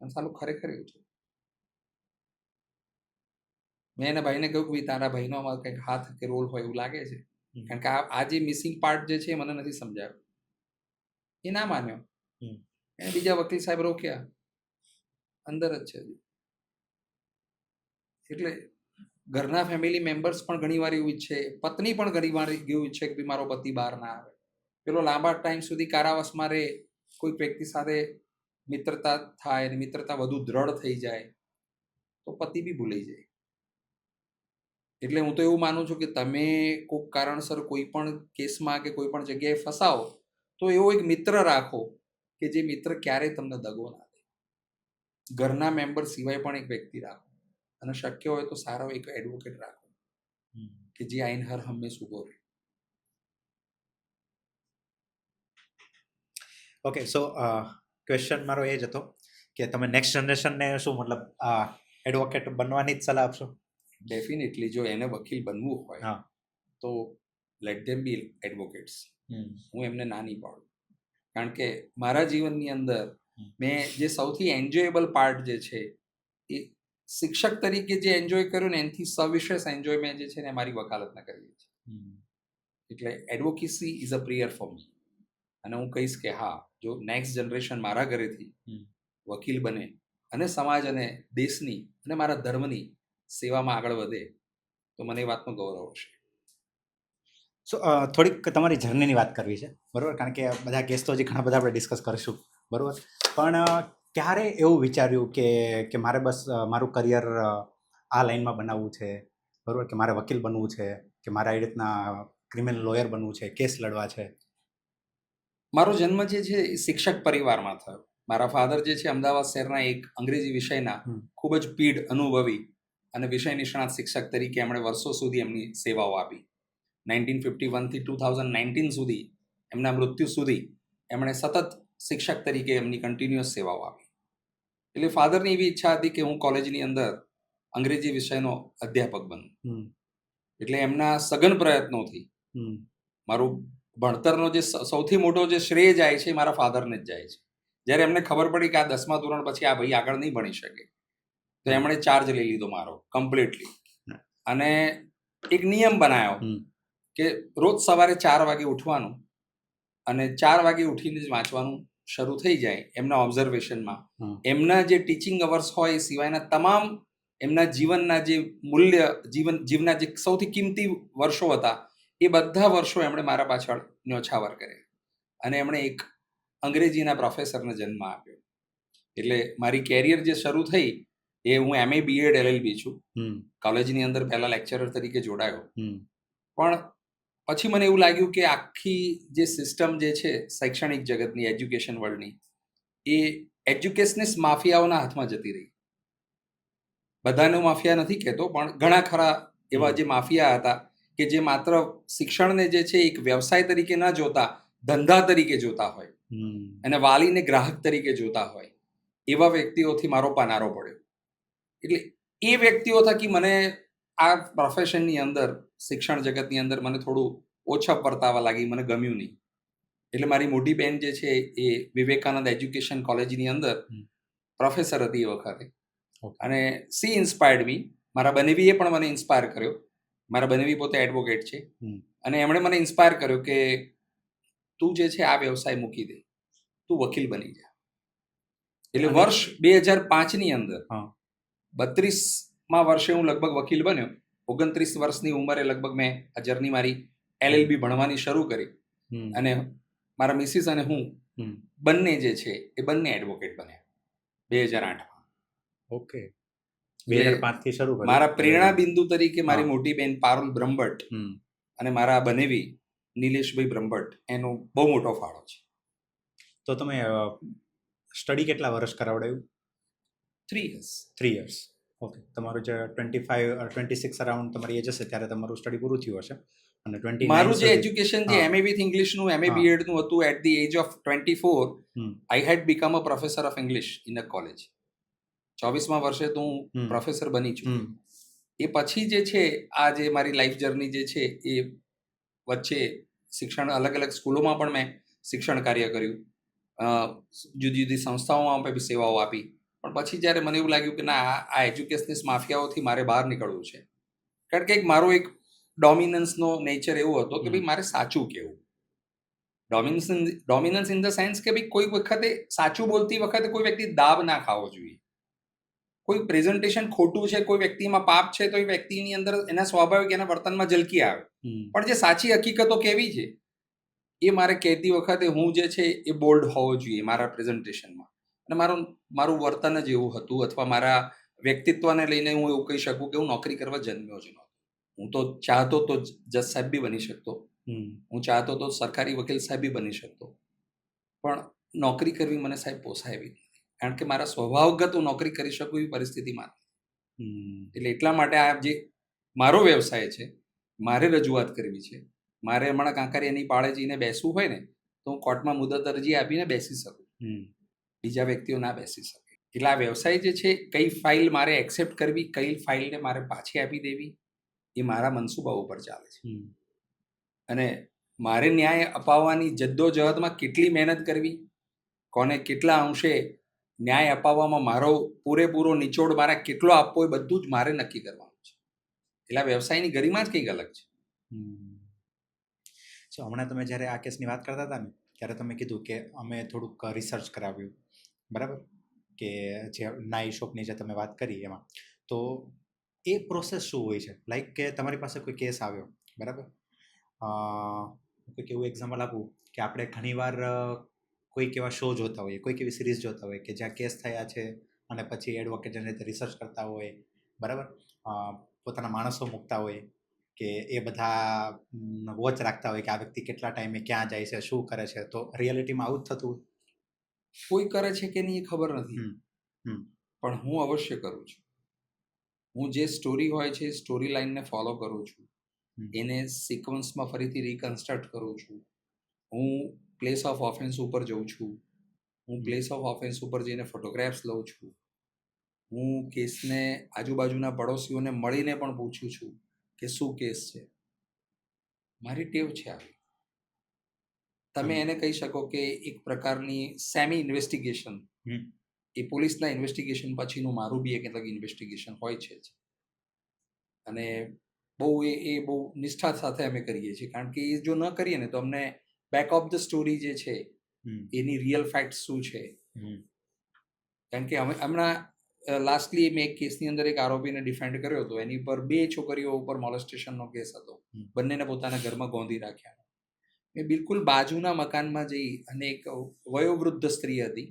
Speaker 2: અને સાલું ખરેખર એવું છે. મેં એના ભાઈને કહ્યું કે ભાઈ તારા ભાઈનો આમાં કંઈક હાથ કે રોલ હોય એવું લાગે છે, કારણ કે આ જે મિસિંગ પાર્ટ જે છે એ મને નથી સમજાયો. એ ના માન્યો. એને બીજા વકીલ સાહેબ રોક્યા, અંદર જ છે. એટલે ઘરના ફેમિલી મેમ્બર્સ પણ ઘણી વાર એવું ઈચ્છે, પત્ની પણ ઘણી વાર એવું ઈચ્છે કે મારો પતિ બહાર ના આવે, પેલો લાંબા ટાઈમ સુધી કારાવાસમાં રહે, કોઈ વ્યક્તિ સાથે મિત્રતા થાય અને મિત્રતા વધુ દ્રઢ થઈ જાય તો પતિ બી ભૂલાઈ જાય. એટલે હું તો એવું માનું છું કે તમે કોઈક કારણસર કોઈ પણ કેસમાં કે કોઈ પણ જગ્યાએ ફસાવો તો એવો એક મિત્ર રાખો કે જે મિત્ર ક્યારેય તમને દગો ના દે. ઘરના મેમ્બર સિવાય પણ એક વ્યક્તિ રાખો, અને શક્ય હોય તો સારો એક એડવોકેટ રાખો કે જે આઈન હર હંમેશ ઉભો રહે.
Speaker 1: ઓકે, સો ક્વેશ્ચન મારો એ જ હતો કે તમે નેક્સ્ટ જનરેશનને શું મતલબ એડવોકેટ બનવાની જ સલાહ આપશો?
Speaker 2: ડેફિનેટલી જો એને વકીલ બનવું હોય
Speaker 1: હા.
Speaker 2: તો લેટ ધેમ બી એડવોકેટ્સ. હું એમને ના નહીં પાડું, કારણ કે મારા જીવનની અંદર મેં જે સૌથી એન્જોયેબલ પાર્ટ જે છે એ શિક્ષક તરીકે જે એન્જોય કર્યું ને એનાથી સવિશેષ એન્જોય મેં જે છે ને મારી વકાલતને કરી છે. એટલે advocacy is a prayer for me. અને હું કહીશ કે હા, જો નેક્સ્ટ જનરેશન મારા ઘરેથી વકીલ બને અને સમાજ અને દેશની અને મારા ધર્મની સેવામાં આગળ વધે તો મને એ વાતનો ગૌરવ હશે.
Speaker 1: સો થોડીક તમારી જર્નીની વાત કરવી છે, બરાબર? કારણ કે બધા કેસ તો હજી ઘણા બધા આપણે ડિસ્કસ કરીશું, બરાબર? પણ ક્યારે એવું વિચાર્યું કે મારે બસ મારું કરિયર આ લાઈનમાં બનાવવું છે, બરાબર? કે મારે વકીલ બનવું છે, કે મારે આવી રીતના ક્રિમિનલ લોયર બનવું છે, કેસ લડવા છે?
Speaker 2: મારો જન્મ જે છે એ શિક્ષક પરિવારમાં થયો. મારા ફાધર જે છે અમદાવાદ શહેરના એક અંગ્રેજી વિષયના ખૂબ જ પીઢ અનુભવી અને વિષય નિષ્ણાત શિક્ષક તરીકે એમણે વર્ષો સુધી એમની સેવાઓ આપી. 1951થી 2019 સુધી, એમના મૃત્યુ સુધી એમણે સતત શિક્ષક તરીકે એમની કન્ટિન્યુઅસ સેવાઓ આપી. એટલે ફાધરની એવી ઈચ્છા હતી કે હું કોલેજની અંદર અંગ્રેજી વિષયનો અધ્યાપક બનું. એટલે એમના સઘન પ્રયત્નોથી મારું ભણતરનો જે સૌથી મોટો જે શ્રેય જાય છે એ મારા ફાધરને જ જાય છે. જ્યારે એમને ખબર પડી કે આ 10મા ધોરણ પછી આ ભાઈ આગળ નહીં ભણી શકે, તો એમણે ચાર્જ લઈ લીધો મારો કમ્પ્લીટલી, અને એક નિયમ બનાવ્યો કે રોજ સવારે 4 વાગે ઉઠવાનું અને 4 વાગે ઉઠીને જ વાંચવાનું શરૂ થઈ જાય. એમના ઓબ્ઝર્વેશનમાં એમના જે ટીચિંગ અવર્સ હોય એ સિવાયના તમામ એમના જીવનના જે મૂલ્ય, જીવનના જે સૌથી કિંમતી વર્ષો હતા એ બધા વર્ષો એમણે મારા પાછળ ન્યોછાવર કર્યા, અને એમણે એક અંગ્રેજીના પ્રોફેસરને જન્મ આપ્યો. એટલે મારી કેરિયર જે શરૂ થઈ એ હું MA BEd LLB છું. કોલેજની અંદર પહેલા લેક્ચરર તરીકે જોડાયો, પણ પછી મને એવું લાગ્યું કે આખી જે સિસ્ટમ જે છે શૈક્ષણિક જગતની, એજ્યુકેશન વર્લ્ડની, એ એજ્યુકેશનિસ્ટ માફિયાઓના હાથમાં જતી રહી. બધાનો માફિયા નથી કહેતો, પણ ઘણા ખરા એવા જે માફિયા હતા કે જે માત્ર શિક્ષણને જે છે એક વ્યવસાય તરીકે ન જોતા, ધંધા તરીકે જોતા હોય અને વાલીને ગ્રાહક તરીકે જોતા હોય, એવા વ્યક્તિઓથી મારો પાનારો પડ્યો. એટલે એ વ્યક્તિઓ થકી મને આ પ્રોફેશનની અંદર, શિક્ષણ જગતની અંદર મને થોડું ઓછા પરતાવા લાગી, મને ગમ્યું નહીં. એટલે મારી મોટી બહેન જે છે એ વિવેકાનંદ એજ્યુકેશન કોલેજની અંદર પ્રોફેસર હતી એ વખતે, અને સી ઇન્સ્પાયર્ડ મી. મારા બનેવીએ પણ મને ઇન્સ્પાયર કર્યો. મારા બનેવી પોતે એડવોકેટ છે, અને એમણે મને ઇન્સ્પાયર કર્યો કે તું જે છે આ વ્યવસાય મૂકી દે, તું વકીલ બની જા. એટલે વર્ષ 2005ની અંદર 32મા વર્ષે હું લગભગ વકીલ બન્યો. 29 વર્ષની ઉંમરે લગભગ મેં આ જર્ની મારી LLB ભણવાની શરૂ કરી, અને મારા મિસિસ અને હું બંને જે છે એ બંને એડવોકેટ બન્યા 2008માં.
Speaker 1: ઓકે, 2005 થી શરૂ કર્યું.
Speaker 2: મારા પ્રેરણા બિંદુ તરીકે મારી મોટી બેન પારુલ બ્રહ્મભટ્ટ અને મારા બનેવી નિલેશભાઈ બ્રહ્મભટ્ટ, એનો બહુ મોટો ફાળો છે.
Speaker 1: તો તમે સ્ટડી કેટલા વર્ષ કરાવડાયું?
Speaker 2: 3 years.
Speaker 1: 3 years. ઓકે, તમારું જે 26 અરાઉન્ડ તમારી એજ હશે ત્યારે તમારું સ્ટડી પૂરું થયું હશે, અને 29
Speaker 2: મારું જે એજ્યુકેશન જે MA વિથ ઇંગ્લિશનું, MA BEd નું હતું, at the age of 24 I had become a professor of English in a college. 24મા વર્ષે તો હું પ્રોફેસર બની છું. એ પછી જે છે આ જે મારી લાઈફ જર્ની જે છે એ વચ્ચે શિક્ષણ અલગ અલગ સ્કૂલોમાં પણ મેં શિક્ષણ કાર્ય કર્યું, જુદી જુદી સંસ્થાઓમાં પણ સેવાઓ આપી. પણ પછી જ્યારે મને એવું લાગ્યું કે ના, આ એજ્યુકેશનિસ્ટ માફિયાઓથી મારે બહાર નીકળવું છે. કારણ કે મારો એક ડોમિનન્સનો નેચર એવો હતો કે ભાઈ મારે સાચું કહેવું. ડોમિનન્સ ઇન ધ સેન્સ કે ભાઈ કોઈ વખતે સાચું બોલતી વખતે કોઈ વ્યક્તિ દાબ ના ખાવો જોઈએ. કોઈ પ્રેઝન્ટેશન ખોટું છે, કોઈ વ્યક્તિમાં પાપ છે, તો એ વ્યક્તિની અંદર એના સ્વાભાવિક એના વર્તનમાં ઝલકી આવે. પણ જે સાચી હકીકતો કેવી છે એ મારે કહેતી વખતે હું જે છે એ બોલ્ડ હોવો જોઈએ મારા પ્રેઝન્ટેશનમાં. અને મારું વર્તન જ એવું હતું, અથવા મારા વ્યક્તિત્વને લઈને હું એવું કહી શકું કે હું નોકરી કરવા જન્મ્યો જ નહોતો. હું તો ચાહતો તો જજ સાહેબ બી બની શકતો, હું ચાહતો તો સરકારી વકીલ સાહેબ બી બની શકતો, પણ નોકરી કરવી મને સાહેબ પોસાય એવી નથી. કારણ કે મારા સ્વભાવગત હું નોકરી કરી શકું એવી પરિસ્થિતિમાં નથી. એટલે એટલા માટે આ જે મારો વ્યવસાય છે, મારે રજૂઆત કરવી છે, મારે હમણાં કાંકરિયાની પાળે જઈને બેસવું હોય ને તો હું કોર્ટમાં મુદત અરજી આપીને બેસી શકું, બીજા વ્યક્તિઓ ના બેસી શકે. એટલે આ વ્યવસાય જે છે, કઈ ફાઇલ મારે એક્સેપ્ટ કરવી, કઈ ફાઇલને મારે પાછી આપી દેવી, એ મારા મનસૂબા ઉપર ચાલે છે. અને મારે ન્યાય અપાવવાની જદ્દોજહદમાં કેટલી મહેનત કરવી, કોને કેટલા અંશે ન્યાય અપાવવામાં મારો પૂરેપૂરો નિચોડ મારે કેટલો આપવો, એ બધું જ મારે નક્કી કરવાનું છે. એટલે આ વ્યવસાયની ગરિમા જ કંઈક અલગ છે.
Speaker 1: હમણાં તમે જ્યારે આ કેસની વાત કરતા હતા ને, ત્યારે તમે કીધું કે અમે થોડુંક રિસર્ચ કરાવ્યું, બરાબર, કે જે નાઈ શોપની જે તમે વાત કરી એમાં. તો એ પ્રોસેસ શું હોય છે? લાઈક કે તમારી પાસે કોઈ કેસ આવ્યો, બરાબર, કોઈક એવું એક્ઝામ્પલ આપું કે આપણે ઘણીવાર કોઈક એવા શો જોતા હોઈએ, કોઈક એવી સિરીઝ જોતા હોઈએ કે જ્યાં કેસ થયા છે અને પછી એડવોકેટ જેને રીતે રિસર્ચ કરતા હોય, બરાબર, પોતાના માણસો મૂકતા હોય કે એ બધા વોચ રાખતા હોય કે આ વ્યક્તિ કેટલા ટાઈમે ક્યાં જાય છે, શું કરે છે. તો રિયાલિટીમાં આવું જ થતું
Speaker 2: કોઈ કરે છે કે નહીં એ ખબર નથી, પણ હું અવશ્ય કરું છું. હું જે સ્ટોરી હોય છે એ સ્ટોરી લાઈનને ફોલો કરું છું, એને સિક્વન્સમાં ફરીથી રિકન્સ્ટ્રક્ટ કરું છું. હું પ્લેસ ઓફ ઓફેન્સ ઉપર જઉં છું, હું પ્લેસ ઓફ ઓફેન્સ ઉપર જઈને ફોટોગ્રાફ્સ લઉં છું, હું કેસને આજુબાજુના પડોશીઓને મળીને પણ પૂછું છું કે શું કેસ છે. મારી ટેવ છે આવી. તમે એને કહી શકો કે એક પ્રકારની સેમી ઇન્વેસ્ટિગેશન, એ પોલીસના ઇન્વેસ્ટિગેશન પછીનું મારું બી એક ઇન્વેસ્ટિગેશન હોય છે જ. અને બહુ એ બહુ નિષ્ઠા સાથે અમે કરીએ છીએ, કારણ કે એ જો ન કરીએ ને તો અમને બેક ઓફ ધ સ્ટોરી જે છે એની રિયલ ફેક્ટ શું છે. કારણ કે અમે હમણાં લાસ્ટલી મેં એક કેસની અંદર એક આરોપીને ડિફેન્ડ કર્યો હતો, એની પર 2 છોકરીઓ ઉપર મોલેસ્ટેશનનો કેસ હતો, બંનેને પોતાના ઘરમાં ગોંધી રાખ્યા. મેં બિલકુલ બાજુના મકાનમાં જઈ અને એક વયોવૃદ્ધ સ્ત્રી હતી,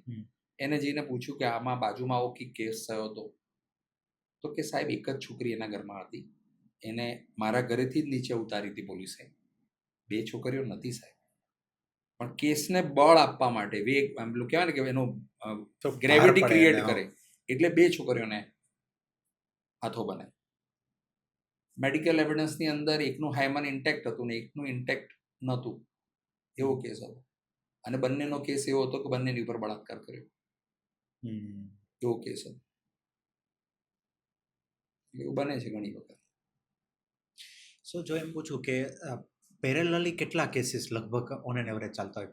Speaker 2: એને જઈને પૂછ્યું કે આમાં બાજુમાં આવો કંઈક કેસ થયો હતો. તો કે સાહેબ એક જ છોકરી એના ઘરમાં હતી, એને મારા ઘરેથી જ નીચે ઉતારી હતી પોલીસે, 2 છોકરીઓ નથી સાહેબ. પણ કેસને બળ આપવા માટે પેલું કહેવાય ને કે એનો ગ્રેવિટી ક્રિએટ કરે એટલે 2 છોકરીઓને હાથો બને. મેડિકલ એવિડન્સની અંદર એકનું હાયમન ઇન્ટેક્ટ હતું ને એકનું ઇન્ટેક્ટ નહોતું, એવો કેસ હતો. અને બંનેનો કેસ એવો હતો કે બંનેની ઉપર બળાત્કાર કર્યો, એવો કેસ હતો. એવું બને છે ઘણી વખત.
Speaker 1: સો જો એમ પૂછું કે પેરેલલી કેટલા કેસીસ લગભગ ઓન એન એવરેજ ચાલતા હોય?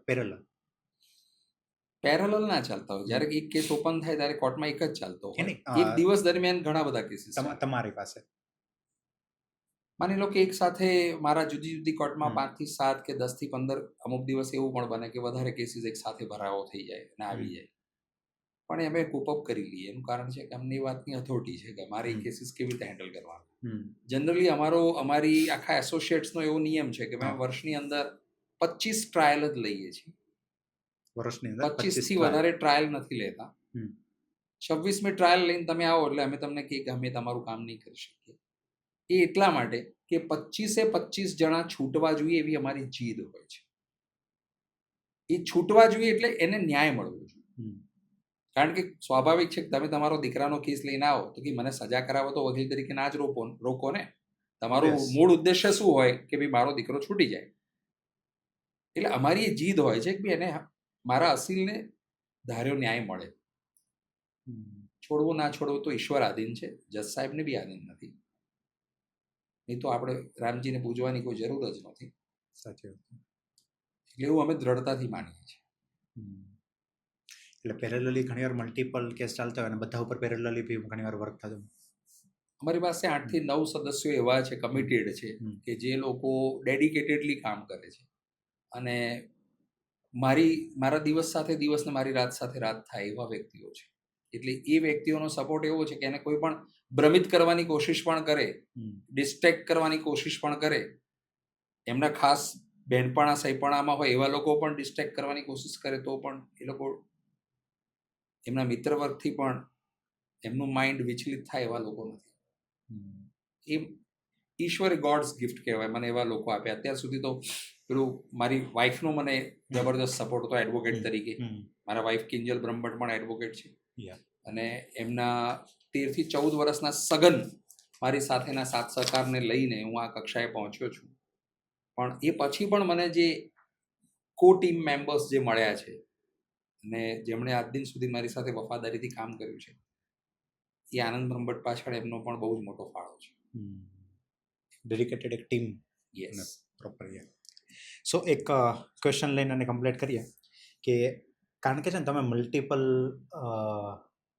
Speaker 2: પેરેલલ ના ચાલતા હોય. જ્યારે એક કેસ ઓપન થાય ત્યારે કોર્ટમાં એક જ ચાલતો હોય. એક દિવસ દરમિયાન ઘણા બધા કેસીસ
Speaker 1: તમારી પાસે
Speaker 2: માની લો કે એક સાથે મારા જુદી જુદી કોર્ટમાં 5 થી 7 કે 10 થી 15 અમુક દિવસ એવું પણ બને કે વધારે કેસીસ એક સાથે ભરાવો થઈ જાય અને આવી જાય. પણ અમે કોપ અપ કરી લઈએ. એનું કારણ છે કે અમને એ વાતની અથોરિટી છે કે અમારે એ કેસીસ કેવી રીતે હેન્ડલ કરવાના. જનરલી અમારી આખા એસોસિએટ્સનો એવો નિયમ છે કે અમે વર્ષની અંદર 25 ટ્રાયલ જ લઈએ છીએ. વર્ષની અંદર 25 થી વધારે ટ્રાયલ નથી લેતા. 26મી ટ્રાયલ લઈને તમે આવો એટલે અમે તમને કહીએ કે અમે તમારું કામ નહીં કરી શકીએ. એ એટલા માટે કે 25 જણા છૂટવા જોઈએ એવી અમારી જીદ હોય છે. એ છૂટવા જોઈએ એટલે એને ન્યાય મળવો જોઈએ. કારણ કે સ્વાભાવિક છે કે તમે તમારો દીકરાનો કેસ લઈને આવો તો કે મને સજા કરાવો તો વકીલ તરીકે ના જ રોકો ને. તમારું મૂળ ઉદ્દેશ્ય શું હોય કે ભાઈ મારો દીકરો છૂટી જાય. એટલે અમારી એ જીદ હોય છે કે ભાઈ એને મારા અસીલને ધાર્યો ન્યાય મળે. છોડવું ના છોડવું તો ઈશ્વર આધીન છે, જજ સાહેબને બી આધીન નથી. નહીં તો આપણે રામજીને પૂજવાની કોઈ જરૂર જ નથી.
Speaker 1: સાચી વાત.
Speaker 2: એટલે એવું અમે દ્રઢતાથી માનીએ છીએ.
Speaker 1: એટલે પેરેલલી ઘણીવાર મલ્ટિપલ કેસ ચાલતા હોય અને બધા ઉપર પેરેલલી બી ઘણીવાર વર્ક થતું હોય.
Speaker 2: અમારી પાસે 8 થી 9 સદસ્યો એવા છે, કમિટેડ છે, કે જે લોકો ડેડિકેટેડલી કામ કરે છે અને મારા દિવસ સાથે દિવસ ને મારી રાત સાથે રાત થાય એવા વ્યક્તિઓ છે. એટલે એ વ્યક્તિઓનો સપોર્ટ એવો છે કે એને કોઈ પણ ભ્રમિત કરવાની કોશિશ પણ કરે, ડિસ્ટ્રેક્ટ કરવાની કોશિશ પણ કરે, એમના ખાસ બહેનપણા સહીપણામાં હોય એવા લોકો પણ ડિસ્ટ્રેક્ટ કરવાની કોશિશ કરે તો પણ એ લોકો એમના મિત્ર વર્ગથી પણ એમનું માઇન્ડ વિચલિત થાય એવા લોકો નથી. એ ઈશ્વરે ગોડ્સ ગિફ્ટ કહેવાય, મને એવા લોકો આપ્યા. અત્યાર સુધી તો પેલું મારી વાઈફનો મને જબરદસ્ત સપોર્ટ હતો એડવોકેટ તરીકે. મારા વાઈફ કિંજલ બ્રહ્મભટ્ટ પણ એડવોકેટ છે અને એમના 13 થી 14 વર્ષના સગન મારી સાથેના સાથ સહકારને લઈને હું આ કક્ષાએ પહોંચ્યો છું. પણ એ પછી પણ મને જે કો ટીમ મેમ્બર્સ જે મળ્યા છે અને જેમણે આજ દિન સુધી મારી સાથે વફાદારીથી કામ કર્યું છે, એ આનંદ બ્રહ્મભટ્ટ પાછળ એમનો પણ બહુ જ મોટો ફાળો છે.
Speaker 1: ડેડિકેટેડ એક ટીમ.
Speaker 2: યસ.
Speaker 1: પ્રોપર. સો એક ક્વેશ્ચન લઈને અને કમ્પ્લીટ કરીએ કે કારણ કે છે ને તમે મલ્ટિપલ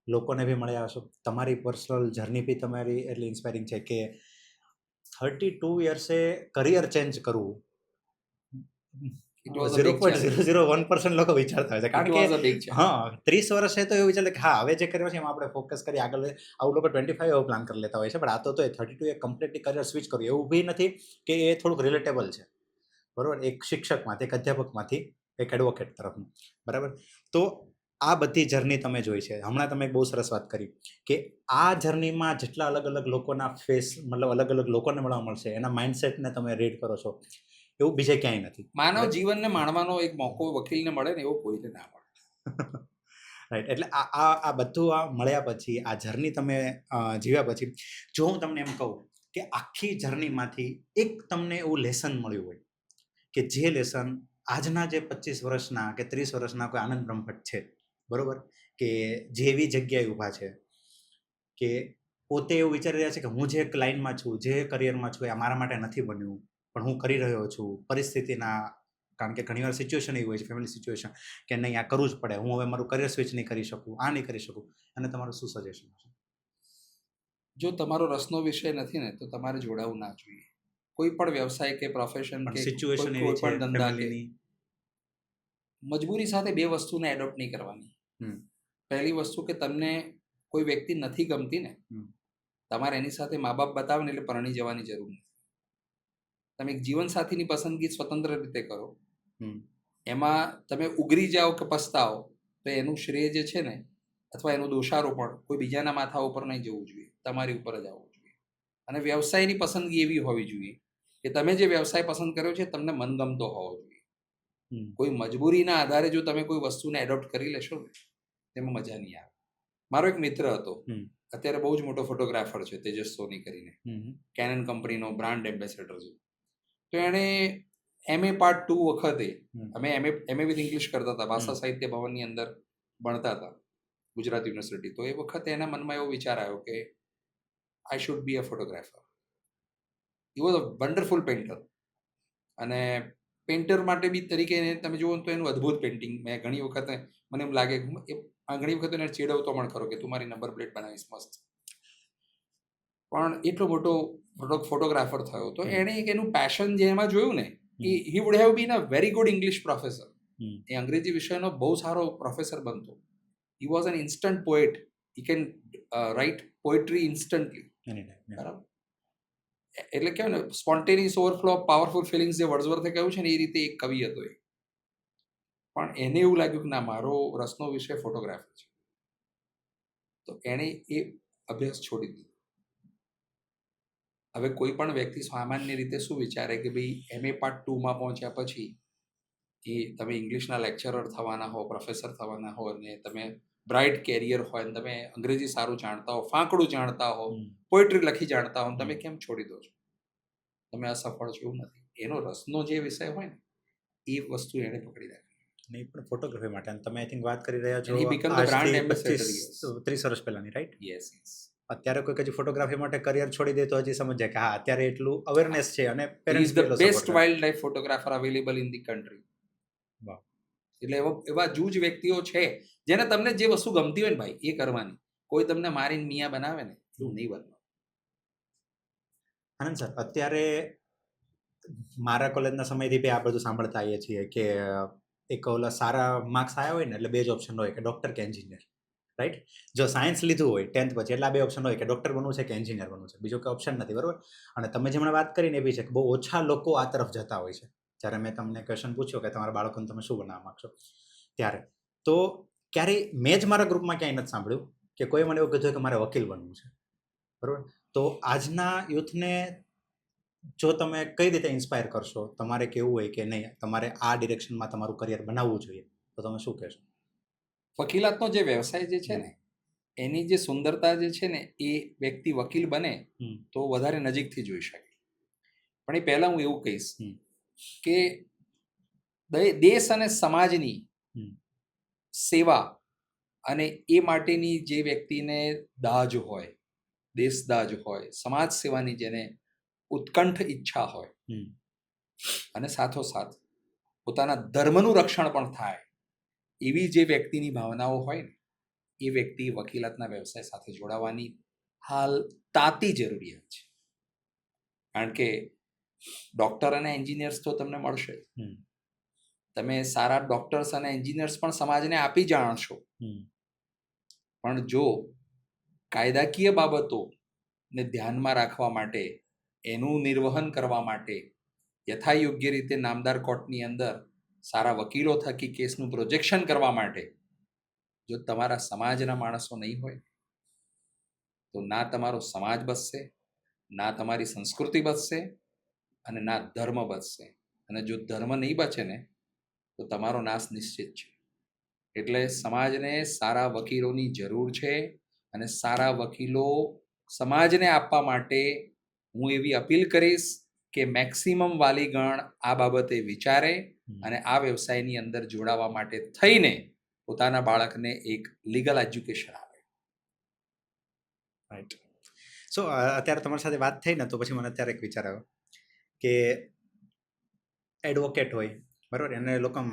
Speaker 1: લોકોને બી મળ્યા હશો, તમારી પર્સનલ જર્ની બી તમારી એટલી ઇન્સ્પાયરિંગ છે કે 32 યર્સે કરિયર ચેન્જ કરવું 0.001% લોકો વિચારતા હોય છે. કારણ કે હા 30 વર્ષે તો એવું વિચારે કે હા હવે જે કર્યો છે એમાં આપણે ફોકસ કરીએ આગળ. આવું લોકો 25 એવો પ્લાન કરી લેતા હોય છે, પણ આ તો 32 એ કમ્પ્લીટલી કરિયર સ્વિચ કર્યું. એવું બી નથી કે એ થોડુંક રિલેટેબલ છે, બરાબર, એક શિક્ષકમાંથી, એક અધ્યાપકમાંથી એક એડવોકેટ તરફનું, બરાબર. તો આ બધી જર્ની તમે જોઈ છે. હમણાં તમે બહુ સરસ વાત કરી કે આ જર્નીમાં જેટલા અલગ અલગ લોકોના ફેસ, મતલબ અલગ અલગ લોકોને મળવા મળશે, એના માઇન્ડસેટને તમે રીડ કરો છો, એવું બીજે ક્યાંય નથી.
Speaker 2: માનવ જીવનને માણવાનો એક મોકો વકીલને મળે ને એવો કોઈને ના મળે.
Speaker 1: રાઈટ. એટલે આ બધું આ મળ્યા પછી, આ જર્ની તમે જીવ્યા પછી, જો હું તમને એમ કહું કે આખી જર્નીમાંથી એક તમને એવું લેસન મળ્યું હોય કે જે લેસન આજના જે 25 વર્ષના કે 30 વર્ષના કોઈ આનંદ બ્રહ્મભટ્ટ છે, બરોબર, કે જે એવી જગ્યાએ ઊભા છે કે પોતે એવું વિચારી રહ્યા છે કે હું જે લાઈનમાં છું, જે કરિયરમાં છું, એ મારા માટે નથી બન્યું, પણ હું કરી રહ્યો છું પરિસ્થિતિના, કારણ કે ઘણીવાર સિચ્યુએશન એવી હોય છે, ફેમિલી સિચ્યુએશન, કે નહીં આ કરવું જ પડે, હું હવે મારું કરિયર સ્વિચ નહીં કરી શકું, આ નહીં કરી શકું, અને તમારું શું સજેશન છે?
Speaker 2: જો તમારો રસનો વિષય નથી ને તો તમારે જોડાવું ના જોઈએ. કોઈ પણ વ્યવસાય કે પ્રોફેશન કે
Speaker 1: સિચ્યુએશન
Speaker 2: કોઈ
Speaker 1: એવી છે
Speaker 2: પણ ધંધા કે
Speaker 1: ફેમિલીની.
Speaker 2: મજબૂરી સાથે બે વસ્તુને એડોપ્ટ નહીં કરવાની. પહેલી વસ્તુ કે તમને કોઈ વ્યક્તિ નથી ગમતી ને, તમારે એની સાથે મા બાપ બતાવે ને એટલે પરણી જવાની જરૂર નથી. તમે એક જીવનસાથીની પસંદગી સ્વતંત્ર રીતે કરો. એમાં તમે ઉગરી જાઓ કે પસ્તાવો તો એનું શ્રેય જે છે ને, અથવા એનું દોષારોપણ કોઈ બીજાના માથા ઉપર નહીં જવું જોઈએ, તમારી ઉપર જ આવવું જોઈએ. અને વ્યવસાયની પસંદગી એવી હોવી જોઈએ કે તમે જે વ્યવસાય પસંદ કર્યો છે તમને મનગમતો હોવો જોઈએ. કોઈ મજબૂરીના આધારે જો તમે કોઈ વસ્તુને એડોપ્ટ કરી લેશો ને, તેમાં મજા નહીં આવે. મારો એક મિત્ર હતો, અત્યારે બહુ જ મોટો ફોટોગ્રાફર છે, તેજસ સોની કરીને, કેનન કંપનીનો બ્રાન્ડ એમ્બેસેડર છે. તો એણે MA પાર્ટ 2 વખતે, અમે MA વિથ ઇંગ્લિશ કરતા હતા, ભાષા સાહિત્ય ભવનની અંદર ભણતા હતા, ગુજરાત યુનિવર્સિટી. તો એ વખતે એના મનમાં એવો વિચાર આવ્યો કે I should be a photographer. He was a wonderful painter. અને પેઇન્ટર માટે બી તરીકે તમે જુઓ તો એનું અદ્ભુત પેઇન્ટિંગ, મેં ઘણી વખત મને એમ લાગે ઘણી વખત એને ચેડવતો પણ ખરો કે તું મારી નંબર પ્લેટ બનાવીશ મસ્ત. પણ એટલો મોટો ફોટોગ્રાફર થયો તો એણે એનું પેશન જે એમાં જોયું ને, he would have been a very good English professor. એ અંગ્રેજી વિષયનો બહુ સારો પ્રોફેસર બનતો. He was an instant poet. He can write poetry instantly. બરાબર. એટલે કહેવાય ને spontaneous overflow of powerful feelings, જે વર્ડસવર્થે કહ્યું છે ને, એ રીતે એક કવિ હતો એ. પણ એને એવું લાગ્યું કે ના, મારો રસનો વિષય ફોટોગ્રાફી છે. તો એણે એ અભ્યાસ છોડી દીધો. હવે કોઈ પણ વ્યક્તિ સામાન્ય રીતે શું વિચારે કે ભાઈ MA પાર્ટ 2માં પહોંચ્યા પછી એ તમે ઇંગ્લિશના લેક્ચરર થવાના હો, પ્રોફેસર થવાના હો, અને તમે બ્રાઇટ કેરિયર હોય, અને તમે અંગ્રેજી સારું જાણતા હો, ફાંકડું જાણતા હો, પોએટ્રી લખી જાણતા હો, તમે કેમ છોડી દો છો? તમે અસફળ છો એવું નથી. એનો રસનો જે વિષય હોય ને, એ વસ્તુ એને પકડી રાખી.
Speaker 1: નહીં પણ ફોટોગ્રાફી માટે તમે આઈ થિંક વાત કરી રહ્યા છો
Speaker 2: he became the brand ambassador.
Speaker 1: 30 વર્ષ પહેલાની, રાઈટ?
Speaker 2: યસ.
Speaker 1: અત્યારે કોઈ હજી ફોટોગ્રાફી માટે કરિયર છોડી દે તો હજી સમજે કે હા અત્યારે એટલું અવેરનેસ છે અને
Speaker 2: he is the best wildlife photographer available in the country.
Speaker 1: વાહ.
Speaker 2: એટલે એવા જૂજ વ્યક્તિઓ છે જેને તમને જે વસ્તુ ગમતી હોય ને ભાઈ એ કરવાની. કોઈ તમને મારીને મિયા બનાવે ને એવું નહીં બનવાનું.
Speaker 1: આનંદ સર, અત્યારે મારા કોલેજના સમયથી બી આ બધું સાંભળતા આવીએ છીએ કે એક ઓલા સારા માર્ક્સ આવ્યા હોય ને એટલે બે જ ઓપ્શન હોય કે ડોક્ટર કે એન્જિનિયર, રાઈટ? જો સાયન્સ લીધું હોય 10th પછી એટલે આ બે ઓપ્શન હોય કે ડોક્ટર બનવું છે કે એન્જિનિયર બનવું છે, બીજો કોઈ ઓપ્શન નથી, બરોબર? અને તમે જે હમણાં વાત કરીને એ બી છે કે બહુ ઓછા લોકો આ તરફ જતા હોય છે. જ્યારે મેં તમને ક્વેશ્ચન પૂછ્યો કે તમારા બાળકોને તમે શું બનાવવા માંગશો ત્યારે, તો ક્યારેય મેં જ મારા ગ્રુપમાં ક્યાંય નથી સાંભળ્યું કે કોઈ મને એવું કીધું કે મારે વકીલ બનવું છે, બરોબર? તો આજના યુથને જો તમે કઈ રીતે ઇન્સ્પાયર કરશો, તમારે કેવું હોય કે નહીં તમારે આ ડિરેક્શનમાં તમારું કરિયર બનાવવું જોઈએ, તો તમે શું કહેશો?
Speaker 2: વકીલાતનો જે વ્યવસાય જે છે ને એની જે સુંદરતા જે છે ને એ વ્યક્તિ વકીલ બને તો વધારે નજીકથી જોઈ શકે. પણ એ પહેલા હું એવું કહીશ કે દેશ અને સમાજની સેવા અને એ માટેની જે વ્યક્તિને દાજ હોય, દેશ દાજ હોય, સમાજ સેવાની જેને ઉત્કંઠ ઈચ્છા હોય અને સાથોસાથ પોતાના ધર્મનું રક્ષણ પણ થાય એવી જે વ્યક્તિની ભાવનાઓ હોય ને એ વ્યક્તિ વકીલાતના વ્યવસાય સાથે જોડાવાની હાલ તાતી જરૂરિયાત છે. કારણ કે ડોક્ટર અને એન્જિનિયર્સ તો તમને મળશે, તમે સારા ડોક્ટર્સ અને એન્જિનિયર્સ પણ સમાજને આપી જાણશો, પણ જો કાયદાકીય બાબતોને ધ્યાનમાં રાખવા માટે, એનું નિર્વહન કરવા માટે, યથાયોગ્ય રીતે નામદાર કોર્ટની અંદર સારા વકીલો થકી કેસનું પ્રોજેક્શન કરવા માટે જો તમારા સમાજના માણસો નહીં હોય તો ના તમારો સમાજ બચશે, ના તમારી સંસ્કૃતિ બચશે અને ના ધર્મ બચશે. અને જો ધર્મ નહીં બચે ને તો તમારો નાશ નિશ્ચિત છે. એટલે સમાજને સારા વકીલોની જરૂર છે અને સારા વકીલો સમાજને આપવા માટે હું એવી અપીલ કરીશ કે મેક્સિમમ વાલીગણ આ બાબતે વિચારે અને આ વ્યવસાયની અંદર જોડાવા માટે થઈને પોતાના બાળકને એક લીગલ એજ્યુકેશન આપે.
Speaker 1: રાઈટ. સો અત્યારે તમારી સાથે વાત થઈ ને તો પછી મને અત્યારે એક વિચાર આવ્યો કે એડવોકેટ હોય, બરાબર, એને લોકો આમ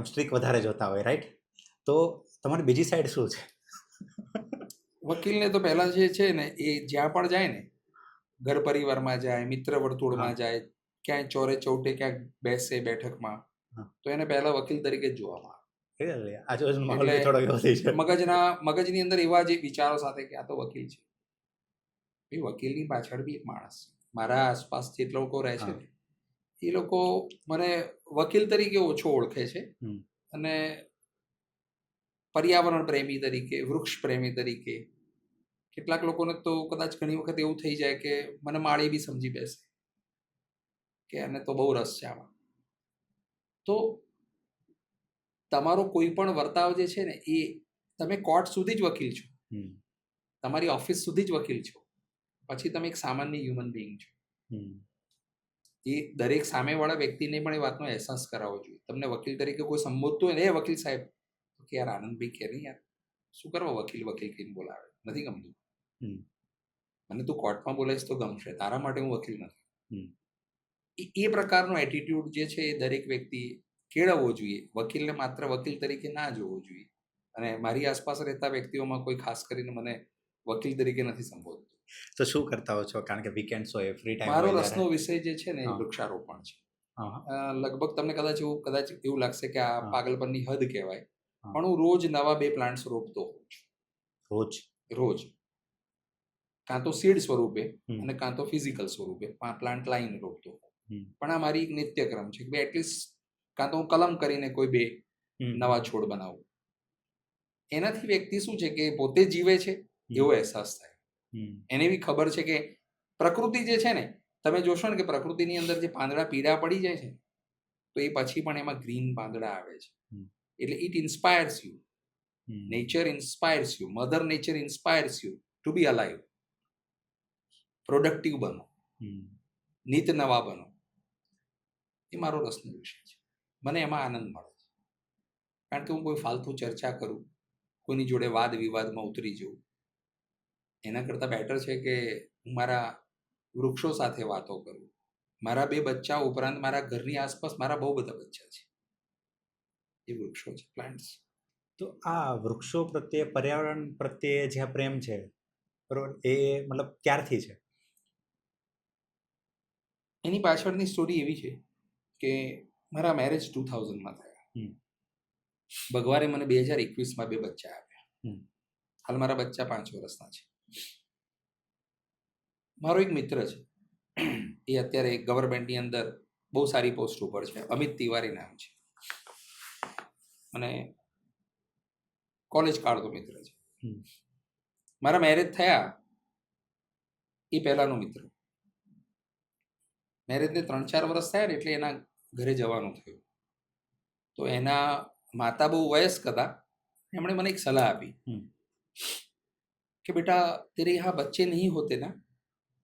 Speaker 1: સ્ટ્રીક વધારે જોતા હોય, રાઈટ? તો તમારી બીજી સાઈડ શું છે?
Speaker 2: વકીલને તો પહેલા જે છે ને એ જ્યાં પણ જાય ને, ઘર પરિવારમાં જાય, મિત્ર વર્તુળમાં જાય, ક્યાંય ચોરે ચૌટે ક્યાંક બેસે બેઠકમાં, તો એને પહેલા વકીલ તરીકે જ જોવામાં આવે. મગજની અંદર એવા જે વિચારો સાથે કે આ તો વકીલ છે. એ વકીલની પાછળ બી એક માણસ છે. મારા આસપાસ જેટલા લોકો રહે છે ને એ લોકો મને વકીલ તરીકે ઓછો ઓળખે છે અને પર્યાવરણ પ્રેમી તરીકે, વૃક્ષ પ્રેમી તરીકે. કેટલાક લોકોને તો કદાચ ઘણી વખત એવું થઈ જાય કે મને માળી બી સમજી બેસે કે આને તો બહુ રસ છે આમાં. તો તમારો કોઈ પણ વર્તાવ જે છે ને એ તમે કોર્ટ સુધી જ વકીલ છો, તમારી ઓફિસ સુધી જ વકીલ છો, પછી તમે એક સામાન્ય હ્યુમન બિંગ છો. એ દરેક સામેવાળા વ્યક્તિને પણ એ વાતનો અહેસાસ કરાવવો જોઈએ. તમને વકીલ તરીકે કોઈ સંબોધતું હોય ને, એ વકીલ સાહેબ, કે યાર આનંદભાઈ કે નહીં યાર, શું કરવા વકીલ કહીને બોલાવે, નથી ગમતું. મને તું કોર્ટમાં બોલાવીશ તો ગમશે, તારા માટે હું વકીલ નથી. એ પ્રકારનો એટીટ્યુડ જે છે એ દરેક વ્યક્તિ કેળવવો જોઈએ. વકીલને માત્ર વકીલ તરીકે ના જોવો જોઈએ. અને મારી આસપાસ રહેતા વ્યક્તિઓમાં કોઈ ખાસ કરીને મને વકીલ તરીકે નથી સંબોધતું.
Speaker 1: તો શું કરતા હો છો? કારણ કે વીકેન્ડ્સ હોય, ફ્રી ટાઈમ
Speaker 2: મારો
Speaker 1: હોય,
Speaker 2: રસનો વિષય જે છે ને એ વૃક્ષારોપણ છે. લગભગ તમને કદાચ એવું લાગશે કે આ પાગલપનની હદ કહેવાય, પણ હું રોજ નવા 2 પ્લાન્ટ્સ રોપતો હોઉં છું. રોજ કાં તો સીડ સ્વરૂપે અને કાં તો ફિઝિકલ સ્વરૂપે પ્લાન્ટ લાઈન રોપતો હોઉં. પણ આ મારી એક નિત્યક્રમ છે કે એટલીસ્ટ કાં તો હું કલમ કરીને કોઈ 2 નવા છોડ બનાવું. એનાથી વ્યક્તિ શું છે કે પોતે જીવે છે એવો અહેસાસ થાય. એને બી ખબર છે કે પ્રકૃતિ જે છે ને, તમે જોશો ને કે પ્રકૃતિની અંદર જે પાંદડા પીળા પડી જાય છે તો એ પછી પણ એમાં ગ્રીન પાંદડા આવે છે. એટલે it inspires you, nature inspires you, mother nature inspires you to be alive. Productive બનો, નીત નવા બનો. એ મારો રસનો વિષય છે. મને એમાં આનંદ મળે છે. કારણ કે હું કોઈ ફાલતુ ચર્ચા કરું, કોઈની જોડે વાદ વિવાદમાં ઉતરી જવું, એના કરતાં બેટર છે કે હું મારા વૃક્ષો સાથે વાતો કરું. મારા 2 બચ્ચા ઉપરાંત મારા ઘરની આસપાસ મારા બહુ બધા બચ્ચા છે. એ વૃક્ષો છે, પ્લાન્ટ્સ.
Speaker 1: તો આ વૃક્ષો પ્રત્યે પર્યાવરણ પ્રત્યે જે આ પ્રેમ છે બરોબર એ મતલબ ક્યારથી છે?
Speaker 2: એની પાછળની સ્ટોરી એવી છે કે મારા મેરેજ 2000માં થયા. ભગવાને મને 2021માં 2 બચ્ચા આપ્યા. હાલ મારા બચ્ચા 5 વર્ષના છે. મારો એક મિત્ર છે, એ અત્યારે ગવર્મેન્ટની અંદર બહુ સારી પોસ્ટ ઉપર છે, અમિત તિવારી નામ છે, અને કોલેજ કાળનો મિત્ર છે. મારા મેરેજ થયા એ પહેલાનો મિત્ર. મેરેજને 3-4 વર્ષ થયા ને એટલે એના ઘરે જવાનું થયું. તો એના માતા બહુ વયસ્ક હતા. એમણે મને એક સલાહ આપી कि बेटा तेरे यहाँ बच्चे नहीं होते ना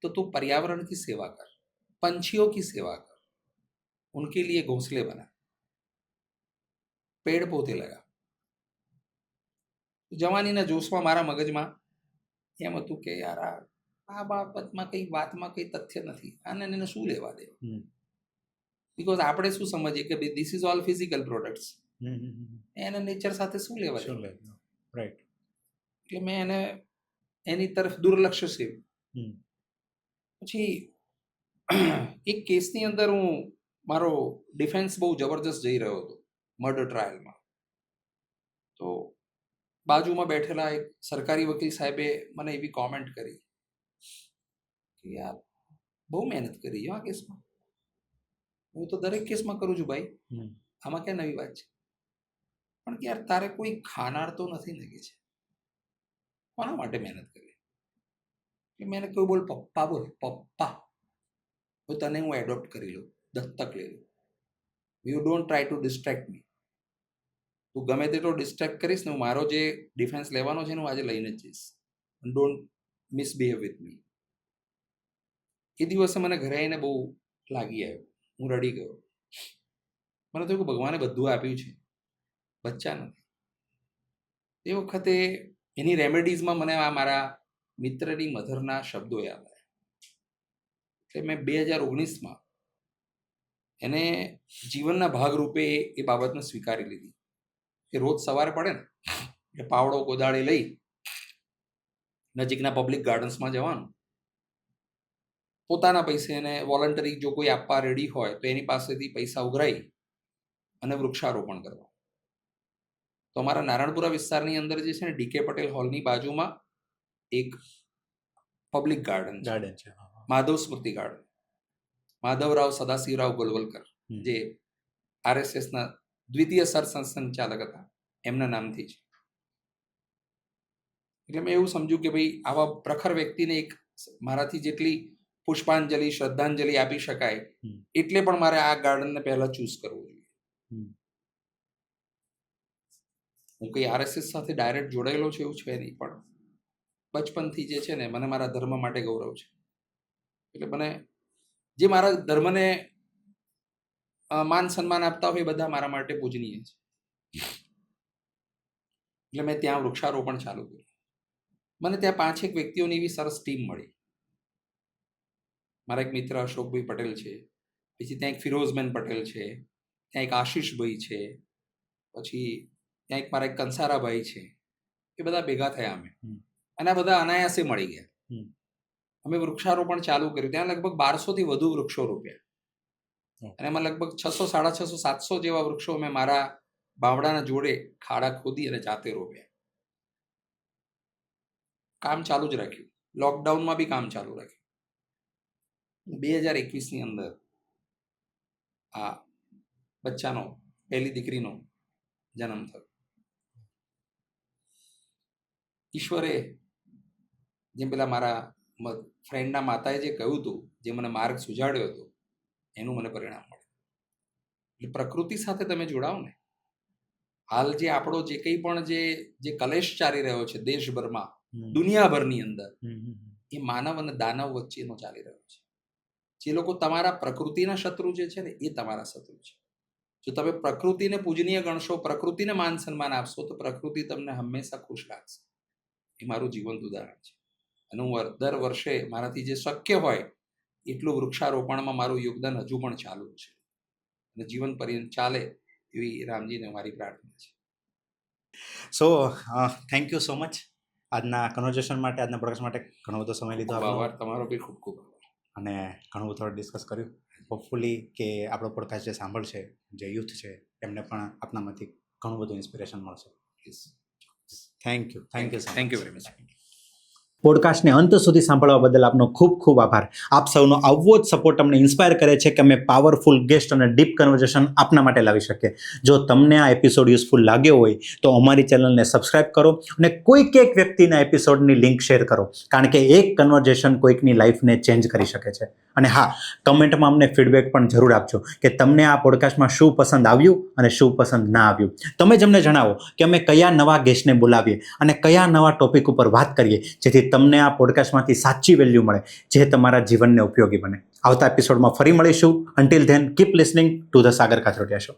Speaker 2: तो तू पर्यावरण की सेवा कर, पंछियों की सेवा कर, उनके लिए घोंसले बना, पेड़ पौधे लगा. જવાનીના જોશમાં મારા મગજમાં એમ હતું કે યાર આ બાબતમાં કંઈ વાતમાં કંઈ તથ્ય નથી, આને એને શું લેવા દે. બિકોઝ આપણે શું સમજીએ કે this is all physical products, એને નેચર સાથે શું લેવા દે.
Speaker 1: રાઈટ.
Speaker 2: એટલે મેં એને એની તરફ દુર્લક્ષ્ય સેવ્યું. પછી એક કેસની અંદર હું મારો ડિફેન્સ બહુ જબરજસ્ત જઈ રહ્યો હતો મર્ડર ટ્રાયલમાં. તો બાજુમાં બેઠેલા એક સરકારી વકીલ સાહેબે મને એવી કોમેન્ટ કરી કે યાર બહુ મહેનત કરી છે આ કેસમાં. હું તો દરેક કેસમાં કરું છું ભાઈ, આમાં ક્યાં નવી વાત છે. પણ કે યાર તારે કોઈ ખાનાર તો નથી ને કે છે, કોના માટે મહેનત કરી. એટલે મેં કહ્યું બોલ પપ્પા, બોલ પપ્પા, હું તને હું એડોપ્ટ કરી લઉં, દત્તક લઈ લઉં. You don't try to distract me. તું ગમે તેટલો ડિસ્ટ્રેક્ટ કરીશ ને હું મારો જે ડિફેન્સ લેવાનો છે ને હું આજે લઈને જ જઈશ. Don't misbehave with me. એ દિવસે મને ઘરે આવીને બહુ લાગી આવ્યો, હું રડી ગયો. મને થયું કે ભગવાને બધું આપ્યું છે, બચ્ચા નથી. એ વખતે એની રેમેડીઝમાં મને આ મારા મિત્રની મધરના શબ્દો યાદ આવ્યા. એટલે મેં 2019માં એને જીવનના ભાગરૂપે એ બાબતને સ્વીકારી લીધી કે રોજ સવારે પડે ને એટલે પાવડો કોદાળી લઈ નજીકના પબ્લિક ગાર્ડન્સમાં જવાનું, પોતાના પૈસે એને વોલન્ટરી જો કોઈ આપવા રેડી હોય તો એની પાસેથી પૈસા ઉઘરાઈ અને વૃક્ષારોપણ કરવા. તો અમારા નારણપુરા વિસ્તારની અંદર જે છે ને ડીકે પટેલ હોલની બાજુમાં એક પબ્લિક ગાર્ડન છે, માધવ સ્મૃતિ ગાર્ડન. માધવરાવ સદાશિવરાવ ગોલવલકર જે RSSના દ્વિતીય સરસંઘચાલક હતા, એમના નામથી છે. એટલે મેં એવું સમજ્યું કે ભાઈ આવા પ્રખર વ્યક્તિને એક મારાથી જેટલી પુષ્પાંજલિ શ્રદ્ધાંજલિ આપી શકાય એટલે પણ મારે આ ગાર્ડનને પહેલા ચૂઝ કરવું જોઈએ. હું કંઈ RSS સાથે ડાયરેક્ટ જોડાયેલો છે એવું છે નહીં, પણ બચપનથી જે છે ને મને મારા ધર્મ માટે ગૌરવ છે. એટલે મને જે મારા ધર્મને માન સન્માન આપતા હોય એ બધા મારા માટે પૂજનીય છે. એટલે મેં ત્યાં વૃક્ષારોપણ ચાલુ કર્યું. મને ત્યાં 5-1 વ્યક્તિઓની એવી સરસ ટીમ મળી. મારા એક મિત્ર અશોકભાઈ પટેલ છે, પછી ત્યાં એક ફિરોઝબેન પટેલ છે, ત્યાં એક આશીષભાઈ છે, પછી ત્યાં એક મારા એક કંસારાભાઈ છે. એ બધા ભેગા થયા અમે, અને આ બધા અનાયાસે મળી ગયા. અમે વૃક્ષારોપણ ચાલુ કર્યું. ત્યાં લગભગ 1200થી વધુ વૃક્ષો રોપ્યા, અને એમાં લગભગ 600, 650, 700 જેવા વૃક્ષો અમે મારા બાવડાના જોડે ખાડા ખોદી અને જાતે રોપ્યા. કામ ચાલુ જ રાખ્યું. લોકડાઉનમાં બી કામ ચાલુ રાખ્યું. 2021ની અંદર આ બચ્ચાનો, પહેલી દીકરીનો જન્મ થયો. ઈશ્વરે જેમ પેલા મારા ફ્રેન્ડના માતાએ જે કહ્યું હતું, જે મને માર્ગ સુજાડ્યો હતો, એનું મને પરિણામ મળ્યું. એટલે પ્રકૃતિ સાથે તમે જોડાઓ ને. હાલ જે આપણો જે કંઈ પણ જે કલેશ ચાલી રહ્યો છે દેશભરમાં, દુનિયાભરની અંદર, એ માનવ અને દાનવ વચ્ચેનો ચાલી રહ્યો છે. જે લોકો તમારા પ્રકૃતિના શત્રુ જે છે ને એ તમારા શત્રુ છે. જો તમે પ્રકૃતિને પૂજનીય ગણશો, પ્રકૃતિને માન સન્માન આપશો, તો પ્રકૃતિ તમને હંમેશા ખુશ રાખશે. એ મારું જીવંત ઉદાહરણ છે. અને હું દર વર્ષે મારાથી જે શક્ય હોય એટલું વૃક્ષારોપણમાં મારું યોગદાન હજુ પણ ચાલુ છે, અને જીવન પર્યંત ચાલે એવી રામજીને મારી પ્રાર્થના છે.
Speaker 1: So thank you so much આજના કન્વર્ઝેશન માટે, આજના પ્રોડક્ટ માટે ઘણો બધો સમય લીધો
Speaker 2: ખૂબ
Speaker 1: આપણો
Speaker 2: આભાર તમારો બી, ખૂબ ખૂબ આભાર.
Speaker 1: અને ઘણું બધું ડિસ્કસ કર્યું. હોપફુલી કે આપણો પોડકાસ્ટ જે સાંભળશે, જે યુથ છે, એમને પણ આપનામાંથી ઘણું બધું ઇન્સ્પિરેશન મળશે.
Speaker 2: Yes.
Speaker 1: Thank you
Speaker 2: thank you very much.
Speaker 1: પોડકાસ્ટને અંત સુધી સાંભળવા બદલ આપનો ખૂબ ખૂબ આભાર. આપ સૌનો આવવો જ સપોર્ટ અમને ઇન્સ્પાયર કરે છે કે અમે પાવરફુલ ગેસ્ટ અને ડીપ કન્વર્ઝેશન આપના માટે લાવી શકીએ. જો તમને આ એપિસોડ યુઝફુલ લાગ્યો હોય તો અમારી ચેનલને સબસ્ક્રાઇબ કરો અને કોઈક એક વ્યક્તિના એપિસોડની લિંક શેર કરો, કારણ કે એક કન્વર્ઝેશન કોઈકની લાઈફને ચેન્જ કરી શકે છે. અને હા, કમેન્ટમાં અમને ફીડબેક પણ જરૂર આપજો કે તમને આ પોડકાસ્ટમાં શું પસંદ આવ્યું અને શું પસંદ ના આવ્યું. તમે જ અમને જણાવો કે અમે કયા નવા ગેસ્ટને બોલાવીએ અને કયા નવા ટોપિક ઉપર વાત કરીએ, જેથી તમને આ પોડકાસ્ટમાંથી સાચી વેલ્યુ મળે, જે તમારા જીવનને ઉપયોગી બને. આવતા એપિસોડમાં ફરી મળીશું. Until then keep listening to the Sagar Kathrotiya show.